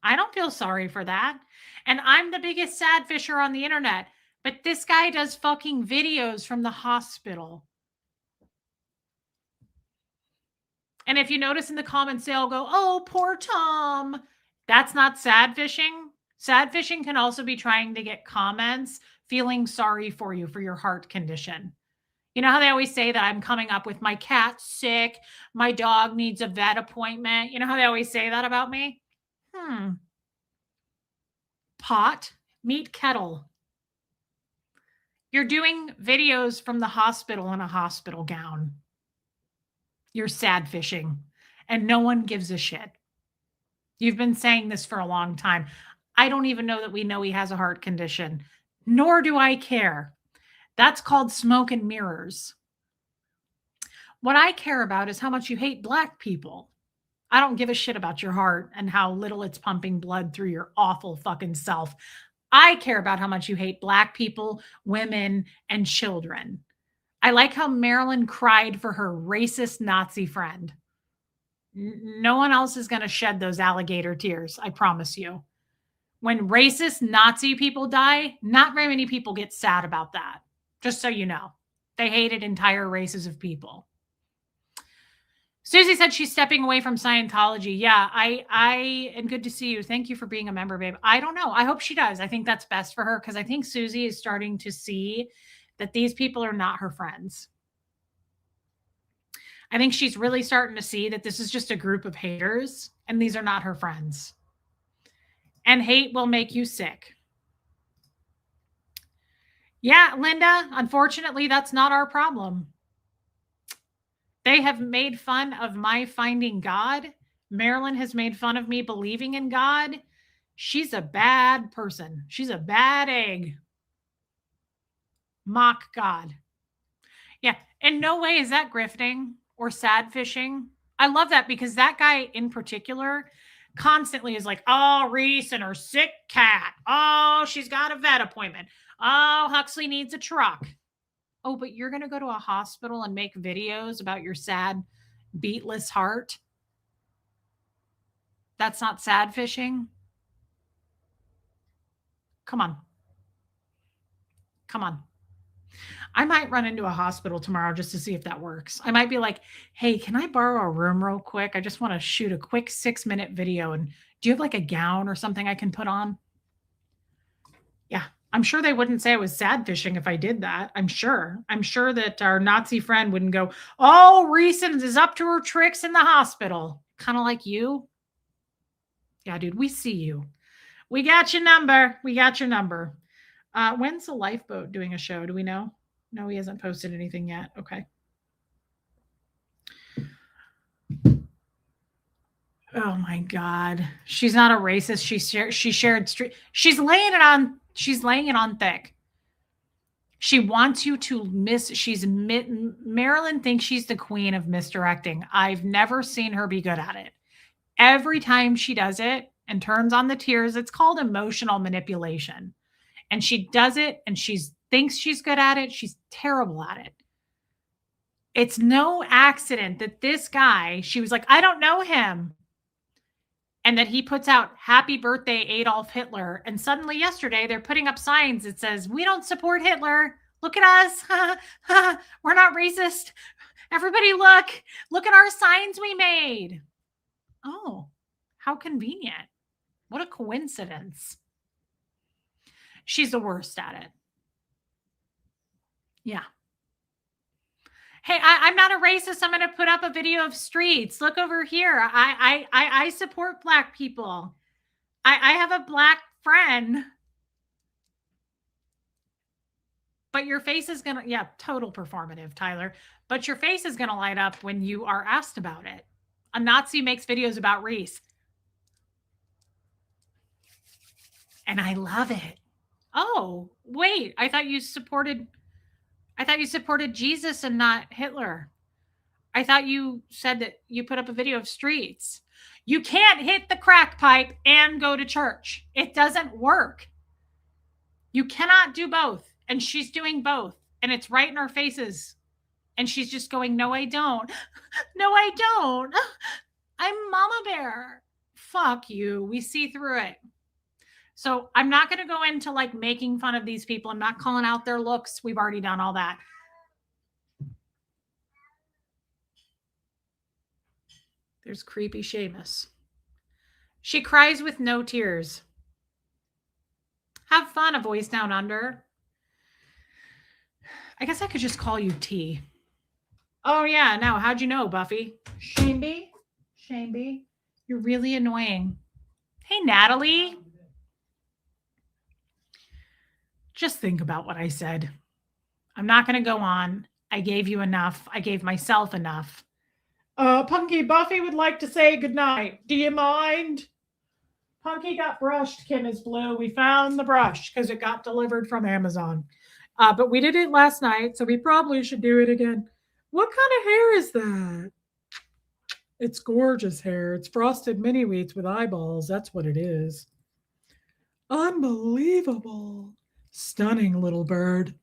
I don't feel sorry for that. And I'm the biggest sad fisher on the internet. But this guy does fucking videos from the hospital. And if you notice in the comments, they all go, oh, poor Tom. That's not sad fishing. Sad fishing can also be trying to get comments feeling sorry for you for your heart condition. You know how they always say that I'm coming up with my cat's sick, my dog needs a vet appointment. You know how they always say that about me? Pot, meet kettle. You're doing videos from the hospital in a hospital gown. You're sad fishing and no one gives a shit. You've been saying this for a long time. I don't even know that we know he has a heart condition, nor do I care. That's called smoke and mirrors. What I care about is how much you hate Black people. I don't give a shit about your heart and how little it's pumping blood through your awful fucking self. I care about how much you hate Black people, women, and children. I like how Marilyn cried for her racist Nazi friend. No one else is going to shed those alligator tears, I promise you. When racist Nazi people die, not very many people get sad about that. Just so you know. They hated entire races of people. Susie said she's stepping away from Scientology. Yeah, and good to see you. Thank you for being a member, babe. I don't know. I hope she does. I think that's best for her because I think Susie is starting to see that these people are not her friends. I think she's really starting to see that this is just a group of haters and these are not her friends. And hate will make you sick. Yeah, Linda, unfortunately, that's not our problem. They have made fun of my finding God. Marilyn has made fun of me believing in God. She's a bad person. She's a bad egg. Mock God. Yeah. In no way is that grifting or sad fishing. I love that because that guy in particular constantly is like, oh, Reese and her sick cat. Oh, she's got a vet appointment. Oh, Huxley needs a truck. Oh, but you're going to go to a hospital and make videos about your sad, beatless heart? That's not sad fishing? Come on. Come on. I might run into a hospital tomorrow just to see if that works. I might be like, hey, can I borrow a room real quick? I just want to shoot a quick 6-minute video. And do you have like a gown or something I can put on? Yeah, I'm sure they wouldn't say I was sad fishing if I did that. I'm sure that our Nazi friend wouldn't go, oh, Reese is up to her tricks in the hospital. Kind of like you. Yeah, dude, we see you. We got your number. We got your number. When's the Lifeboat doing a show? Do we know? No, he hasn't posted anything yet. Okay. Oh my God. She's not a racist. She shared street. She's laying it on thick. She wants you to Marilyn thinks she's the queen of misdirecting. I've never seen her be good at it. Every time she does it and turns on the tears, it's called emotional manipulation. And she does it and she thinks she's good at it. She's terrible at it. It's no accident that this guy, she was like, I don't know him. And that he puts out happy birthday Adolf Hitler. And suddenly yesterday they're putting up signs that says, we don't support Hitler. Look at us. We're not racist. Everybody look at our signs we made. Oh, how convenient. What a coincidence. She's the worst at it. Yeah. Hey, I'm not a racist. I'm going to put up a video of streets. Look over here. I support Black people. I have a Black friend. But your face is going to, yeah, total performative, Tyler. But your face is going to light up when you are asked about it. A Nazi makes videos about Reese. And I love it. Oh, wait, I thought you supported Jesus and not Hitler. I thought you said that you put up a video of streets. You can't hit the crack pipe and go to church. It doesn't work. You cannot do both. And she's doing both. And it's right in our faces. And she's just going, no, I don't. No, I don't. I'm Mama Bear. Fuck you. We see through it. So I'm not going to go into like making fun of these people. I'm not calling out their looks. We've already done all that. There's creepy Seamus. She cries with no tears. Have fun, A Voice Down Under. I guess I could just call you T. Oh yeah, now how'd you know, Buffy? Shameby? Shameby? You're really annoying. Hey, Natalie. Just think about what I said. I'm not going to go on. I gave you enough. I gave myself enough. Punky, Buffy would like to say goodnight. Do you mind? Punky got brushed, Kim is blue. We found the brush because it got delivered from Amazon. But we did it last night, so we probably should do it again. What kind of hair is that? It's gorgeous hair. It's frosted mini wheats with eyeballs. That's what it is. Unbelievable. Stunning little bird.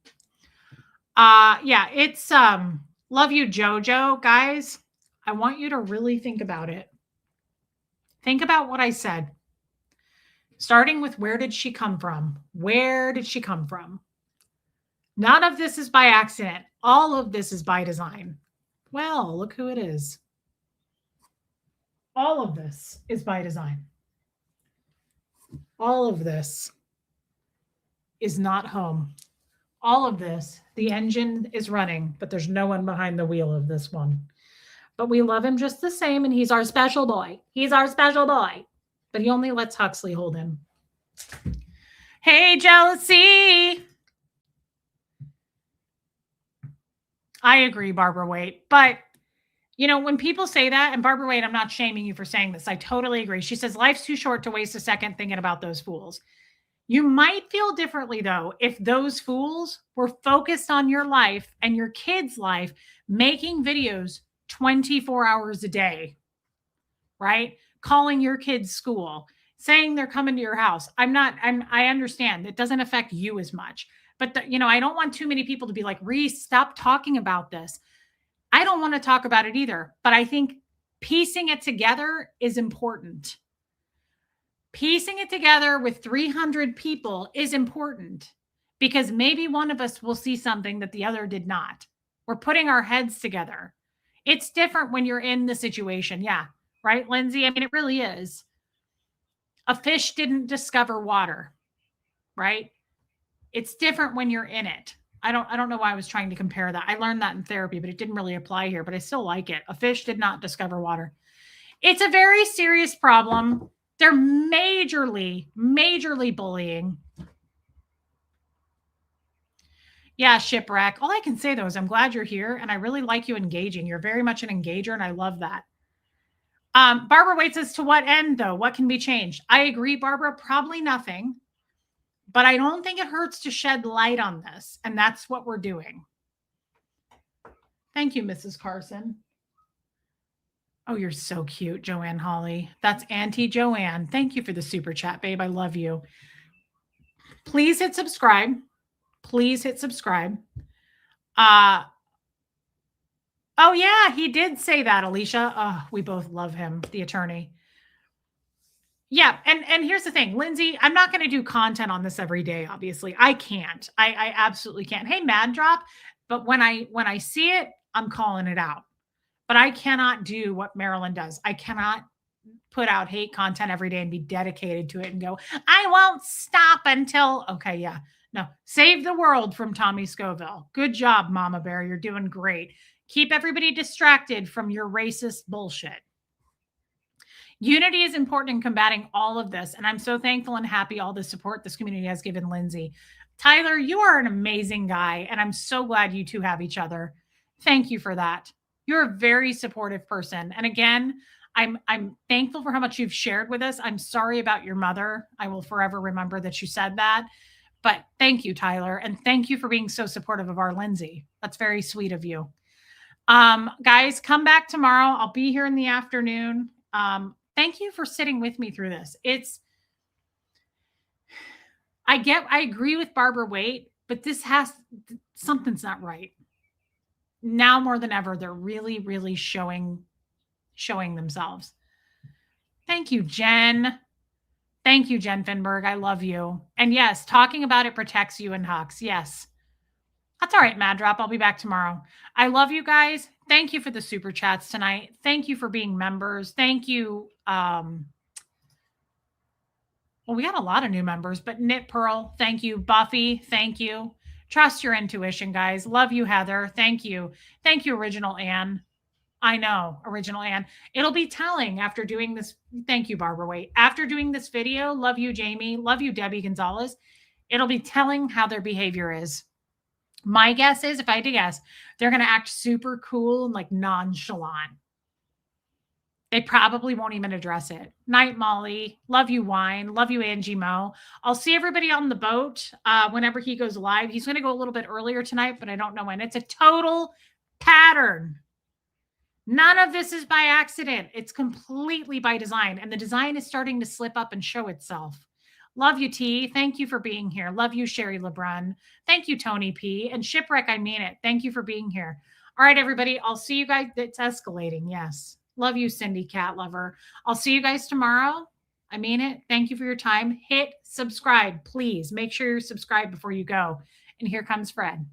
Yeah, it's love you, Jojo. Guys, I want you to really think about it. Think about what I said. Starting with where did she come from? Where did she come from? None of this is by accident. All of this is by design. Well, look who it is. All of this is by design. All of this is not home. All of this, the engine is running, but there's no one behind the wheel of this one. But we love him just the same, and he's our special boy. He's our special boy. But he only lets Huxley hold him. Hey, jealousy. I agree, Barbara Waite. But You know, when people say that, and Barbara Wade, I'm not shaming you for saying this. I totally agree. She says life's too short to waste a second thinking about those fools. You might feel differently, though, if those fools were focused on your life and your kid's life, making videos 24 hours a day, right? Calling your kids school, saying they're coming to your house. I understand it doesn't affect you as much, but I don't want too many people to be like, Reese, stop talking about this. I don't want to talk about it either, but I think piecing it together is important. Piecing it together with 300 people is important because maybe one of us will see something that the other did not. We're putting our heads together. It's different when you're in the situation. Yeah. Right, Lindsay? I mean, it really is. A fish didn't discover water, right? It's different when you're in it. I don't know why I was trying to compare that. I learned that in therapy, but it didn't really apply here, but I still like it. A fish did not discover water. It's a very serious problem. They're majorly bullying. Yeah, Shipwreck. All I can say, though, is I'm glad you're here, and I really like you engaging. You're very much an engager, and I love that. Barbara Wade says, to what end, though? What can be changed? I agree, Barbara. Probably nothing. But I don't think it hurts to shed light on this, and that's what we're doing. Thank you, Mrs. Carson. Oh, you're so cute, Joanne Holly. That's Auntie Joanne. Thank you for the super chat, babe. I love you. Please hit subscribe. Please hit subscribe. Oh, yeah, he did say that, Alicia. Oh, we both love him, the attorney. Yeah, and here's the thing, Lindsay, I'm not going to do content on this every day, obviously. I can't. I absolutely can't. Hey, Mad Drop, but when I see it, I'm calling it out. But I cannot do what Marilyn does. I cannot put out hate content every day and be dedicated to it and go, I won't stop until, okay, yeah. No, save the world from Tommy Scoville. Good job, Mama Bear. You're doing great. Keep everybody distracted from your racist bullshit. Unity is important in combating all of this. And I'm so thankful and happy all the support this community has given Lindsay. Tyler, you are an amazing guy. And I'm so glad you two have each other. Thank you for that. You're a very supportive person. And again, I'm thankful for how much you've shared with us. I'm sorry about your mother. I will forever remember that you said that. But thank you, Tyler. And thank you for being so supportive of our Lindsay. That's very sweet of you. Guys, come back tomorrow. I'll be here in the afternoon. Thank you for sitting with me through this. I agree with Barbara Wade, but something's not right. Now more than ever, they're really, really showing themselves. Thank you, Jen. Thank you, Jen Finberg. I love you. And yes, talking about it protects you and Hux. Yes. That's all right, Mad Drop. I'll be back tomorrow. I love you guys. Thank you for the super chats tonight. Thank you for being members. Thank you. Well, we got a lot of new members, but Knit Pearl, thank you. Buffy, thank you. Trust your intuition, guys. Love you, Heather. Thank you. Thank you, Original Ann. I know, Original Ann. It'll be telling after doing this. Thank you, Barbara Wade. After doing this video, love you, Jamie. Love you, Debbie Gonzalez. It'll be telling how their behavior is. My guess is, if I had to guess, they're going to act super cool and like nonchalant. They probably won't even address it. Night, Molly. Love you, Wine. Love you, Angie Mo. I'll see everybody on the boat whenever he goes live. He's going to go a little bit earlier tonight, but I don't know when. It's a total pattern. None of this is by accident. It's completely by design. And the design is starting to slip up and show itself. Love you, T. Thank you for being here. Love you, Sherry LeBrun. Thank you, Tony P. And Shipwreck, I mean it. Thank you for being here. All right, everybody. I'll see you guys. It's escalating. Yes. Love you, Cindy Cat Lover. I'll see you guys tomorrow. I mean it. Thank you for your time. Hit subscribe, please. Make sure you're subscribed before you go. And here comes Fred.